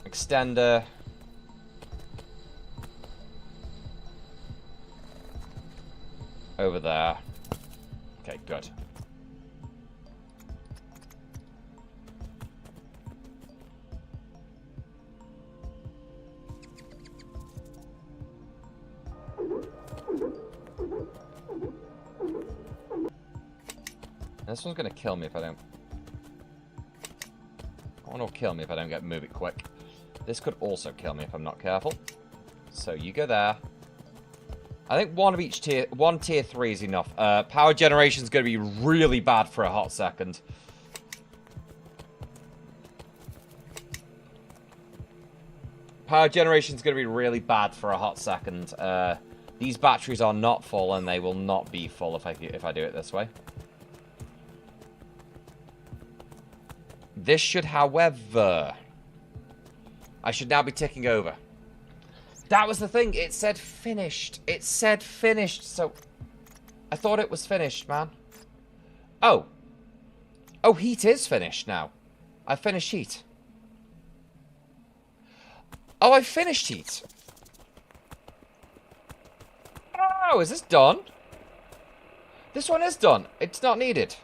Extender. Over there. Okay, good. This one's gonna kill me if I don't... One will kill me if I don't move it quick. This could also kill me if I'm not careful. So you go there. I think one of each tier... One tier 3 is enough. Power generation's gonna be really bad for a hot second. Power generation's gonna be really bad for a hot second. These batteries are not full, and they will not be full if I do it this way. This should, however... I should now be ticking over. That was the thing. It said finished. It said finished, so... I thought it was finished, man. Oh. Oh, heat is finished now. I finished heat. Oh, I finished heat. Oh, is this done? This one is done. It's not needed.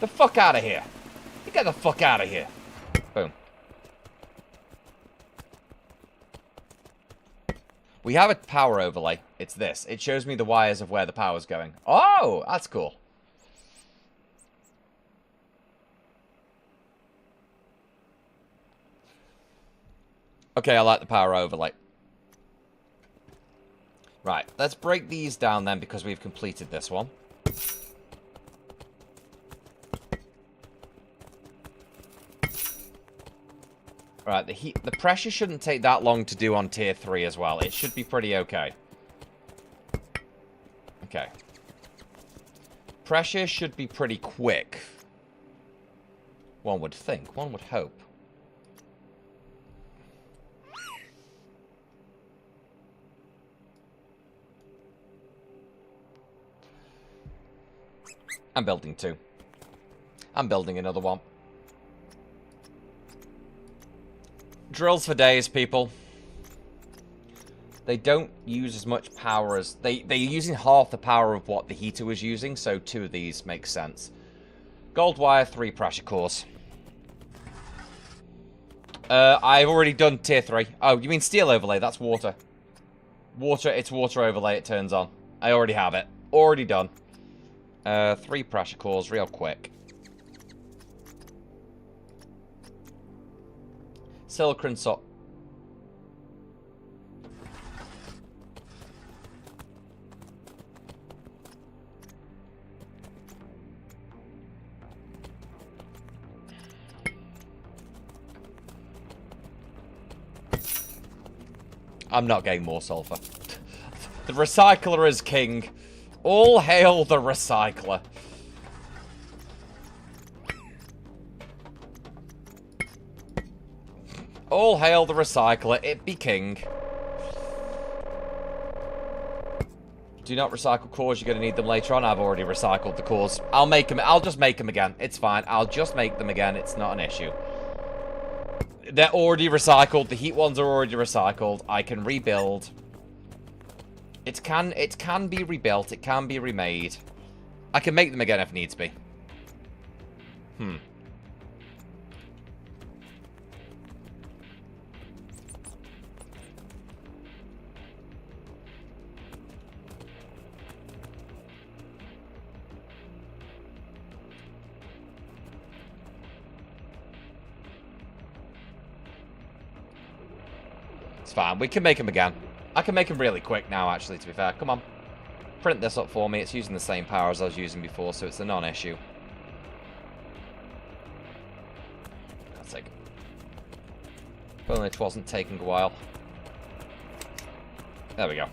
The fuck out of here. You get the fuck out of here. Boom. We have a power overlay. It's this. It shows me the wires of where the power's going. Oh, that's cool. Okay, I like the power overlay. Right, let's break these down then because we've completed this one. Right, the pressure shouldn't take that long to do on tier 3 as well. It should be pretty okay. Okay. Pressure should be pretty quick. One would think. One would hope. I'm building 2. I'm building another one. Drills for days, people. They don't use as much power as... They're using half the power of what the heater was using, so 2 of these make sense. Gold wire, 3 pressure cores. I've already done tier 3. Oh, you mean steel overlay? That's water. Water, it's water overlay, it turns on. I already have it. Already done. 3 pressure cores real quick. Silicon so... I'm not getting more sulfur. The recycler is king. All hail the recycler. All hail the recycler. It be king. Do not recycle cores. You're going to need them later on. I've already recycled the cores. I'll make them. I'll just make them again. It's fine. I'll just make them again. It's not an issue. They're already recycled. The heat ones are already recycled. I can rebuild. It can be rebuilt. It can be remade. I can make them again if needs be. It's fine. We can make them again. I can make them really quick now, actually, to be fair. Come on. Print this up for me. It's using the same power as I was using before, so it's a non-issue. That's it. If only it wasn't taking a while. There we go.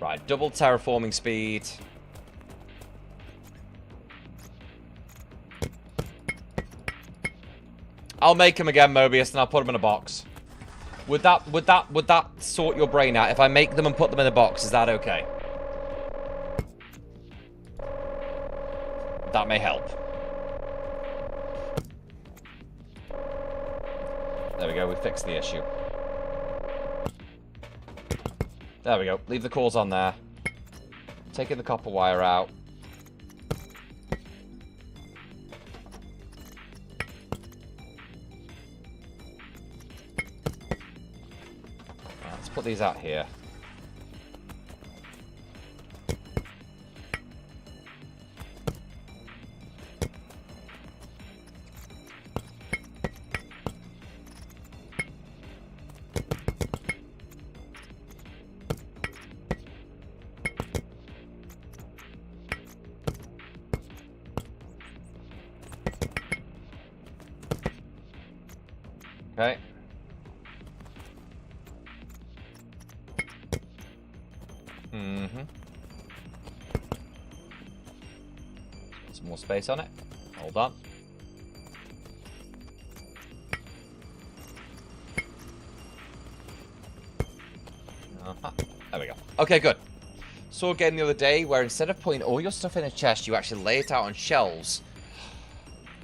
Right, double terraforming speed. I'll make them again, Mobius, and I'll put them in a box. Would that sort your brain out? If I make them and put them in a box, is that okay? That may help. There we go, we fixed the issue. There we go, leave the cores on there. Taking the copper wire out. Put these out here. Okay. Some more space on it. Hold on. There we go. Okay, good. Saw again the other day where instead of putting all your stuff in a chest, you actually lay it out on shelves.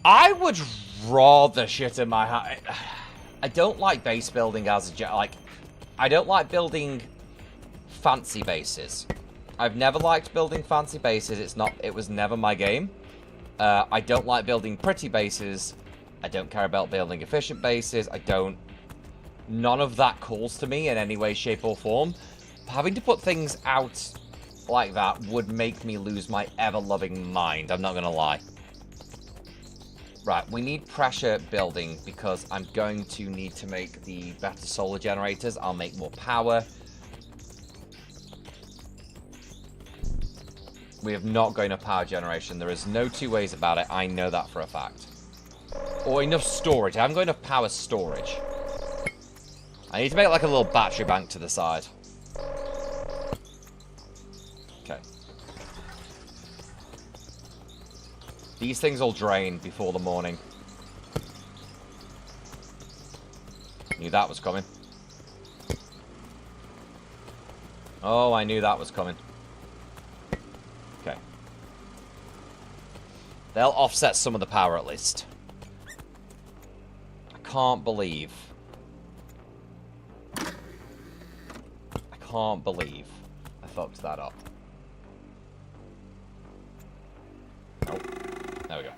I would rather shit in my hat. I don't like base building as a like. I don't like building fancy bases. I've never liked building fancy bases. It was never my game. I don't like building pretty bases. I don't care about building efficient bases. None of that calls to me in any way, shape, or form. Having to put things out like that would make me lose my ever-loving mind. I'm not going to lie. Right, we need pressure building because I'm going to need to make the better solar generators. I'll make more power. We have not got enough power generation. There is no two ways about it. I know that for a fact. Or enough storage. I haven't got enough power storage. I need to make like a little battery bank to the side. Okay. These things will drain before the morning. Knew that was coming. Oh, I knew that was coming. Okay. They'll offset some of the power at least. I can't believe I fucked that up. Oh, there we go.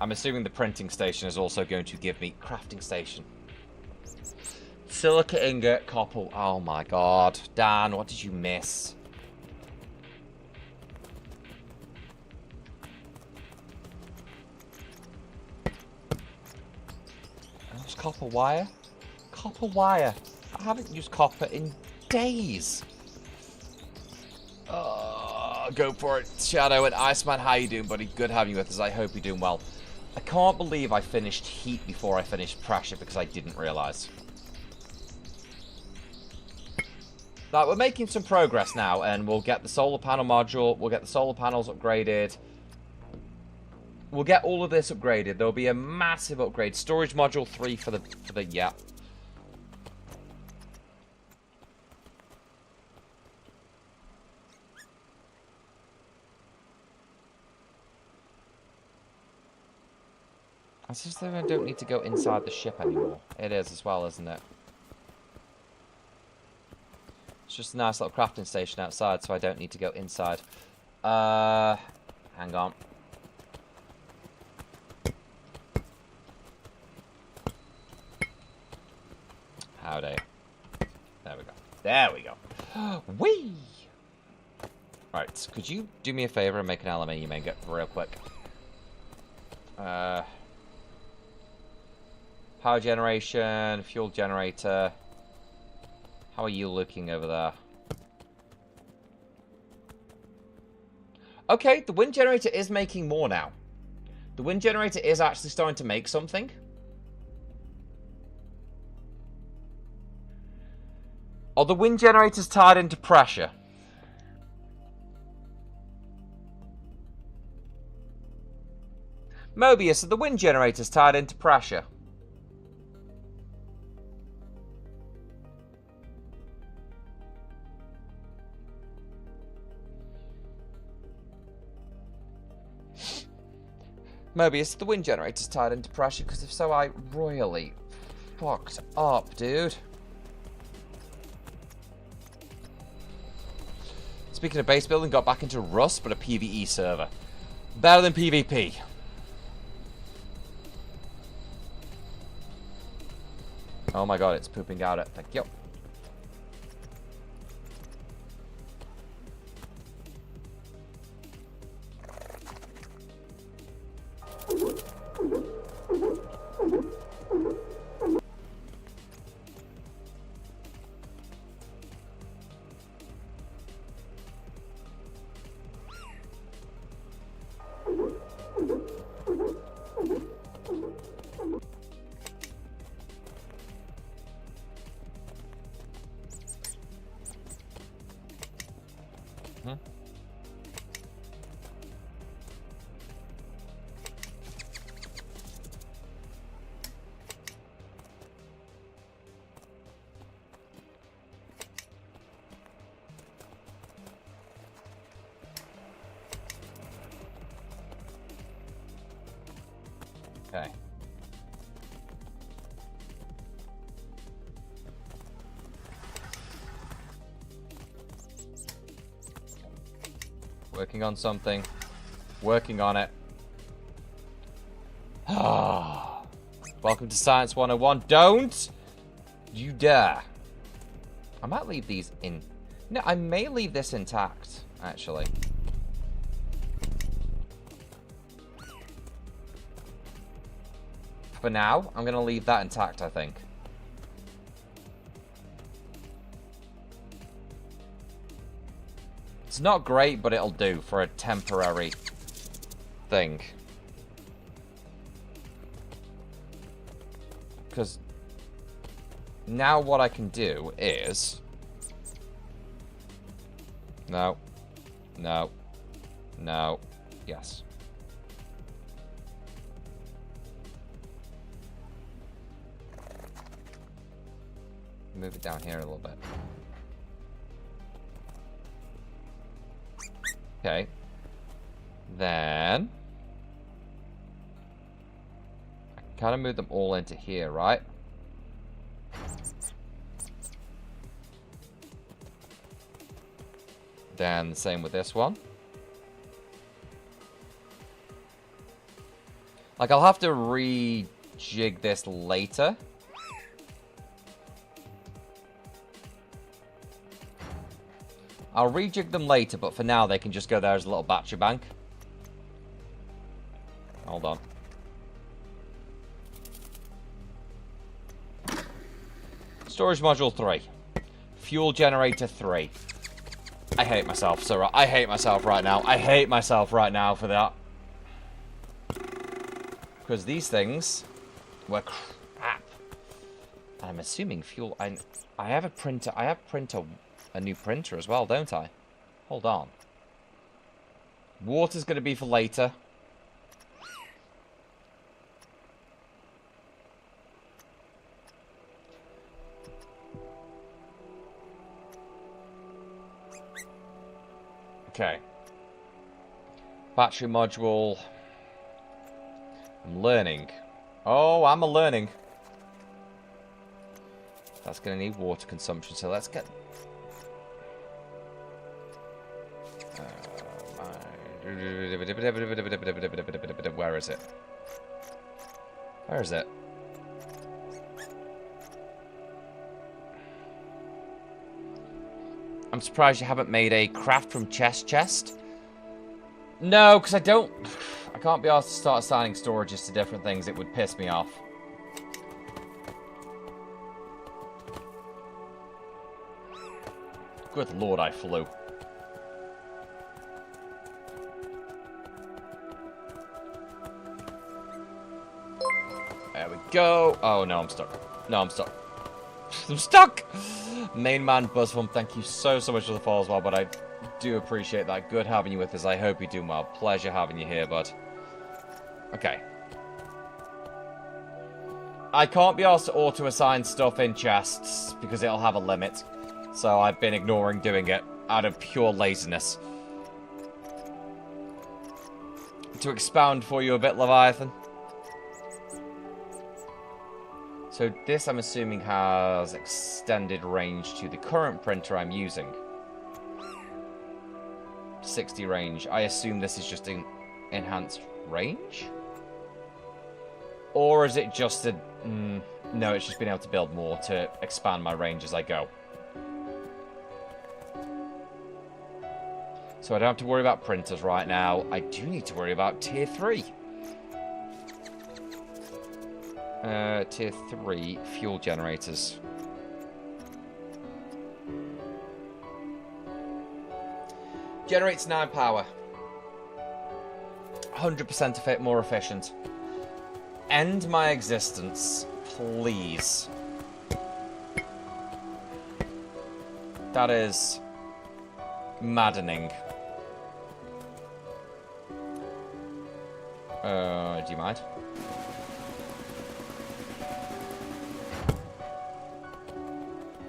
I'm assuming the printing station is also going to give me crafting station. Silica ingot, copper. Oh my god. Dan, what did you miss? That's copper wire. Copper wire. I haven't used copper in days. Go for it. Shadow and Iceman, how you doing, buddy? Good having you with us. I hope you're doing well. I can't believe I finished heat before I finished pressure because I didn't realise. Right, we're making some progress now, and we'll get the solar panel module. We'll get the solar panels upgraded. We'll get all of this upgraded. There'll be a massive upgrade. Storage module 3 for the yeah. It's just that I don't need to go inside the ship anymore. It is as well, isn't it? It's just a nice little crafting station outside, so I don't need to go inside. Hang on. Howdy. There we go. There we go. Whee! Alright, could you do me a favor and make an aluminium ingot real quick? Power generation, fuel generator. How are you looking over there? Okay, the wind generator is making more now. The wind generator is actually starting to make something. Oh, the wind generator's tied into pressure. Mobius, so the wind generator's tied into pressure. Mobius, the wind generator's tied into pressure, because if so, I royally fucked up, dude. Speaking of base building, got back into Rust, but a PvE server. Better than PvP. Oh my god, it's pooping out it. Thank you. Okay. Working on something. Working on it. Welcome to Science 101. Don't you dare. I might leave these in. No, I may leave this intact, actually. For now, I'm going to leave that intact, I think. It's not great, but it'll do for a temporary thing. Because now what I can do is... No. No. No. Yes. Move it down here a little bit. Okay. Then... I can kind of move them all into here, right? Then the same with this one. Like, I'll have to rejig this later. I'll rejig them later, but for now they can just go there as a little battery bank. Hold on. Storage module 3. Fuel generator 3. I hate myself, so I hate myself right now. I hate myself right now for that. Because these things were crap. And I'm assuming fuel... I have a printer... I have a new printer as well, don't I? Hold on. Water's going to be for later. Okay. Battery module. I'm learning. Oh, I'm a learning. That's going to need water consumption, so let's get... Where is it? Where is it? I'm surprised you haven't made a craft from chest. No, because I can't be asked to start assigning storages to different things. It would piss me off. Good lord, I flew. There we go. Oh, no, I'm stuck. No, I'm stuck. I'm stuck! Main man Buzzfum, thank you so much for the follow as well, but I do appreciate that. Good having you with us. I hope you're doing well. Pleasure having you here, bud. Okay. I can't be asked to auto-assign stuff in chests because it'll have a limit. So I've been ignoring doing it out of pure laziness. To expound for you a bit, Leviathan. So this, I'm assuming, has extended range to the current printer I'm using. 60 range. I assume this is just an enhanced range? Or is it just a... no, it's just been able to build more to expand my range as I go. So I don't have to worry about printers right now. I do need to worry about tier 3. Tier 3 fuel generators. Generates 9 power. 100% more efficient. End my existence, please. That is maddening. Do you mind?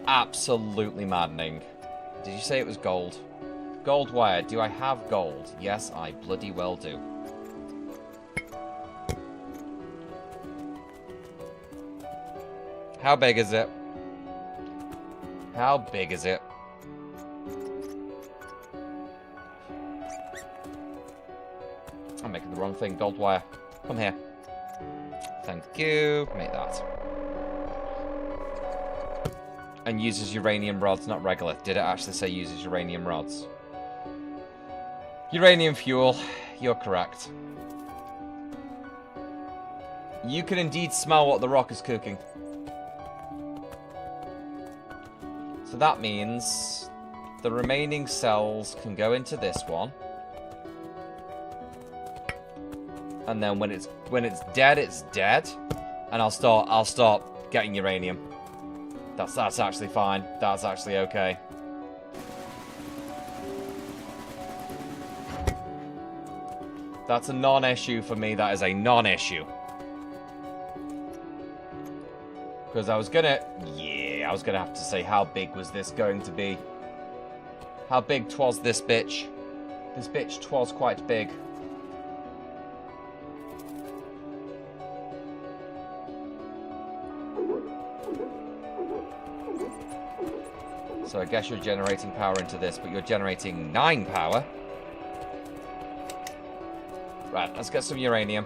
Absolutely maddening. Did you say it was gold? Gold wire. Do I have gold? Yes, I bloody well do. How big is it? How big is it? I'm making the wrong thing. Gold wire. Come here. Thank you. Make that. And uses uranium rods, not regolith. Did it actually say uses uranium rods? Uranium fuel. You're correct. You can indeed smell what the rock is cooking. So that means the remaining cells can go into this one. And then when it's dead, it's dead. And I'll start getting uranium. That's actually fine. That's actually okay. That's a non-issue for me. That is a non-issue. Because I was gonna have to say how big was this going to be. How big twas this bitch? This bitch twas quite big. So I guess you're generating power into this, but you're generating 9 power. Right, let's get some uranium.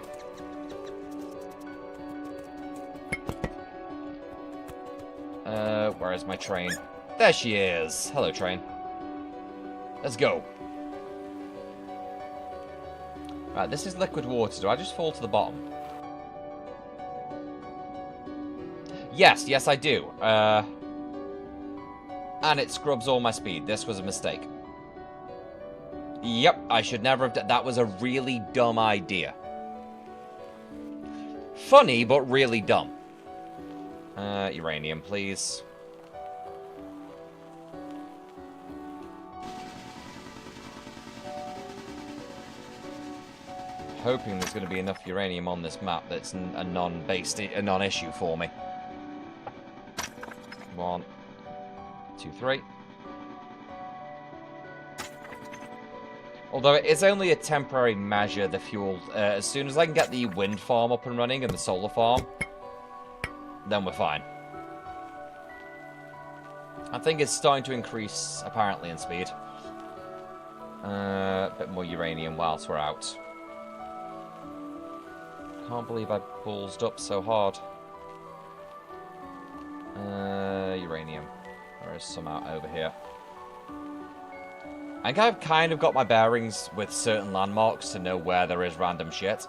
Where is my train? There she is. Hello, train. Let's go. Right, this is liquid water. Do I just fall to the bottom? Yes, yes I do. And it scrubs all my speed. This was a mistake. Yep, I should never have done... That was a really dumb idea. Funny, but really dumb. Uranium, please. Hoping there's going to be enough uranium on this map that's a non-issue for me. 1, 2, 3. Although it is only a temporary measure, the fuel. As soon as I can get the wind farm up and running and the solar farm, then we're fine. I think it's starting to increase, apparently, in speed. A bit more uranium whilst we're out. Can't believe I ballsed up so hard. Uranium. There is some out over here. I think I've kind of got my bearings with certain landmarks to know where there is random shit.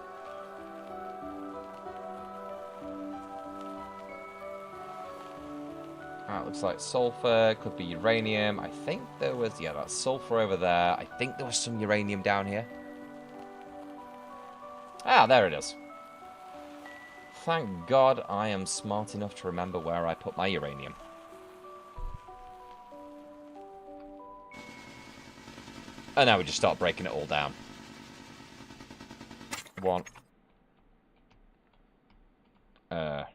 Alright, looks like sulfur, could be uranium. I think there was, yeah, that's sulfur over there. I think there was some uranium down here. Ah, there it is. Thank God I am smart enough to remember where I put my uranium. And now we just start breaking it all down. 1. Okay.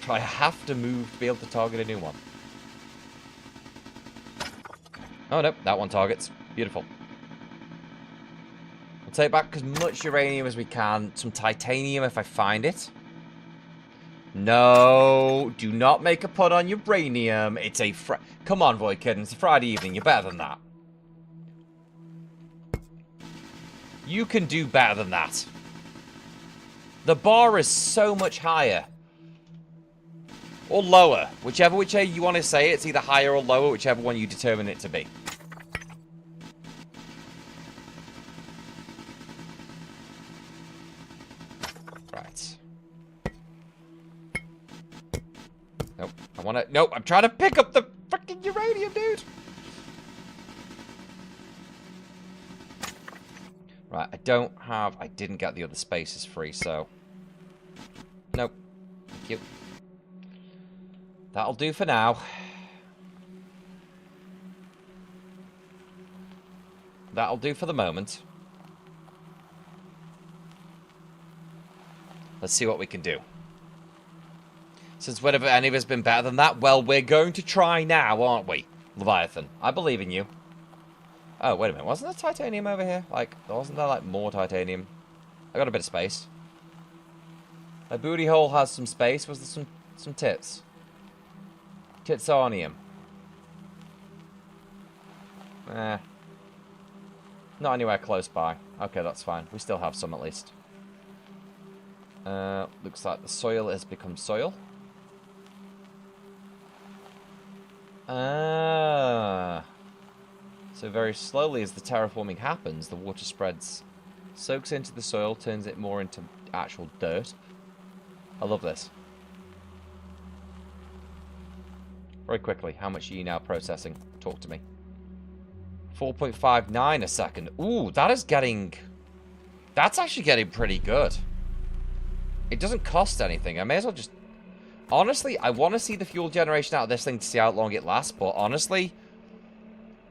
I have to move to be able to target a new one. Oh, no, that one targets. Beautiful. We'll take back as much uranium as we can. Some titanium if I find it. No, do not make a put on uranium. It's a Come on, Void Kid, it's a Friday evening. You're better than that. You can do better than that. The bar is so much higher. Or lower. Whichever way you want to say it, it's either higher or lower, whichever one you determine it to be. Right. Nope. I want to... Nope, I'm trying to pick up the freaking uranium, dude. Right, I didn't get the other spaces free, so... Nope. Thank you. That'll do for now. That'll do for the moment. Let's see what we can do. Since whenever any of us been better than that, well, we're going to try now, aren't we? Leviathan, I believe in you. Oh, wait a minute. Wasn't there titanium over here? Like, wasn't there, like, more titanium? I got a bit of space. My booty hole has some space. Was there some tits? Titsanium. Not anywhere close by. Okay, that's fine. We still have some at least. Looks like the soil has become soil. So very slowly as the terraforming happens, the water spreads, soaks into the soil, turns it more into actual dirt. I love this. Very quickly, how much are you now processing? Talk to me. 4.59 a second. Ooh, that is getting... That's actually getting pretty good. It doesn't cost anything. I may as well just... Honestly, I want to see the fuel generation out of this thing to see how long it lasts, but honestly,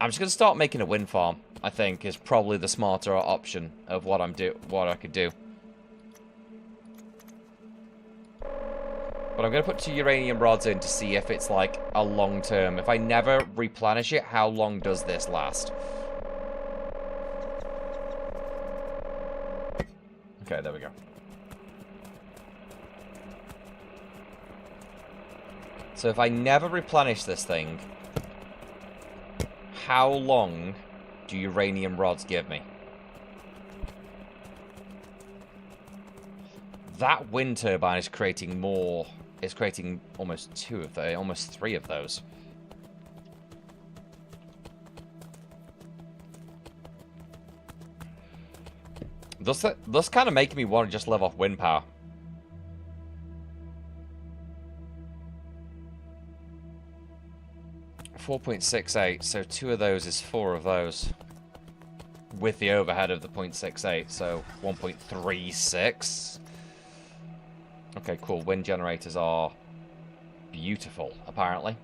I'm just going to start making a wind farm, I think, is probably the smarter option of what I could do. But I'm going to put 2 uranium rods in to see if it's like a long term. If I never replenish it, how long does this last? Okay, there we go. So if I never replenish this thing, how long do uranium rods give me? That wind turbine is creating more. It's creating almost 2 of those, almost 3 of those. Thus kind of making me want to just live off wind power. .68, so 2 of those is 4 of those. With the overhead of the .68, so 1.36. Okay, cool. Wind generators are beautiful, apparently.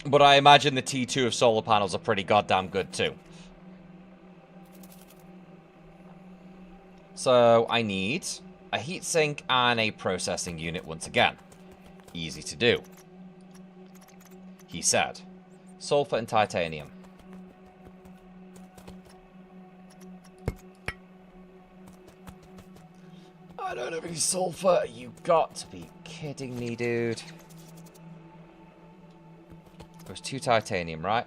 But I imagine the T2 of solar panels are pretty goddamn good too. So I need a heatsink and a processing unit once again. Easy to do. He said. Sulfur and titanium. I don't have any sulfur. You got to be kidding me, dude. There's 2 titanium, right?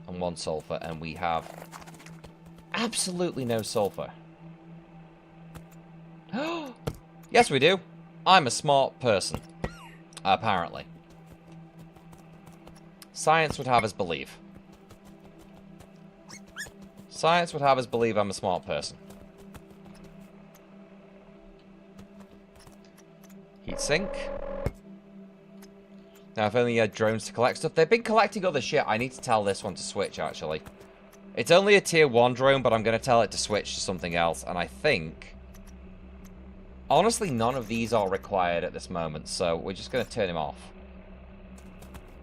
And 1 sulfur, and we have absolutely no sulfur. Yes, we do. I'm a smart person. Apparently. Science would have us believe. Science would have us believe I'm a smart person. Heatsink. Now, if only you had drones to collect stuff. They've been collecting other shit. I need to tell this one to switch, actually. It's only a tier 1 drone, but I'm going to tell it to switch to something else. And I think... honestly, none of these are required at this moment, so we're just going to turn him off.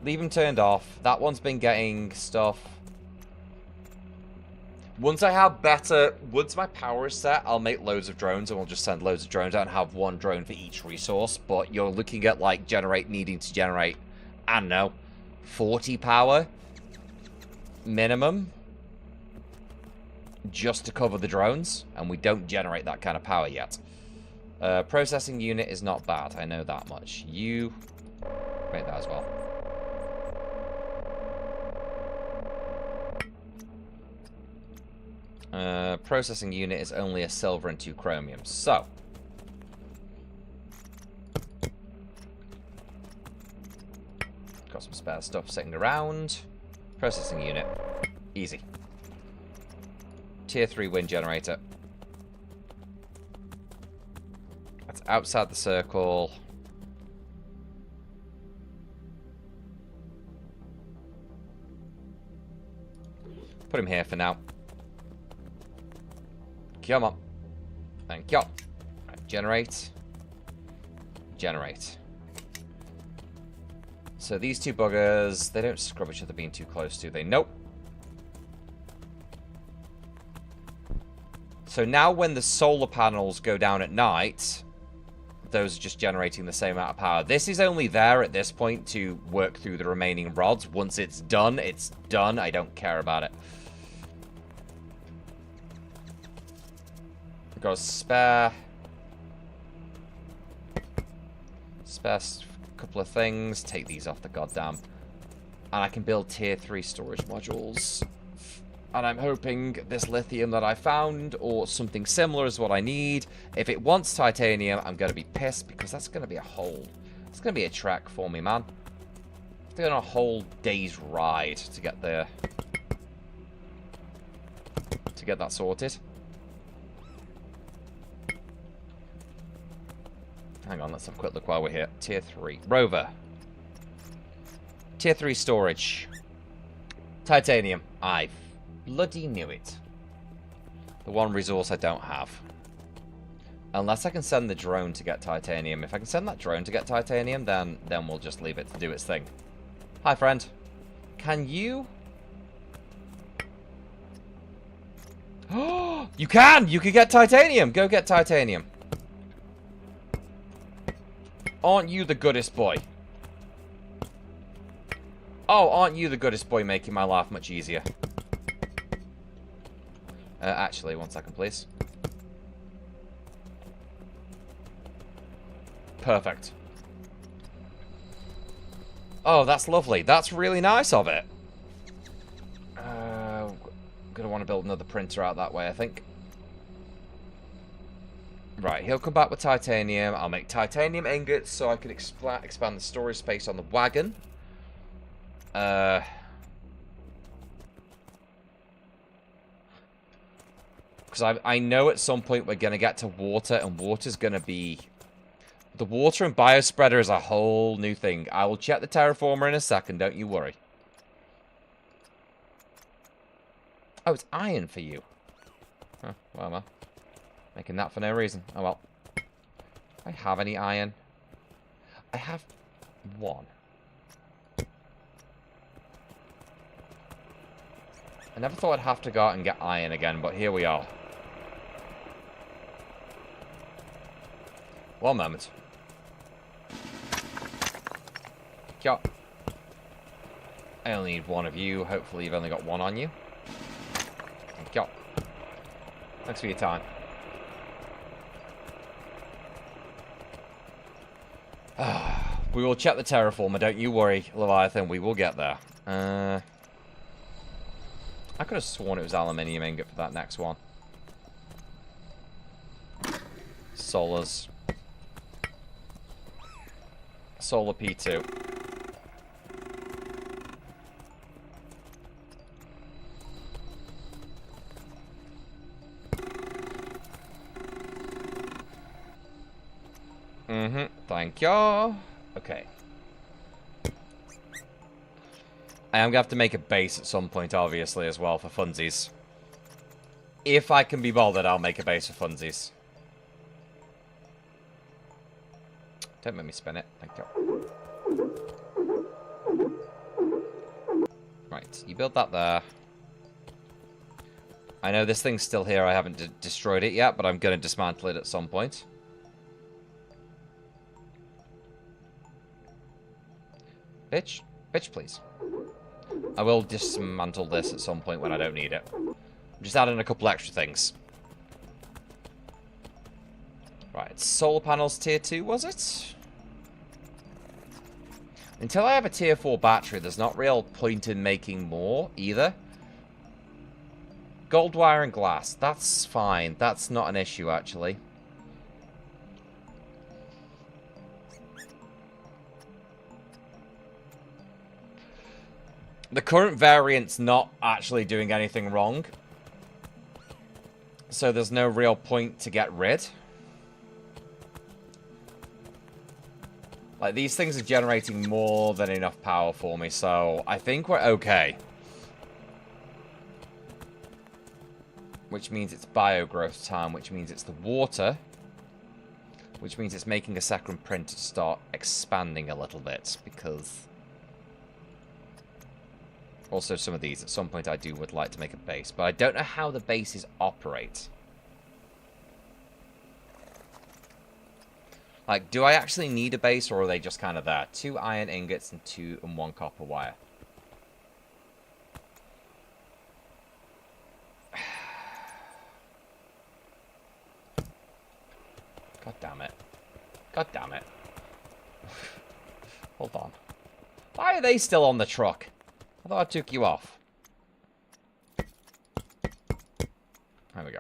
Leave him turned off. That one's been getting stuff. Once I have better... once my power is set, I'll make loads of drones, and we'll just send loads of drones out and have 1 drone for each resource. But you're looking at, like, needing to generate, I don't know, 40 power minimum just to cover the drones, and we don't generate that kind of power yet. Processing unit is not bad, I know that much. You make that as well. Processing unit is only a silver and 2 chromium, so got some spare stuff sitting around. Processing unit, easy. Tier 3 wind generator. That's outside the circle. Put him here for now. Come on. Thank you. Right, generate. Generate. So these 2 buggers, they don't scrub each other being too close, do they? Nope. So now when the solar panels go down at night, those are just generating the same amount of power. This is only there at this point to work through the remaining rods. Once it's done, it's done. I don't care about it. We've got a spare couple of things. Take these off the goddamn. And I can build tier 3 storage modules. And I'm hoping this lithium that I found, or something similar, is what I need. If it wants titanium, I'm going to be pissed, because that's going to be a whole... it's going to be a trek for me, man. It's going a whole day's ride to get there. To get that sorted. Hang on, let's have a quick look while we're here. Tier 3. Rover. Tier 3 storage. Titanium. I bloody knew it. The one resource I don't have. Unless I can send the drone to get titanium. If I can send that drone to get titanium, then we'll just leave it to do its thing. Hi, friend. Can you... oh, you can! You can get titanium! Go get titanium. Aren't you the goodest boy? Oh, aren't you the goodest boy, making my life much easier? Actually, 1 second, please. Perfect. Oh, that's lovely. That's really nice of it. I'm gonna want to build another printer out that way, I think. Right, he'll come back with titanium. I'll make titanium ingots so I can expand the storage space on the wagon. Because I know at some point we're going to get to water, and water's going to be... The water and biospreader is a whole new thing. I will check the terraformer in a second, don't you worry. Oh, it's iron for you. Oh, well. Making that for no reason. Oh, well. Do I have any iron? I have one. I never thought I'd have to go out and get iron again, but here we are. One moment. Yeah. I only need one of you. Hopefully you've only got one on you. Thank you. Thanks for your time. We will check the terraformer, don't you worry, Leviathan. We will get there. I could have sworn it was aluminium ingot for that next one. Solars. Solar P2. Thank you. Okay. I am going to have to make a base at some point, obviously, as well, for funsies. If I can be bothered, I'll make a base for funsies. Don't make me spin it. Thank you. Right, you build that there. I know this thing's still here. I haven't destroyed it yet, but I'm going to dismantle it at some point. Bitch. Bitch, please. I will dismantle this at some point when I don't need it. I'm just adding a couple extra things. Right, solar panels tier 2, was it? Until I have a tier 4 battery, there's not real point in making more, either. Gold wire and glass, that's fine. That's not an issue, actually. The current variant's not actually doing anything wrong. So there's no real point to get rid. Like, these things are generating more than enough power for me, so I think we're okay. Which means it's biogrowth time, which means it's the water. Which means it's making a second printer to start expanding a little bit, because... Also, some of these, at some point, I would like to make a base. But I don't know how the bases operate. Like, do I actually need a base, or are they just kind of there? 2 iron ingots and 1 copper wire. God damn it. God damn it. Hold on. Why are they still on the truck? I thought I took you off. There we go.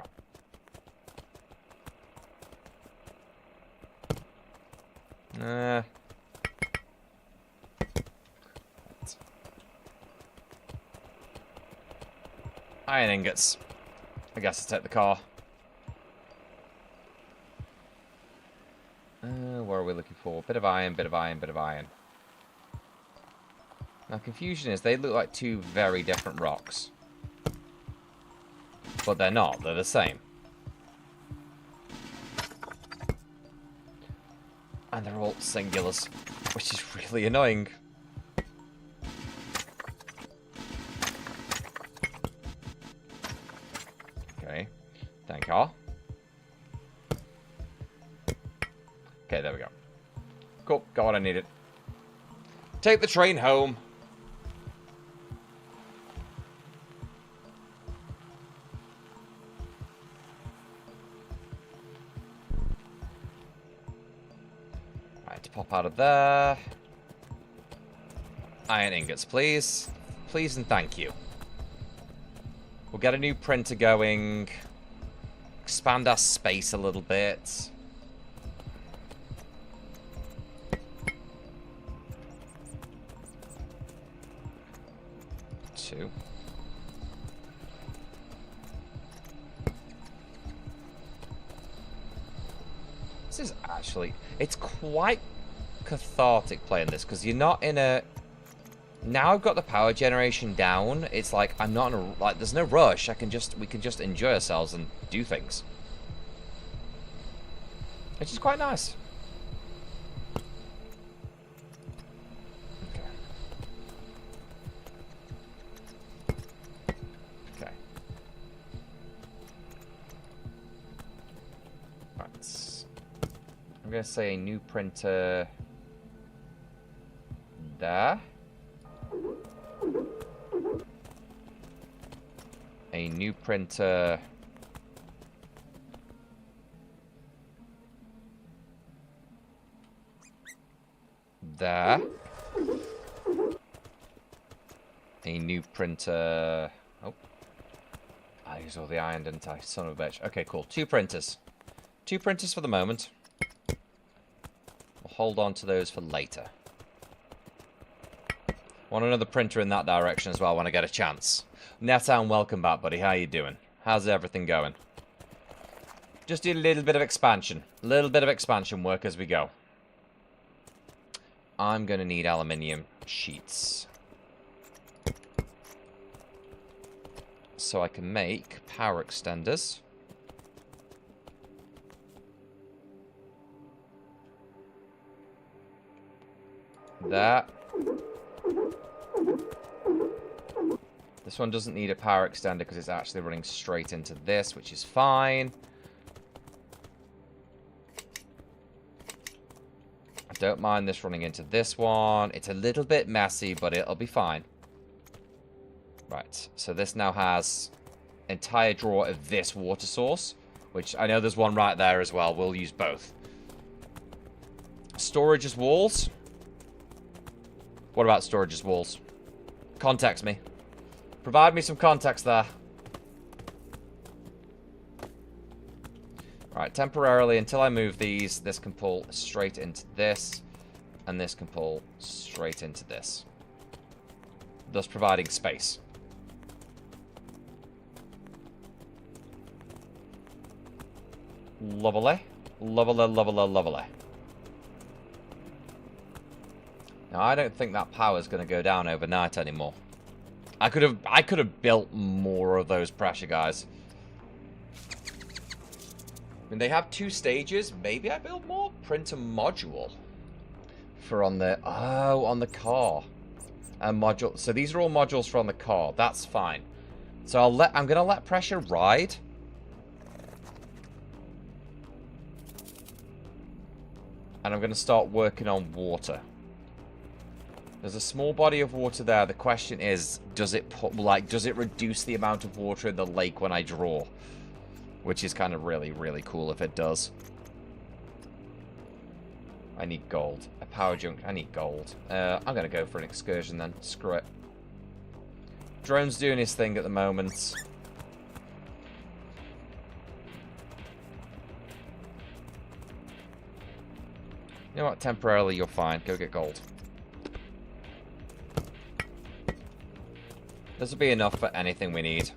Iron ingots. I guess I'll take the car. What are we looking for? Bit of iron, bit of iron, bit of iron. Now, confusion is they look like 2 very different rocks. But they're not. They're the same. And they're all singulars, which is really annoying. Okay. Thank you. Okay, there we go. Cool. Got what I needed. Take the train home. Pop out of there. Iron ingots, please. Please and thank you. We'll get a new printer going. Expand our space a little bit. 2. This is actually... It's quite cathartic playing this, because you're not in a... Now I've got the power generation down, it's like, I'm not in a... Like, there's no rush. We can just enjoy ourselves and do things. Which is quite nice. Okay. Okay. Right. I'm going to say a new printer... There. A new printer... There. A new printer... Oh. I used all the iron, didn't I? Son of a bitch. Okay, cool. 2 printers. 2 printers for the moment. We'll hold on to those for later. Want another printer in that direction as well when I get a chance. Netan, welcome back, buddy. How you doing? How's everything going? Just do a little bit of expansion. A little bit of expansion work as we go. I'm going to need aluminium sheets. So I can make power extenders. There. This one doesn't need a power extender because it's actually running straight into this, which is fine. I don't mind this running into this one. It's a little bit messy, but it'll be fine. Right, so this now has entire drawer of this water source, which I know there's one right there as well. We'll use both. Storage as walls. What about storage as walls? Context me. Provide me some context there. Right, temporarily, until I move these, this can pull straight into this, and this can pull straight into this, thus providing space. Lovely. Lovely, lovely, lovely. Now, I don't think that power's going to go down overnight anymore. I could have built more of those pressure guys. I mean, they have 2 stages. Maybe I build more printer module for on the on the car and module. So these are all modules for on the car. That's fine. So I'm gonna let pressure ride. And I'm gonna start working on water. There's a small body of water there. The question is, does it reduce the amount of water in the lake when I draw? Which is kind of really, really cool if it does. I need gold. A power junk. I need gold. I'm going to go for an excursion then. Screw it. Drone's doing his thing at the moment. You know what? Temporarily, you're fine. Go get gold. This will be enough for anything we need.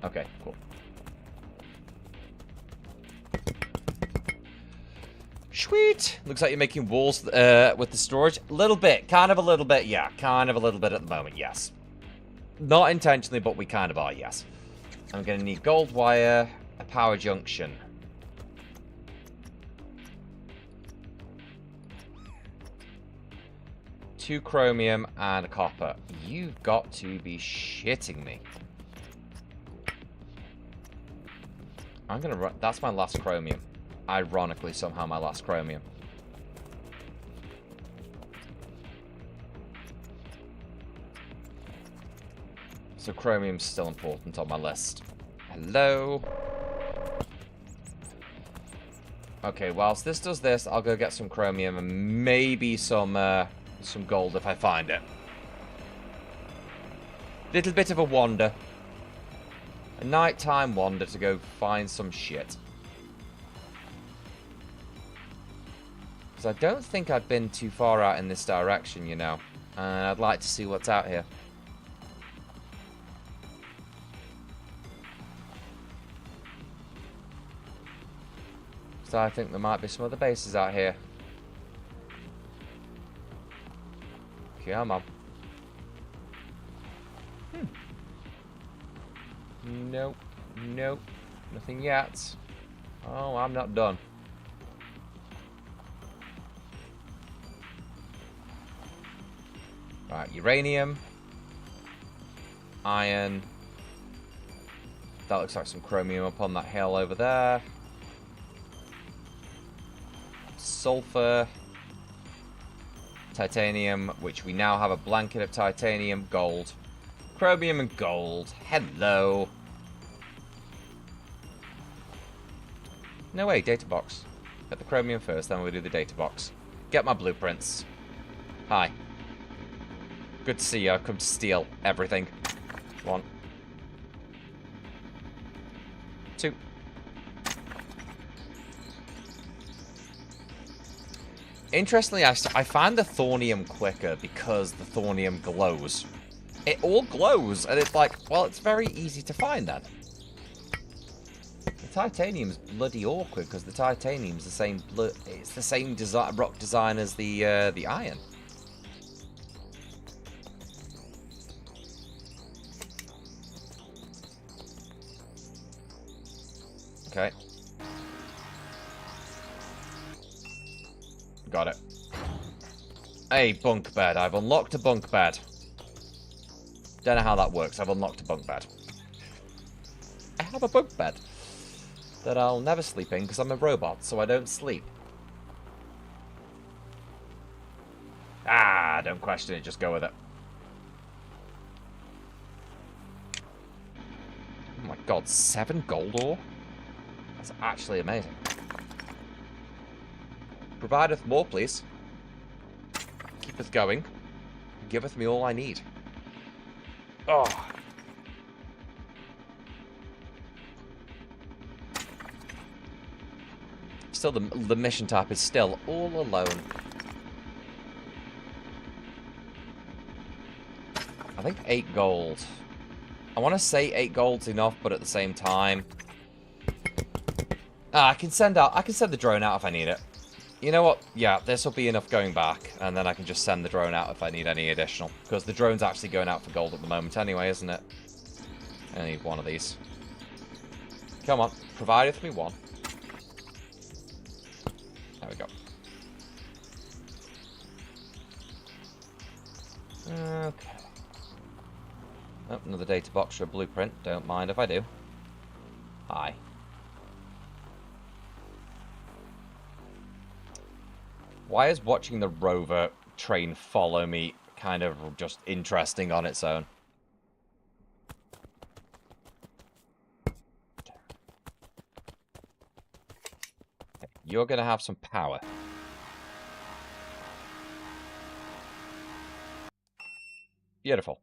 Okay, cool. Sweet! Looks like you're making walls with the storage. A little bit. Kind of a little bit, yeah. Kind of a little bit at the moment, yes. Not intentionally, but we kind of are, yes. I'm going to need gold wire, a power junction. Two chromium and a copper. You've got to be shitting me. I'm gonna run. That's my last chromium. Ironically, somehow my last chromium. So chromium's still important on my list. Hello. Okay, whilst this does this, I'll go get some chromium and maybe some gold if I find it. Little bit of a wander. A nighttime wander to go find some shit. Because I don't think I've been too far out in this direction, you know. And I'd like to see what's out here. So I think there might be some other bases out here. Come on. Nope. Nope. Nothing yet. Oh, I'm not done. Right, uranium. Iron. That looks like some chromium up on that hill over there. Sulfur. Titanium, which we now have a blanket of titanium, gold. Chromium and gold. Hello. No way, data box. Get the chromium first, then we'll do the data box. Get my blueprints. Hi. Good to see you. I've come to steal everything. 1. 2. Interestingly, I find the thorium quicker because the thorium glows. It all glows, and it's like, well, it's very easy to find then. The titanium's bloody awkward because the titanium's the same it's the same rock design as the iron. Okay. Got it. Hey, bunk bed. I've unlocked a bunk bed. Don't know how that works. I've unlocked a bunk bed. I have a bunk bed that I'll never sleep in because I'm a robot, so I don't sleep. Ah, don't question it. Just go with it. Oh my god, 7 gold ore? That's actually amazing. Provideth more, please. Keepeth going. Giveth me all I need. Oh. Still, the mission type is still all alone. I think 8 gold. I want to say 8 gold's enough, but at the same time, I can send the drone out if I need it. You know what? Yeah, this will be enough going back, and then I can just send the drone out if I need any additional. Because the drone's actually going out for gold at the moment anyway, isn't it? I need one of these. Come on, provideth me one. There we go. Okay. Oh, another data box for a blueprint. Don't mind if I do. Hi. Why is watching the rover train follow me kind of just interesting on its own? You're going to have some power. Beautiful.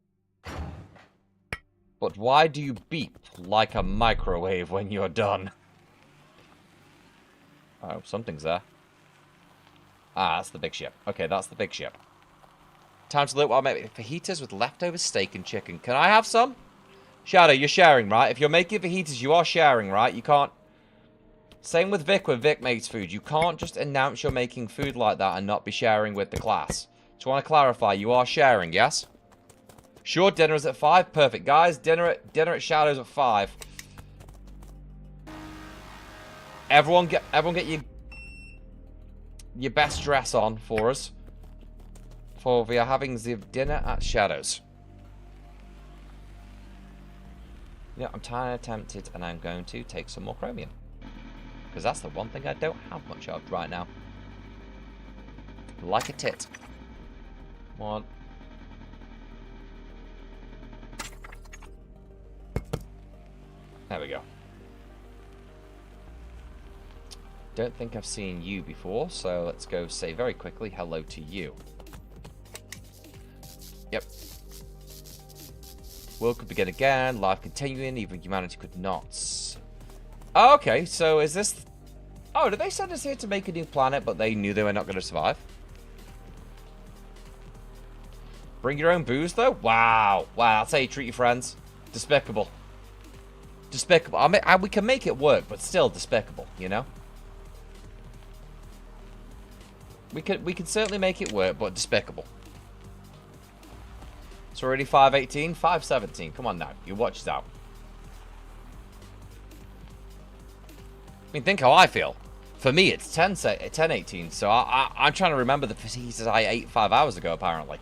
But why do you beep like a microwave when you're done? Oh, something's there. Ah, that's the big ship. Okay, that's the big ship. Time to look while making fajitas with leftover steak and chicken. Can I have some? Shadow, you're sharing, right? If you're making fajitas, you are sharing, right? You can't... Same with Vic when Vic makes food. You can't just announce you're making food like that and not be sharing with the class. Just want to clarify, you are sharing, yes? Sure, dinner is at 5. Perfect. Guys, dinner at Shadow's at 5. Everyone get your best dress on for us. For we are having the dinner at Shadows. Yeah, I'm tired and tempted, and I'm going to take some more chromium. Because that's the one thing I don't have much of right now. Like a tit. One. There we go. Don't think I've seen you before, so let's go say very quickly hello to you. Yep. World could begin again, life continuing, even humanity could not. Oh, okay, so is this... Oh, did they send us here to make a new planet, but they knew they were not going to survive? Bring your own booze, though? Wow. Wow, that's how you treat your friends. Despicable. Despicable. I mean, we can make it work, but still despicable, you know? We can certainly make it work, but despicable. It's already 5:18, 5:17. Come on now, you watch it out. I mean, think how I feel. For me, it's 10:18, so I'm trying to remember the fajitas I ate 5 hours ago, apparently.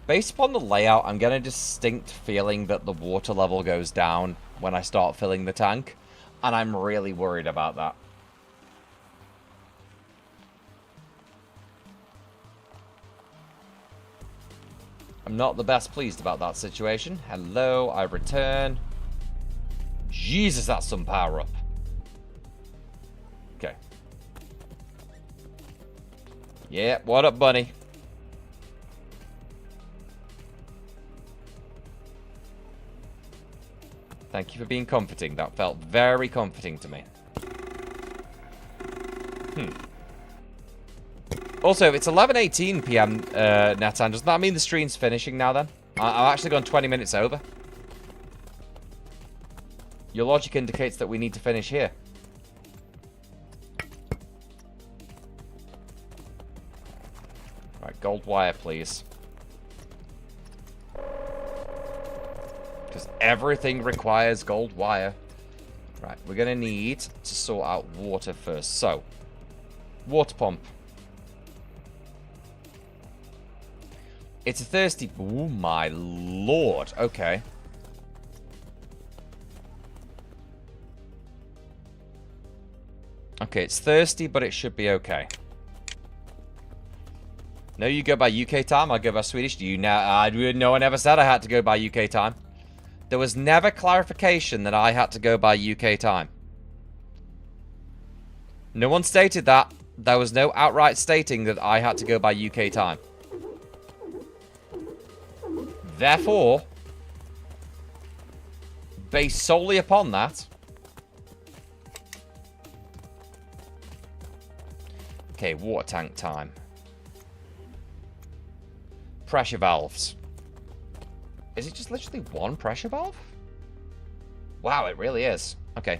Based upon the layout, I'm getting a distinct feeling that the water level goes down when I start filling the tank, and I'm really worried about that. I'm not the best pleased about that situation. Hello, I return. Jesus, that's some power up. Okay. Yeah, what up, bunny? Thank you for being comforting. That felt very comforting to me. Also, if it's 11:18 p.m. Natan, doesn't that mean the stream's finishing now then? I've actually gone 20 minutes over. Your logic indicates that we need to finish here. Right, gold wire, please. Because everything requires gold wire. Right, we're going to need to sort out water first. So, water pump. It's a thirsty... Oh, my lord. Okay. Okay, it's thirsty, but it should be okay. No, you go by UK time. I go by Swedish. Do you now? No one ever said I had to go by UK time. There was never clarification that I had to go by UK time. No one stated that. There was no outright stating that I had to go by UK time. Therefore, based solely upon that... Okay, water tank time. Pressure valves. Is it just literally one pressure valve? Wow, it really is. Okay.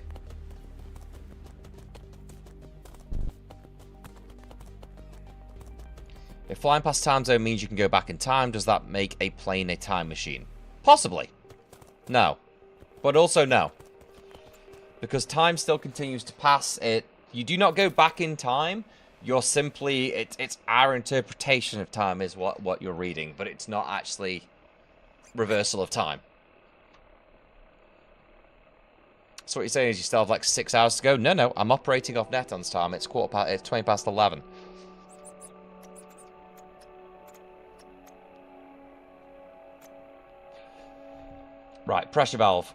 If flying past time zone means you can go back in time, does that make a plane a time machine? Possibly. No. But also no. Because time still continues to pass. You do not go back in time. You're simply... It's our interpretation of time is what you're reading. But it's not actually reversal of time. So what you're saying is you still have like 6 hours to go? No. I'm operating off Netan's time. It's 20 past 11. Right, pressure valve.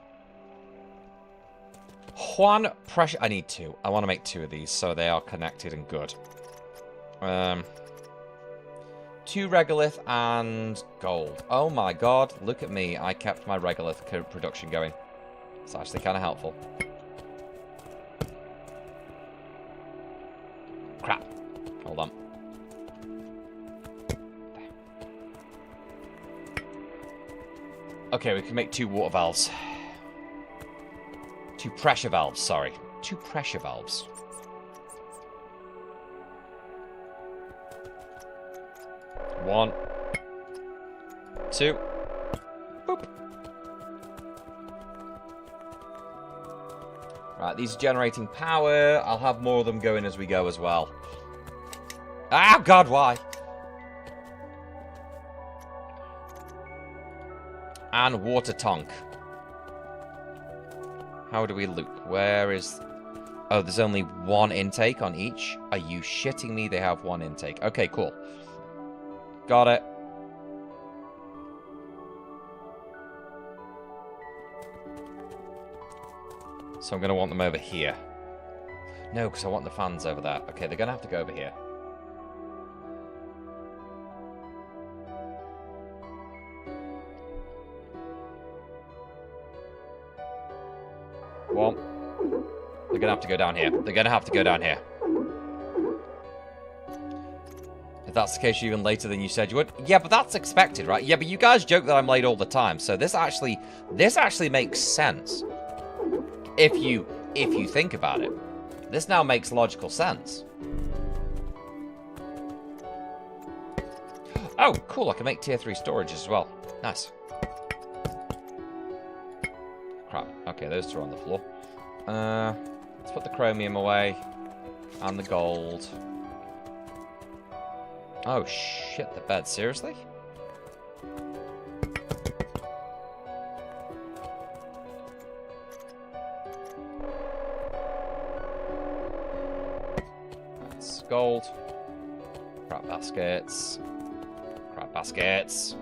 One pressure... I need two. I want to make two of these so they are connected and good. 2 regolith and gold. Oh my god, look at me. I kept my regolith production going. It's actually kind of helpful. Crap. Hold on. Okay, we can make 2 water valves. 2 pressure valves, sorry. 2 pressure valves. One. 2. Boop. Right, these are generating power. I'll have more of them going as we go as well. Ah, God, why? And water tank. How do we look? Where is... Oh, there's only 1 intake on each? Are you shitting me? They have 1 intake. Okay, cool. Got it. So I'm going to want them over here. No, because I want the fans over there. Okay, they're going to have to go over here. on. They're gonna have to go down here. They're gonna have to go down here. If that's the case, you're even later than you said you would. Yeah, but that's expected, right? Yeah, but you guys joke that I'm late all the time, so this actually makes sense. If you think about it. This now makes logical sense. Oh, cool, I can make tier 3 storage as well. Nice. Crap. Okay, those two are on the floor. Let's put the chromium away. And the gold. Oh, shit, the bed. Seriously? That's gold. Crap baskets. Crap baskets.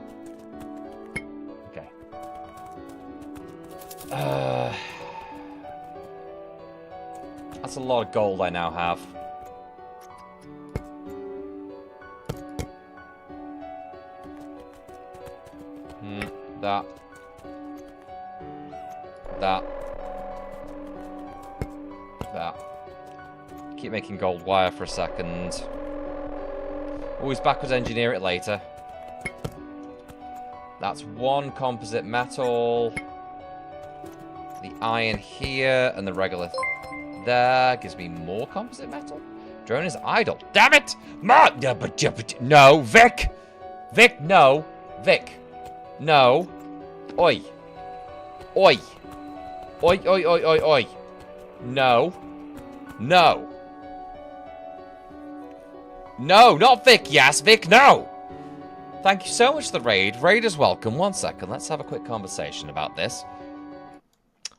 Okay. That's a lot of gold I now have. That. Keep making gold wire for a second. Always backwards engineer it later. That's one composite metal. The iron here and the regular there gives me more composite metal. Drone is idle. Damn it! No, Vic! Vic, no! Vic! No. Oi. Oi. Oi, oi, oi, oi, oi. No. No. No, not Vic, yes. Vic, no. Thank you so much for the raid. Raiders, welcome. 1 second. Let's have a quick conversation about this.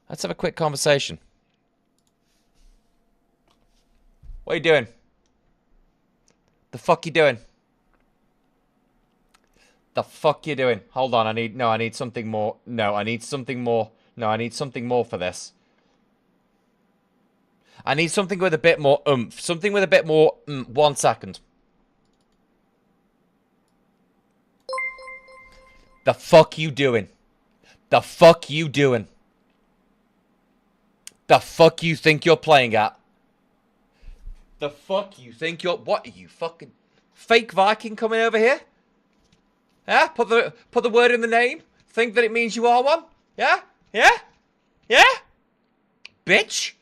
Let's have a quick conversation. What are you doing? The fuck you doing? The fuck you doing? Hold on, I need something more. No, I need something more. No, I need something more for this. I need something with a bit more oomph. Something with a bit more 1 second. The fuck you doing? The fuck you doing? The fuck you think you're playing at? The fuck you think you're... What are you fucking... Fake Viking coming over here? Yeah? Put the word in the name? Think that it means you are one? Yeah? Yeah? Yeah? Bitch?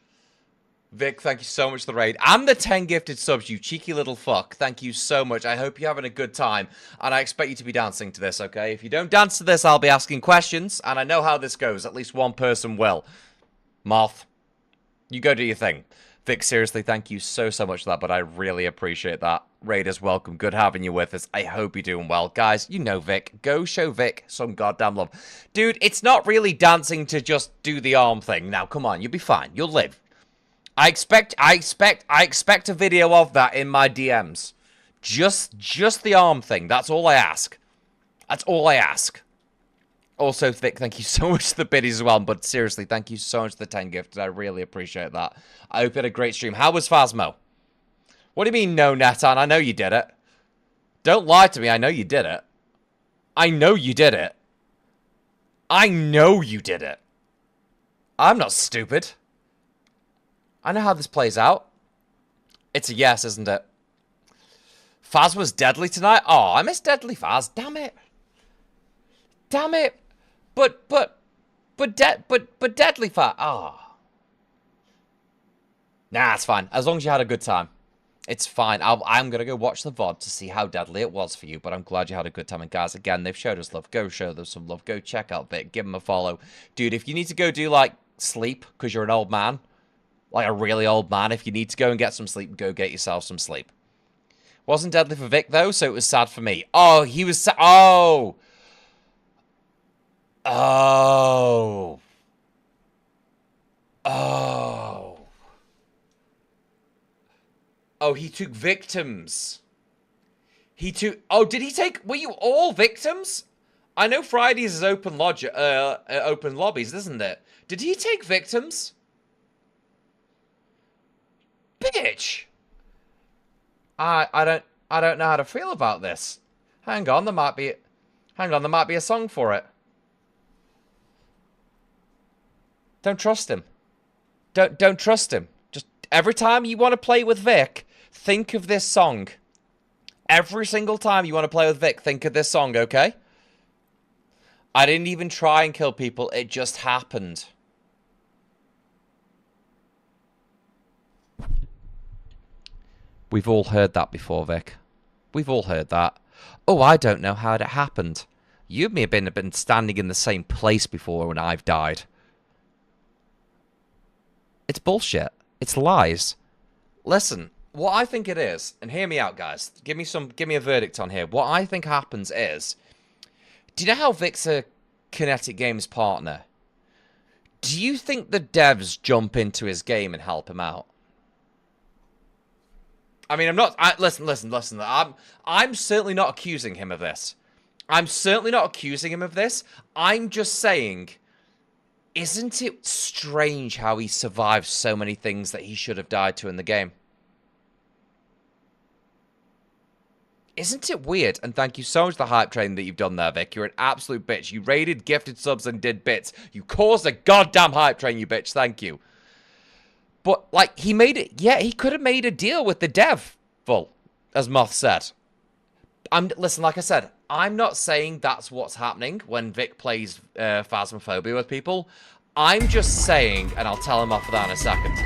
Vic, thank you so much for the raid. And the 10 gifted subs, you cheeky little fuck. Thank you so much. I hope you're having a good time. And I expect you to be dancing to this, okay? If you don't dance to this, I'll be asking questions. And I know how this goes. At least one person will. Moth, you go do your thing. Vic, seriously, thank you so much for that, but I really appreciate that. Raiders, welcome. Good having you with us. I hope you're doing well. Guys, you know Vic. Go show Vic some goddamn love. Dude, it's not really dancing to just do the arm thing. Now, come on. You'll be fine. You'll live. I expect a video of that in my DMs. Just the arm thing. That's all I ask. That's all I ask. Also, Vic, thank you so much for the biddies as well. But seriously, thank you so much for the 10 gifted. I really appreciate that. I hope you had a great stream. How was Phasmo? What do you mean, no, Netan? I know you did it. Don't lie to me. I know you did it. I know you did it. I know you did it. I'm not stupid. I know how this plays out. It's a yes, isn't it? Faz was deadly tonight? Oh, I miss Deadly Faz. Damn it. Damn it. But Deadly Faz. Oh. Nah, it's fine. As long as you had a good time. It's fine. I'm going to go watch the VOD to see how deadly it was for you, but I'm glad you had a good time. And guys, again, they've showed us love. Go show them some love. Go check out Vic. Give them a follow. Dude, if you need to go do, like, sleep because you're an old man, like a really old man, if you need to go and get some sleep, go get yourself some sleep. Wasn't deadly for Vic, though, so it was sad for me. Oh, he was oh! Oh. Oh. Oh, he took victims. He took... Oh, did he take... Were you all victims? I know Fridays is open open lobbies, isn't it? Did he take victims? Bitch. I don't know how to feel about this. Hang on, there might be a song for it. Don't trust him. Don't trust him. Just every time you want to play with Vic, think of this song. Every single time you want to play with Vic, think of this song, okay? I didn't even try and kill people. It just happened. We've all heard that before, Vic. We've all heard that. Oh, I don't know how it happened. You may have been standing in the same place before when I've died. It's bullshit. It's lies. Listen, what I think it is, and hear me out, guys. Give me a verdict on here. What I think happens is, do you know how Vic's a Kinetic Games partner? Do you think the devs jump into his game and help him out? I mean, listen. I'm certainly not accusing him of this. I'm just saying, isn't it strange how he survived so many things that he should have died to in the game? Isn't it weird? And thank you so much for the hype train that you've done there, Vic. You're an absolute bitch. You raided, gifted subs, and did bits. You caused a goddamn hype train, you bitch. Thank you. But, like, he made it... Yeah, he could have made a deal with the devil, as Moth said. Listen, like I said, I'm not saying that's what's happening when Vic plays Phasmophobia with people. I'm just saying, and I'll tell him off for that in a second.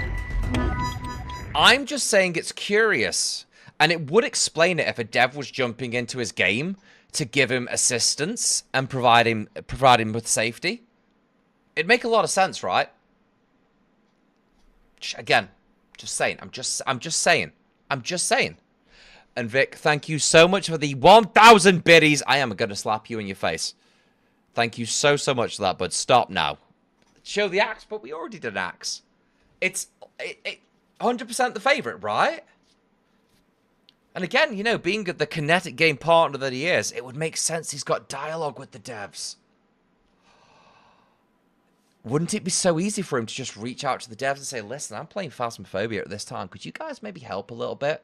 I'm just saying it's curious, and it would explain it if a dev was jumping into his game to give him assistance and provide him with safety. It'd make a lot of sense, right? Again, just saying. I'm just saying. And Vic, thank you so much for the 1,000 biddies. I am going to slap you in your face. Thank you so much for that, bud. Stop now. Show the axe, but we already did an axe. It's 100% the favorite, right? And again, you know, being the Kinetic Game partner that he is, it would make sense he's got dialogue with the devs. Wouldn't it be so easy for him to just reach out to the devs and say, listen, I'm playing Phasmophobia at this time. Could you guys maybe help a little bit?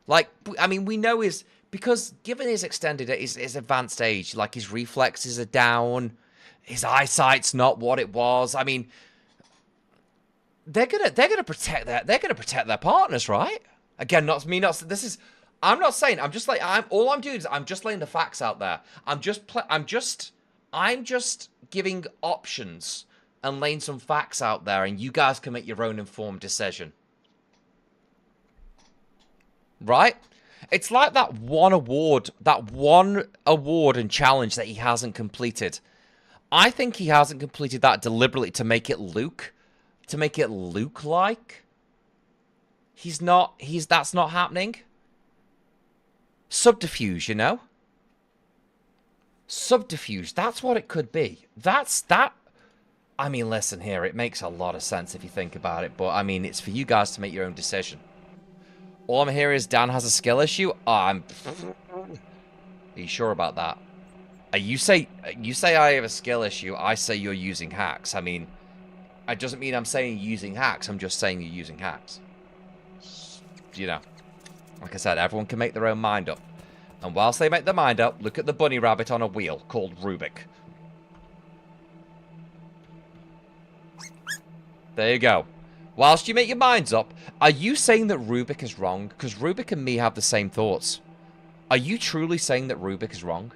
Like, I mean, we know because given his his advanced age, like his reflexes are down, his eyesight's not what it was. I mean, they're gonna protect their partners, right? Again, I'm not saying, all I'm doing is I'm just laying the facts out there. I'm just giving options and laying some facts out there, and you guys can make your own informed decision. Right? It's like that one award and challenge that he hasn't completed. I think he hasn't completed that deliberately to make it look like that's not happening. Subterfuge, you know? Subterfuge, that's what it could be. I mean, listen here, it makes a lot of sense if you think about it, but I mean, it's for you guys to make your own decision. All I'm hearing is Dan has a skill issue. Are you sure about that? You say I have a skill issue, I say you're using hacks. I mean, it doesn't mean I'm saying you're using hacks, I'm just saying you're using hacks. You know, like I said, everyone can make their own mind up. And whilst they make their mind up, look at the bunny rabbit on a wheel called Rubik. There you go. Whilst you make your minds up, are you saying that Rubik is wrong? Because Rubik and me have the same thoughts. Are you truly saying that Rubik is wrong?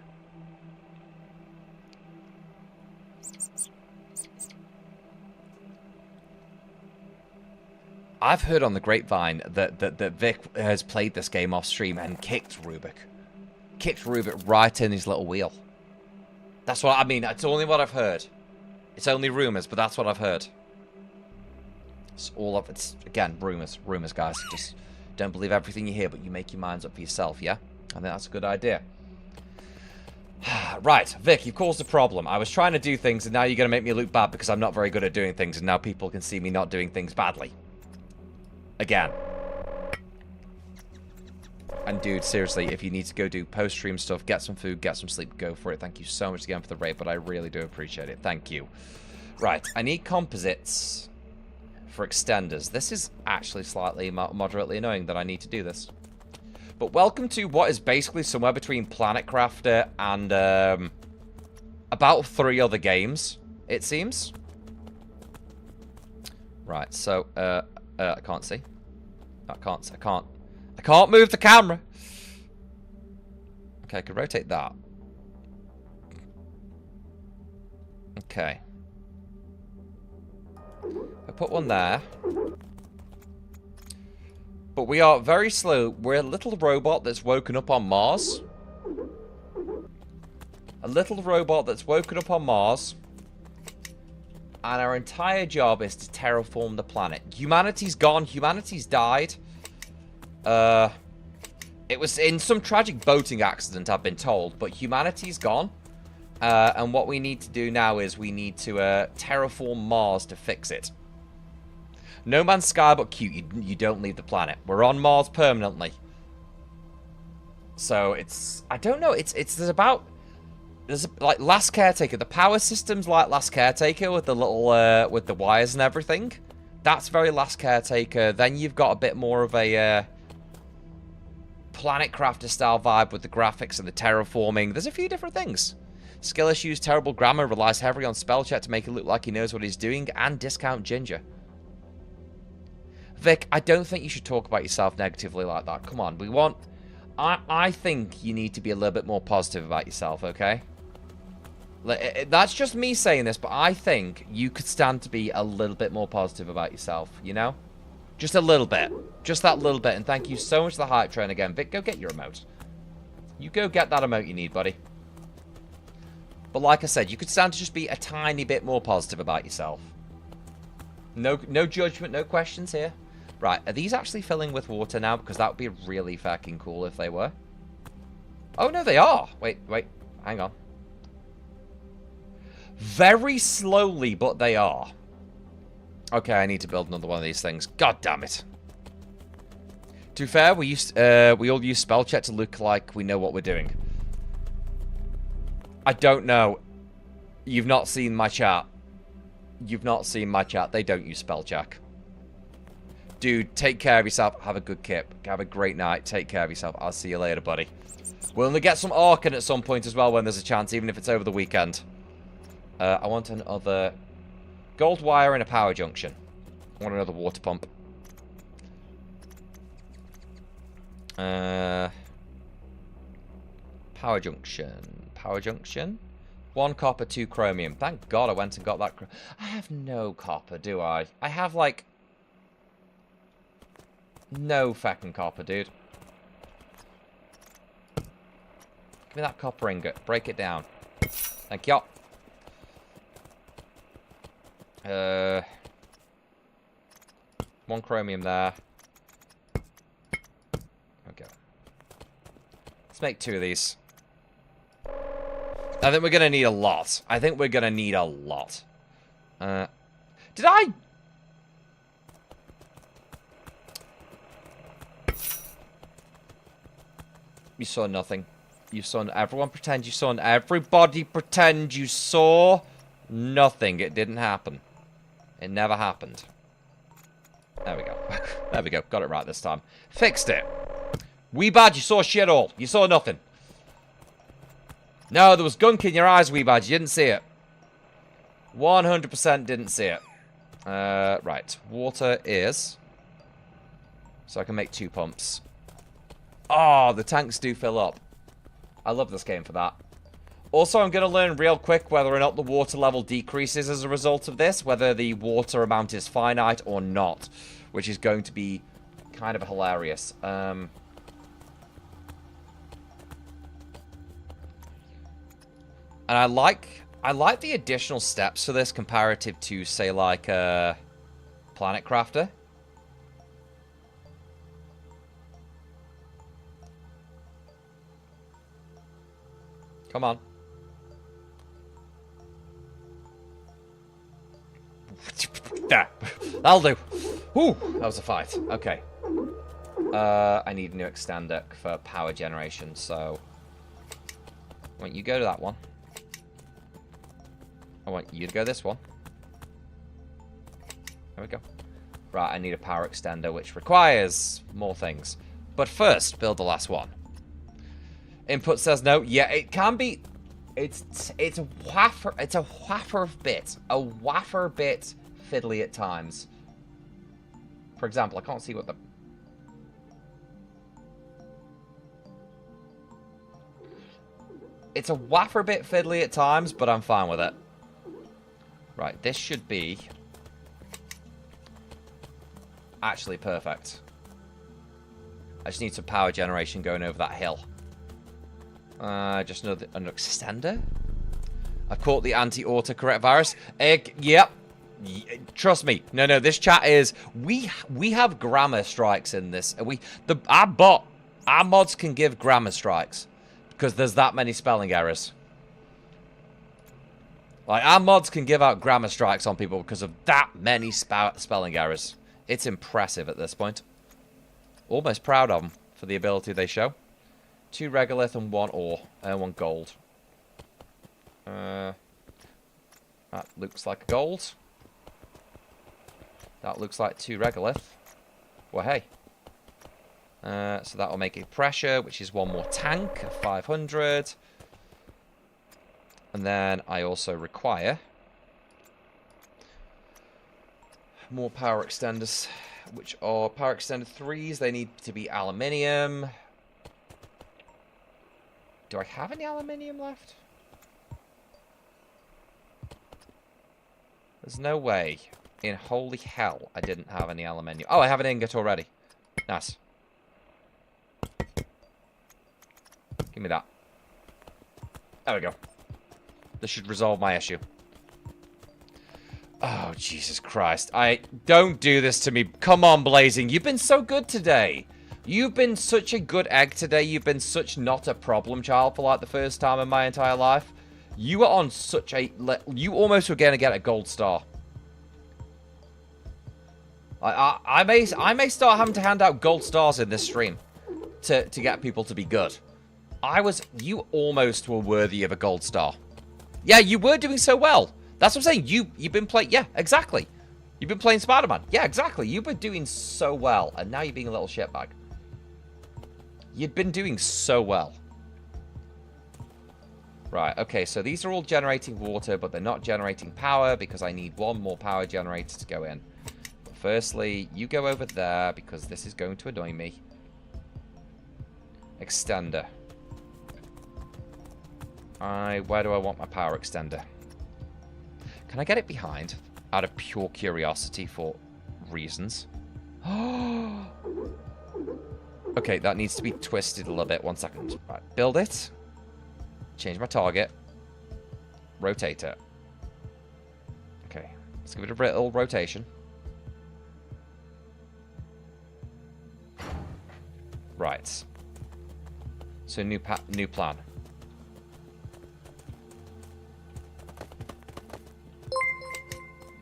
I've heard on the grapevine that Vic has played this game off stream and kicked Rubik. Kicked Rubik right in his little wheel. That's what I mean. It's only what I've heard. It's only rumors, but that's what I've heard. It's again, rumors, guys. Just don't believe everything you hear, but you make your minds up for yourself, yeah? I think that's a good idea. Right, Vic, you've caused a problem. I was trying to do things, and now you're going to make me look bad because I'm not very good at doing things, and now people can see me not doing things badly. Again. And dude, seriously, if you need to go do post-stream stuff, get some food, get some sleep, go for it. Thank you so much again for the raid, but I really do appreciate it. Thank you. Right, I need composites for extenders. This is actually slightly moderately annoying that I need to do this. But welcome to what is basically somewhere between Planet Crafter and about 3 other games, it seems. Right, so, I can't see. I can't move the camera. Okay, I could rotate that. Okay. I put one there. But we are very slow. We're a little robot that's woken up on Mars. A little robot that's woken up on Mars. And our entire job is to terraform the planet. Humanity's gone. Humanity's died. It was in some tragic boating accident, I've been told. But humanity's gone. And what we need to do now is we need to terraform Mars to fix it. No Man's Sky, but cute. You don't leave the planet. We're on Mars permanently. So it's... I don't know. There's like Last Caretaker. The power system's like Last Caretaker with the little with the wires and everything. That's very Last Caretaker. Then you've got a bit more of a Planet Crafter style vibe with the graphics and the terraforming. There's a few different things. Skill issues, terrible grammar, relies heavily on spell check to make it look like he knows what he's doing, and discount Ginger. Vic, I don't think you should talk about yourself negatively like that. Come on, we want... I think you need to be a little bit more positive about yourself, okay? That's just me saying this, but I think you could stand to be a little bit more positive about yourself, you know? Just a little bit. Just that little bit. And thank you so much for the hype train again. Vic, go get your emote. You go get that emote you need, buddy. But like I said, you could stand to just be a tiny bit more positive about yourself. No judgment, no questions here. Right, are these actually filling with water now? Because that would be really fucking cool if they were. Oh, no, they are. Wait, hang on. Very slowly, but they are. Okay, I need to build another one of these things. God damn it. To be fair, we all use spell check to look like we know what we're doing. I don't know. You've not seen my chat. You've not seen my chat. They don't use spell check. Dude, take care of yourself. Have a good kip. Have a great night. Take care of yourself. I'll see you later, buddy. We'll only get some Arcan at some point as well when there's a chance, even if it's over the weekend. I want another gold wire and a power junction. I want another water pump. Power junction. Power junction. 1 copper, 2 chromium. Thank God I went and got that. I have no copper, do I? I have, like... no fucking copper, dude. Give me that copper ingot. Break it down. Thank you. 1 chromium there. Okay. Let's make 2 of these. I think we're gonna need a lot. I think we're gonna need a lot. Did I... You saw nothing. You saw... Everyone pretend you saw... Everybody pretend you saw nothing. It didn't happen. It never happened. There we go. There we go. Got it right this time. Fixed it. Wee bad, you saw shit all. You saw nothing. No, there was gunk in your eyes, wee bad. You didn't see it. 100% didn't see it. Right. Water is... So I can make 2 pumps. Oh, the tanks do fill up. I love this game for that. Also, I'm going to learn real quick whether or not the water level decreases as a result of this. Whether the water amount is finite or not. Which is going to be kind of hilarious. And I like the additional steps for this comparative to, say, like, Planet Crafter. Come on. There. That'll do. Whew, that was a fight. Okay. I need a new extender for power generation, so... I want you to go to that one. I want you to go this one. There we go. Right, I need a power extender, which requires more things. But first, build the last one. Input says no. Yeah, it can be. It's a whaffer. It's a whaffer bit. A whaffer bit fiddly at times. For example, I can't see what the... It's a waffer bit fiddly at times, but I'm fine with it. Right, this should be... actually perfect. I just need some power generation going over that hill. Just another an extender. I've caught the anti-autocorrect virus. Yep. Trust me. No. This chat is we have grammar strikes in this. Our mods can give grammar strikes because there's that many spelling errors. Like our mods can give out grammar strikes on people because of that many spelling errors. It's impressive at this point. Almost proud of them for the ability they show. 2 regolith and 1 ore. 1 gold. That looks like gold. That looks like 2 regolith. Well, hey. So that will make a pressure, which is 1 more tank of 500. And then I also require more power extenders, which are power extender 3s. They need to be aluminium. Do I have any aluminium left? There's no way in holy hell I didn't have any aluminium. Oh, I have an ingot already. Nice. Give me that. There we go. This should resolve my issue. Oh, Jesus Christ. Don't do this to me. Come on, Blazing. You've been so good today. You've been such a good egg today. You've been such not a problem child for like the first time in my entire life. You are on such a... You almost were going to get a gold star. I may start having to hand out gold stars in this stream to get people to be good. You almost were worthy of a gold star. Yeah, you were doing so well. That's what I'm saying. You've been playing... Yeah, exactly. You've been playing Spider-Man. Yeah, exactly. You've been doing so well. And now you're being a little shitbag. You'd been doing so well. Right, okay. So these are all generating water, but they're not generating power because I need 1 more power generator to go in. But firstly, you go over there because this is going to annoy me. Extender. Where do I want my power extender? Can I get it behind? Out of pure curiosity for reasons. Okay, that needs to be twisted a little bit. 1 second. Right, build it. Change my target. Rotate it. Okay, let's give it a little rotation. Right. So new plan.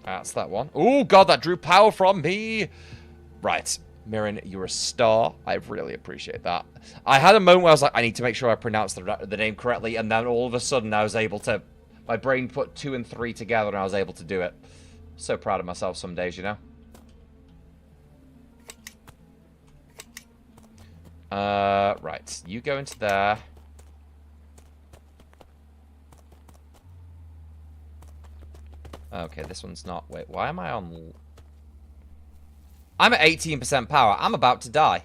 That's that one. Oh, God, that drew power from me. Right. Mirren, you're a star. I really appreciate that. I had a moment where I was like, I need to make sure I pronounce the name correctly, and then all of a sudden I was able to... My brain put 2 and 3 together, and I was able to do it. So proud of myself some days, you know? Right. You go into there. Okay, this one's not... Wait, why am I on... I'm at 18% power. I'm about to die.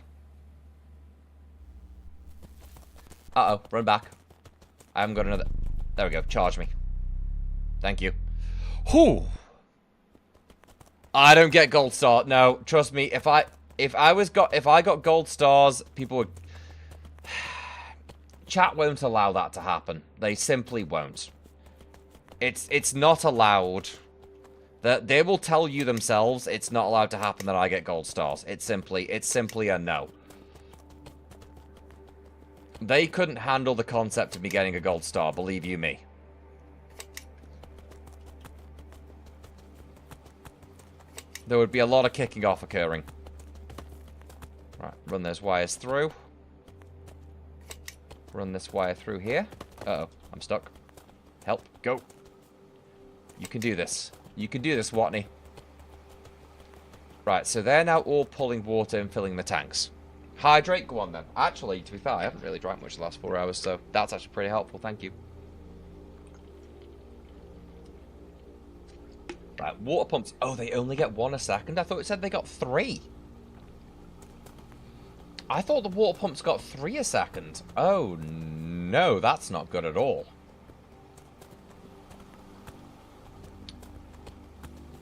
Uh-oh. Run back. I haven't got another... There we go. Charge me. Thank you. Whew. I don't get gold star. No, trust me. If I got gold stars, people would... Chat won't allow that to happen. They simply won't. It's not allowed. They will tell you themselves it's not allowed to happen that I get gold stars. It's simply a no. They couldn't handle the concept of me getting a gold star, believe you me. There would be a lot of kicking off occurring. Right, run those wires through. Run this wire through here. Uh-oh, I'm stuck. Help, go. You can do this. You can do this, Watney. Right, so they're now all pulling water and filling the tanks. Hydrate, go on then. Actually, to be fair, I haven't really drank much the last 4 hours, so that's actually pretty helpful, thank you. Right, water pumps. Oh, they only get 1 a second? I thought it said they got 3. I thought the water pumps got 3 a second. Oh, no, that's not good at all.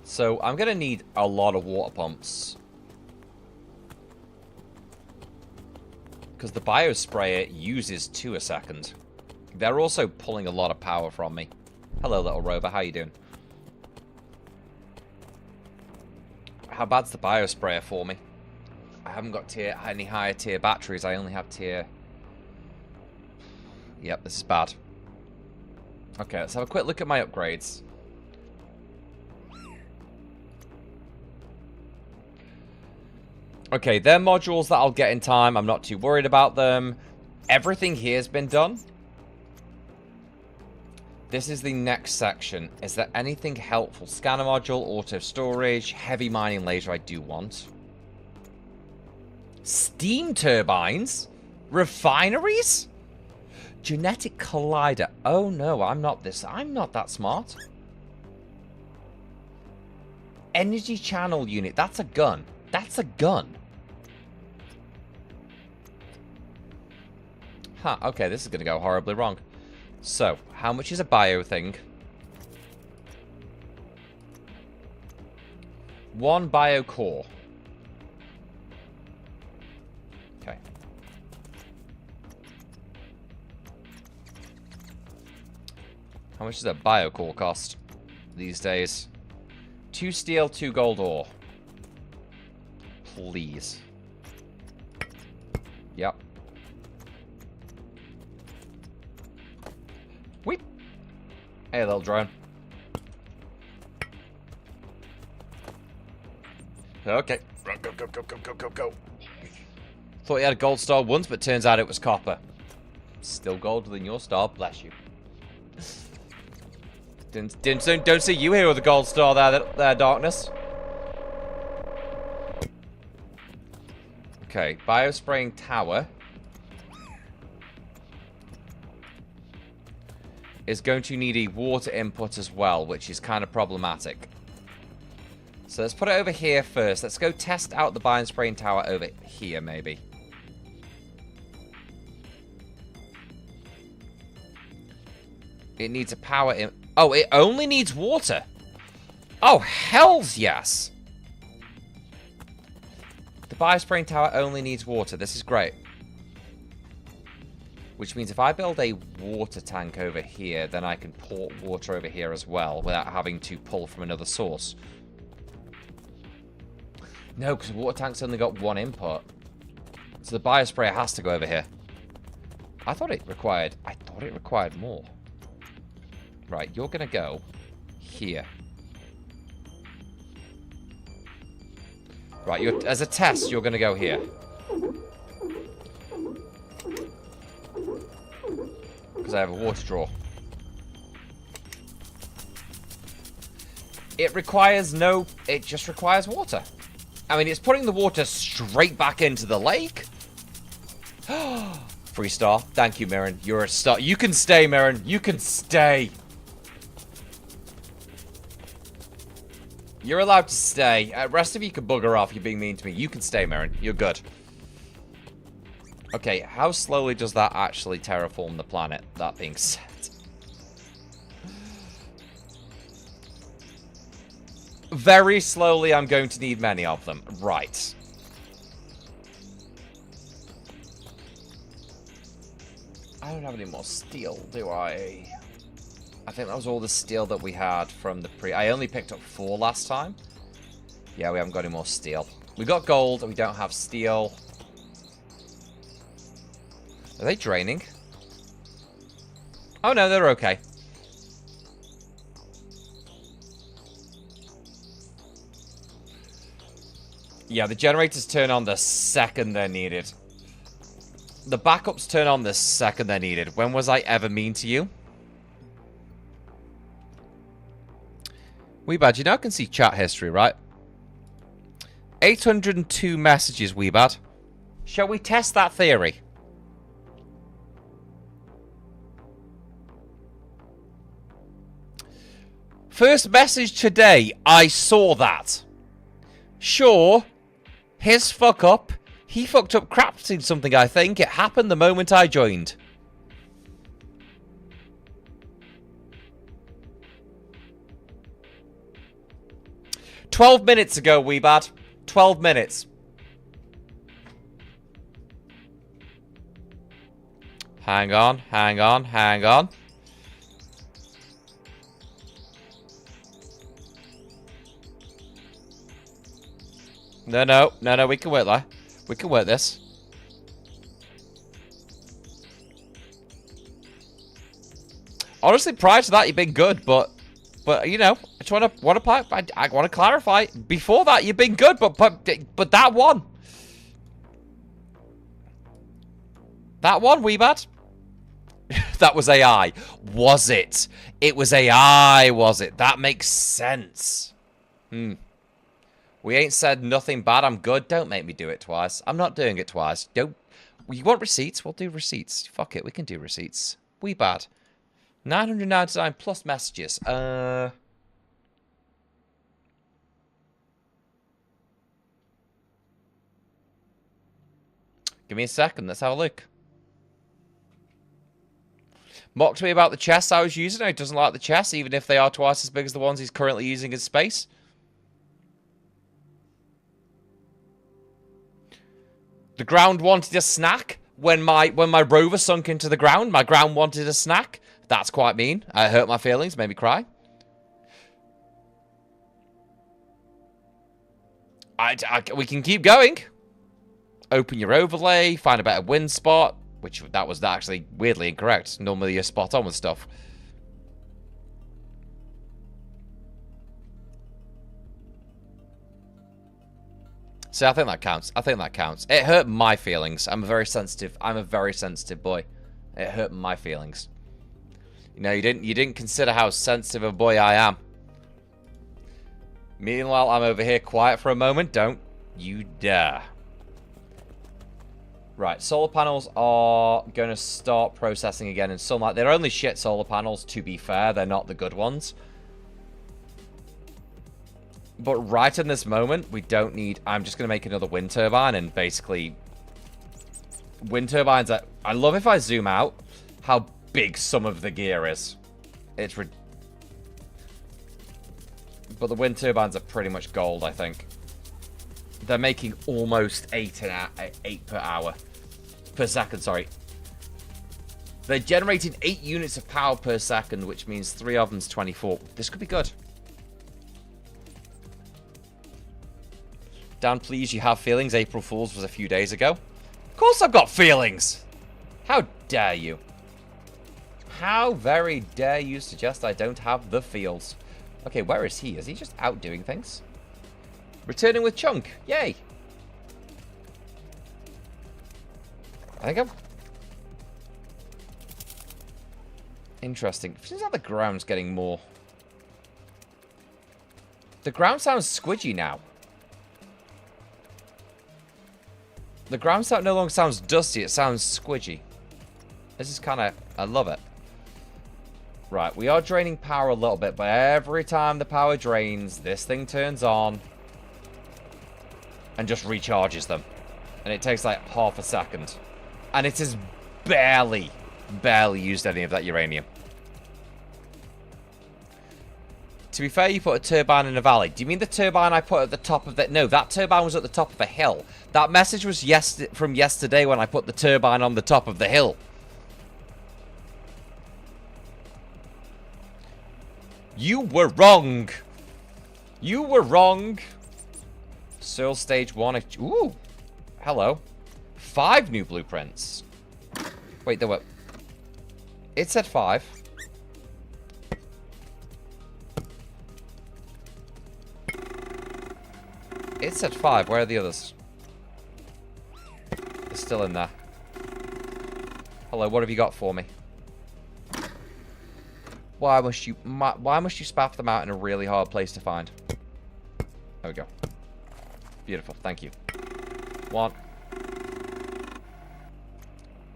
So, I'm going to need a lot of water pumps. Because the biosprayer uses 2 a second. They're also pulling a lot of power from me. Hello, little rover. How you doing? How bad's the biosprayer for me? I haven't got any higher tier batteries. I only have tier... Yep, this is bad. Okay, let's have a quick look at my upgrades. Okay, they're modules that I'll get in time. I'm not too worried about them. Everything here has been done. This is the next section. Is there anything helpful? Scanner module, auto storage, heavy mining laser I do want. Steam turbines? Refineries? Genetic collider. Oh no, I'm not that smart. Energy channel unit. That's a gun. That's a gun. Huh, okay, this is going to go horribly wrong. So, how much is a bio thing? 1 bio core. Okay. How much does a bio core cost these days? 2 steel, 2 gold ore. Please. Yep. Weep. Hey, little drone. Okay. Run, go, go, go, go, go, go, go. Thought you had a gold star once, but turns out it was copper. Still golder than your star, bless you. Don't see you here with a gold star there, Darkness. Okay, biospraying tower is going to need a water input as well, which is kind of problematic. So let's put it over here first. Let's go test out the biospraying tower over here, maybe. It needs a power in... Oh, it only needs water. Oh, hells yes. The biospraying tower only needs water. This is great. Which means if I build a water tank over here, then I can port water over here as well without having to pull from another source. No, because the water tank's only got 1 input. So the biosprayer has to go over here. I thought it required more. Right, you're going to go here. Right, as a test, you're going to go here. Because I have a water draw. It just requires water. I mean, it's putting the water straight back into the lake. Free star. Thank you, Mirren. You're a star. You can stay, Mirren. You can stay. You're allowed to stay. Rest of you can bugger off. You're being mean to me. You can stay, Mirren. You're good. Okay, how slowly does that actually terraform the planet? That being said. Very slowly, I'm going to need many of them. Right. I don't have any more steel, do I? I think that was all the steel that we had from the I only picked up 4 last time. Yeah, we haven't got any more steel. We got gold, and we don't have steel. Are they draining? Oh no, they're okay. Yeah, the generators turn on the second they're needed. The backups turn on the second they're needed. When was I ever mean to you? Weebad, you now can see chat history, right? 802 messages, Weebad. Shall we test that theory? First message today, I saw that. Sure, his fuck up. He fucked up crafting something, I think. It happened the moment I joined. "12 minutes ago, Weebad. 12 minutes. Hang on, hang on, hang on. No, we can work there. We can work this. Honestly, prior to that, you've been good, but you know, I just want to clarify. Before that, you've been good, but that one, Weebad, that was AI, was it? It was AI, was it? That makes sense. We ain't said nothing bad. I'm good. Don't make me do it twice. I'm not doing it twice. Don't. You want receipts? We'll do receipts. Fuck it. We can do receipts. Weebad. 999 plus messages. Give me a second. Let's have a look. Mocked me about the chests I was using. He doesn't like the chests, even if they are twice as big as the ones he's currently using in space. The ground wanted a snack when my rover sunk into the ground. My ground wanted a snack. That's quite mean. It hurt my feelings, made me cry. We can keep going. Open your overlay, find a better wind spot, which that was actually weirdly incorrect. Normally you're spot on with stuff. See, I think that counts. I think that counts. It hurt my feelings. I'm a very sensitive boy. It hurt my feelings. You know, you didn't consider how sensitive a boy I am. Meanwhile, I'm over here quiet for a moment. Don't you dare. Right, solar panels are going to start processing again in sunlight. They're only shit solar panels, to be fair. They're not the good ones. But right in this moment, we don't need... I'm just going to make another wind turbine and basically... Wind turbines are... I love if I zoom out how big some of the gear is. It's... But the wind turbines are pretty much gold, I think. They're making almost 8 per hour. Per second, sorry. They're generating 8 units of power per second, which means 3 of them's 24. This could be good. Dan, please, you have feelings. April Fool's was a few days ago. Of course I've got feelings. How dare you? How very dare you suggest I don't have the feels? Okay, where is he? Is he just out doing things? Returning with Chunk. Yay. I think I'm... Interesting. It seems like the ground's getting more... The ground sounds squidgy now. The ground no longer sounds dusty, it sounds squidgy. This is kind of... I love it. Right, we are draining power a little bit, but every time the power drains, this thing turns on and just recharges them. And it takes like half a second. And it has barely used any of that uranium. To be fair, you put a turbine in a valley. Do you mean the turbine I put at the top of the... No, that turbine was at the top of a hill. That message was from yesterday when I put the turbine on the top of the hill. You were wrong. You were wrong. Searle Stage 1. Ooh. Hello. 5 new blueprints. Wait, there were... It said 5. It said 5. Where are the others? They're still in there. Hello, what have you got for me? Why must you spaff them out in a really hard place to find? There we go. Beautiful. Thank you. 1.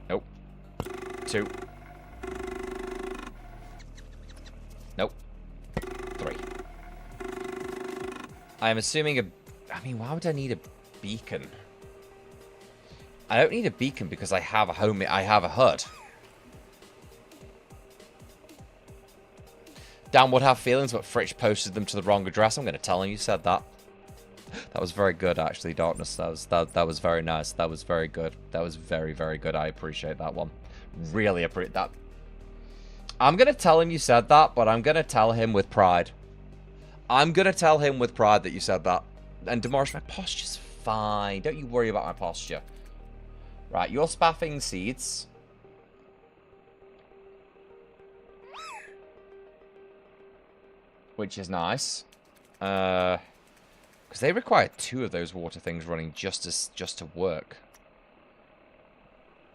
Nope. 2. Nope. 3. I am assuming a... I mean, why would I need a beacon? I don't need a beacon because I have a home. I have a HUD. Dan would have feelings, but Fritch posted them to the wrong address. I'm going to tell him you said that. That was very good, actually, Darkness. That was very nice. That was very good. That was very, very good. I appreciate that one. Really appreciate that. I'm going to tell him you said that, but I'm going to tell him with pride. I'm going to tell him with pride that you said that. And Demoris, my posture's fine. Don't you worry about my posture. Right, you're spaffing seeds. Which is nice. Because they require 2 of those water things running just to work.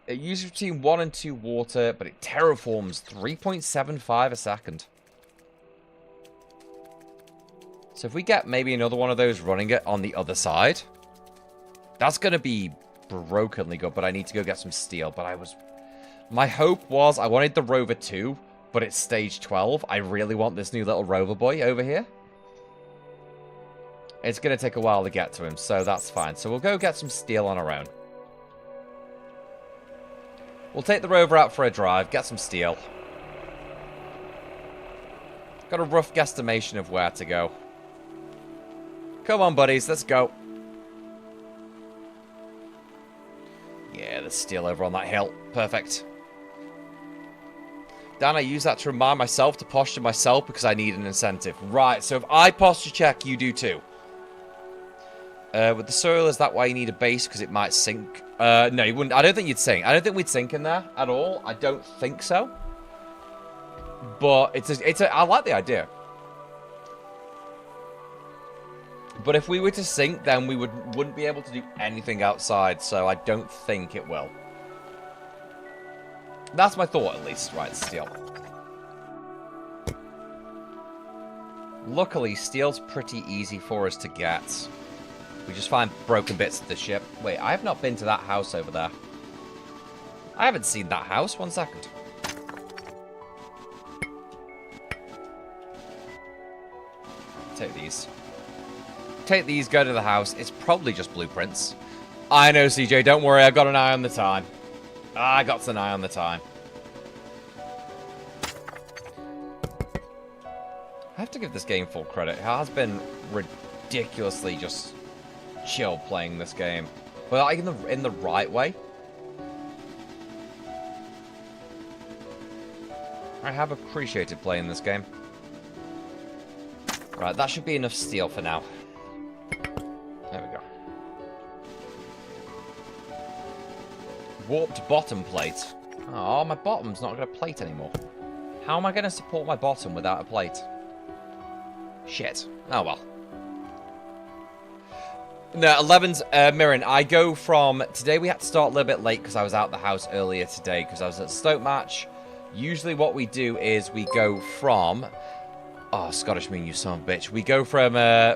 It uses between 1 and 2 water, but it terraforms 3.75 a second. So if we get maybe another one of those running it on the other side, that's going to be brokenly good, but I need to go get some steel. But my hope was I wanted the Rover 2, but it's stage 12. I really want this new little Rover boy over here. It's going to take a while to get to him, so that's fine. So we'll go get some steel on our own. We'll take the Rover out for a drive, get some steel. Got a rough guesstimation of where to go. Come on, buddies, let's go. Yeah, there's steel over on that hill. Perfect. Dan, I use that to remind myself to posture myself because I need an incentive. Right, so if I posture check, you do too. With the soil, is that why you need a base? Because it might sink. No, you wouldn't. I don't think you'd sink. I don't think we'd sink in there at all. I don't think so. But I like the idea. But if we were to sink, then we wouldn't be able to do anything outside. So I don't think it will. That's my thought, at least. Right, steel. Luckily, steel's pretty easy for us to get. We just find broken bits of the ship. Wait, I have not been to that house over there. I haven't seen that house. 1 second. Take these. Take these, go to the house. It's probably just blueprints. I know, CJ. Don't worry. I've got an eye on the time. I got an eye on the time. I have to give this game full credit. It has been ridiculously just chill playing this game, but like in the right way. I have appreciated playing this game. Right, that should be enough steel for now. There we go. Warped bottom plate. Oh, my bottom's not got a plate anymore. How am I going to support my bottom without a plate? Shit. Oh well. No, 11's Mirren. I go from... Today we had to start a little bit late because I was out the house earlier today because I was at the Stoke match. Usually what we do is we go from... Oh, Scottish Moon, you son of a bitch. We go from...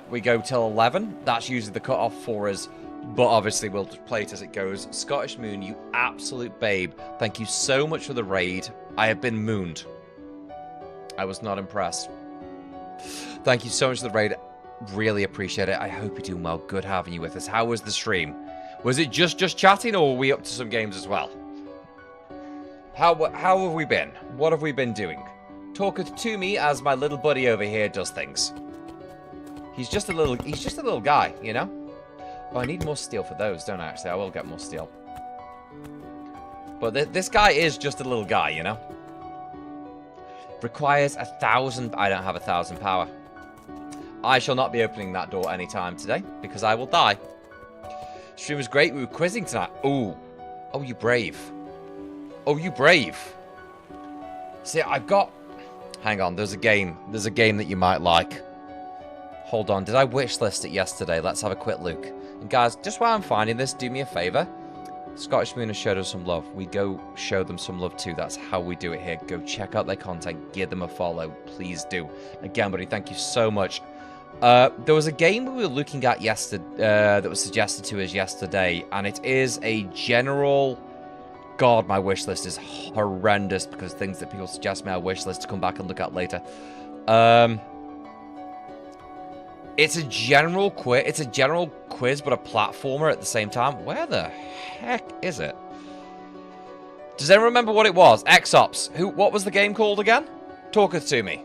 we go till 11. That's usually the cutoff for us. But obviously we'll just play it as it goes. Scottish Moon, you absolute babe. Thank you so much for the raid. I have been mooned. I was not impressed. Thank you so much for the raid. Really appreciate it. I hope you're doing well. Good having you with us. How was the stream? Was it just chatting, or were we up to some games as well? How have we been? What have we been doing? Talketh to me as my little buddy over here does things. He's just a little guy, you know? Oh, I need more steel for those, don't I? Actually, I will get more steel. But this guy is just a little guy, you know? Requires 1,000. I don't have 1,000 power. I shall not be opening that door anytime today, because I will die. Stream was great. We were quizzing tonight. Ooh. Oh, you brave. Oh, you brave. See, I've got... Hang on, there's a game. There's a game that you might like. Hold on, did I wishlist it yesterday? Let's have a quick look. And guys, just while I'm finding this, do me a favour. Scottish Moon has showed us some love. We go show them some love too. That's how we do it here. Go check out their content. Give them a follow. Please do. Again, buddy, thank you so much. There was a game we were looking at yesterday that was suggested to us yesterday, and it is a general... God, my wish list is horrendous because things that people suggest me, I wish list to come back and look at later. It's a general quiz but a platformer at the same time? Where the heck is it? Does anyone remember what it was? X-Ops. What was the game called again? Talk it to me.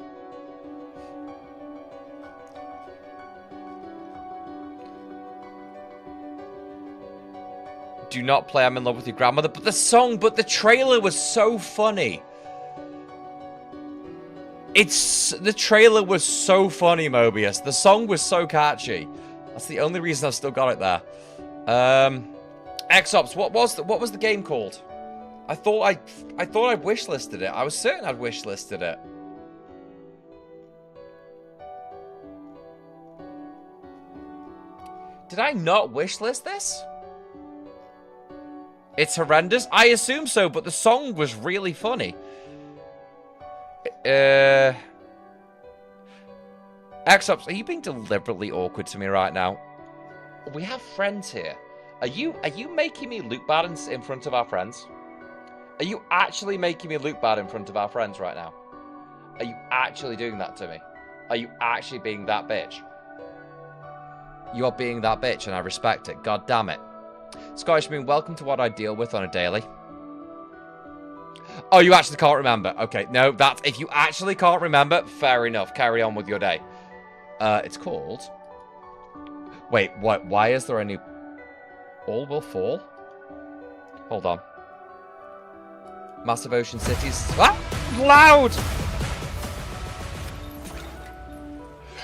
Do not play I'm in Love with Your Grandmother. But the trailer was so funny. The trailer was so funny, Mobius. The song was so catchy. That's the only reason I've still got it there. X-Ops, what was the game called? I thought I wishlisted it. I was certain I'd wishlisted it. Did I not wishlist this? It's horrendous? I assume so, but the song was really funny. X-Ops, are you being deliberately awkward to me right now? We have friends here. Are you making me look bad in front of our friends? Are you actually making me look bad in front of our friends right now? Are you actually doing that to me? Are you actually being that bitch? You are being that bitch, and I respect it. God damn it. Scottish Moon, welcome to what I deal with on a daily. Oh, you actually can't remember. Okay, no, that's... If you actually can't remember, fair enough. Carry on with your day. It's called... Wait, what? Why is there only... All will fall? Hold on. Massive Ocean Cities... Ah! Loud!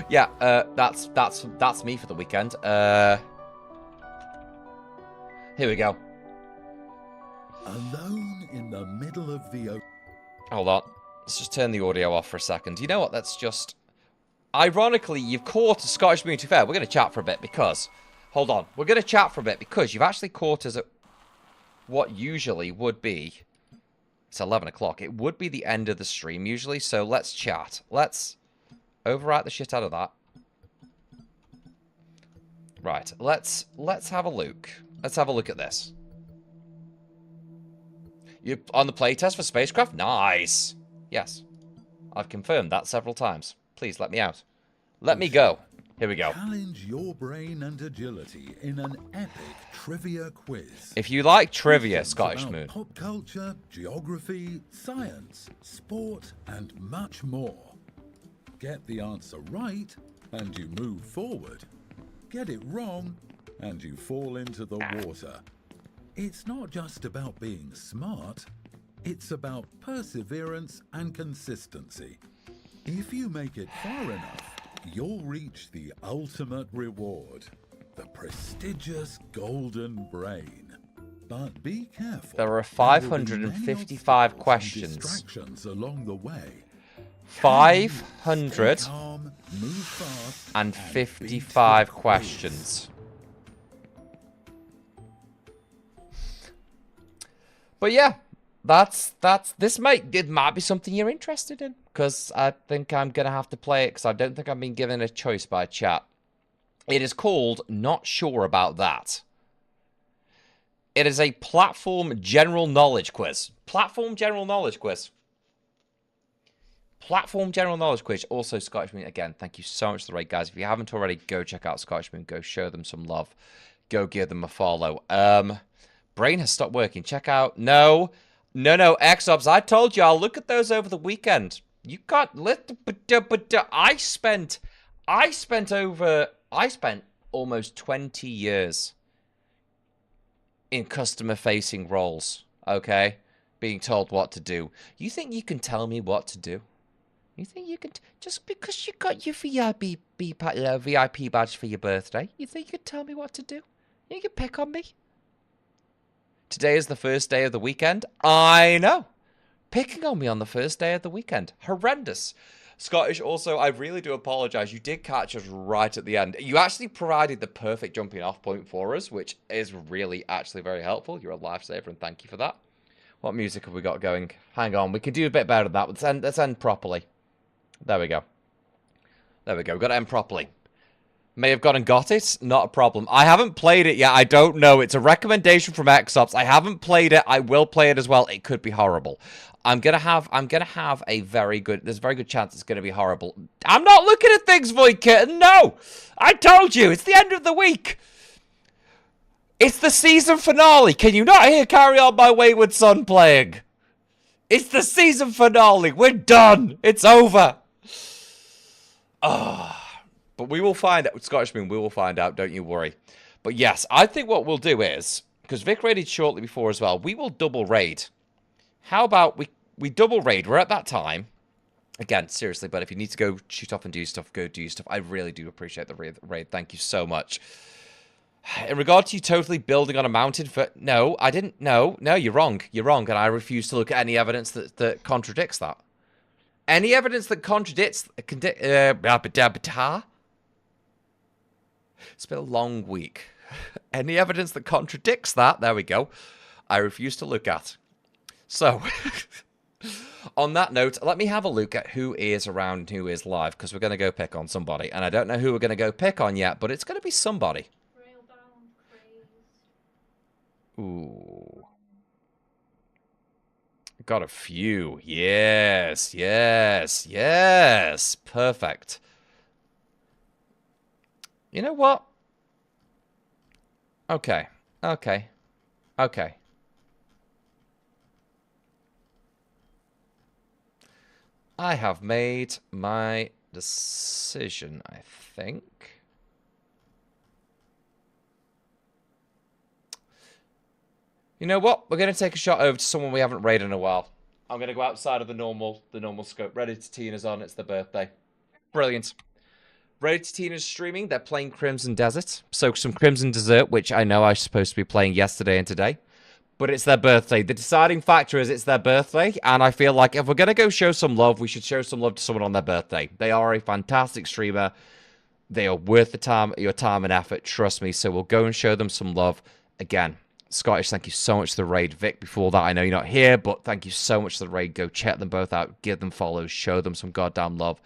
Yeah, that's me for the weekend. Here we go. Alone in the middle of the ocean. Hold on. Let's just turn the audio off for a second. You know what? Let's just... Ironically, you've caught a Scottish Moon. To be fair, we're going to chat for a bit because... Hold on. We're going to chat for a bit because you've actually caught us at what usually would be... It's 11 o'clock. It would be the end of the stream usually, so let's chat. Let's overwrite the shit out of that. Right. Let's have a look. Let's have a look at this. You on the playtest for spacecraft? Nice. Yes. I've confirmed that several times. Please let me out. Let me go. Here we go. Challenge your brain and agility in an epic trivia quiz. If you like trivia, Scottish Moon. Pop culture, geography, science, sport, and much more. Get the answer right, and you move forward. Get it wrong, and you fall into the water. It's not just about being smart, it's about perseverance and consistency. If you make it far enough, you'll reach the ultimate reward, the prestigious golden brain. But be careful. There are 555 questions. Distractions along the way. 555 questions. But yeah, it might be something you're interested in, because I think I'm gonna have to play it because I don't think I've been given a choice by chat. It is called Not Sure About That. It is a platform general knowledge quiz. Platform general knowledge quiz. Platform general knowledge quiz. Also, Scottish Moon, again, thank you so much for the raid, guys. If you haven't already, go check out Scottish Moon. Go show them some love. Go give them a follow. Brain has stopped working. Check out... No, X-Ops. I told you I'll look at those over the weekend. You got... I spent almost 20 years in customer-facing roles, okay? Being told what to do. You think you can tell me what to do? You think you can... Just because you got your VIP badge for your birthday, you think you can tell me what to do? You can pick on me? Today is the first day of the weekend. I know. Picking on me on the first day of the weekend. Horrendous. Scottish, also, I really do apologize. You did catch us right at the end. You actually provided the perfect jumping off point for us, which is really actually very helpful. You're a lifesaver, and thank you for that. What music have we got going? Hang on, we can do a bit better than that. Let's end properly. There we go. There we go. We've got to end properly. May have gone and got it. Not a problem. I haven't played it yet. I don't know. It's a recommendation from X-Ops. I haven't played it. I will play it as well. It could be horrible. I'm gonna have a very good... There's a very good chance it's gonna be horrible. I'm not looking at things, Void Kitten. No! I told you. It's the end of the week. It's the season finale. Can you not hear Carry On My Wayward Son playing? It's the season finale. We're done. It's over. But we will find out. Scottish Moon, we will find out. Don't you worry. But yes, I think what we'll do is, because Vic raided shortly before as well, we will double raid. How about we double raid? We're at that time. Again, seriously, but if you need to go shoot off and do stuff, go do stuff. I really do appreciate the raid. Thank you so much. In regard to you totally building on a mountain for... No, I didn't. No, you're wrong. You're wrong, and I refuse to look at any evidence that contradicts that. Any evidence that contradicts... It's been a long week. Any evidence that contradicts that, there we go, I refuse to look at. So, on that note, let me have a look at who is around and who is live, because we're going to go pick on somebody. And I don't know who we're going to go pick on yet, but it's going to be somebody. Ooh. Got a few. Yes. Perfect. You know what? Okay. I have made my decision, I think. You know what? We're going to take a shot over to someone we haven't raided in a while. I'm going to go outside of the normal scope. Ready to Tina's on. It's their birthday. Brilliant. Ready to Tina's streaming. They're playing Crimson Desert. So some Crimson Desert, which I know I was supposed to be playing yesterday and today. But it's their birthday. The deciding factor is it's their birthday. And I feel like if we're going to go show some love, we should show some love to someone on their birthday. They are a fantastic streamer. They are worth your time and effort. Trust me. So we'll go and show them some love. Again, Scottish, thank you so much for the raid. Vic, before that, I know you're not here, but thank you so much for the raid. Go check them both out. Give them follows. Show them some goddamn love.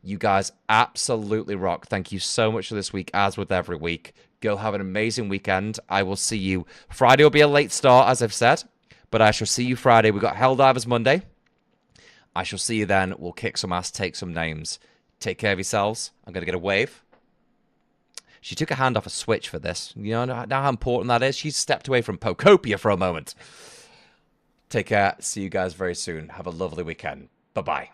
You guys absolutely rock. Thank you so much for this week, as with every week. Go have an amazing weekend. I will see you. Friday will be a late start, as I've said, but I shall see you Friday. We've got Helldivers Monday. I shall see you then. We'll kick some ass, take some names. Take care of yourselves. I'm going to get a wave. She took her hand off a switch for this. You know how important that is? She stepped away from Pokopia for a moment. Take care. See you guys very soon. Have a lovely weekend. Bye-bye.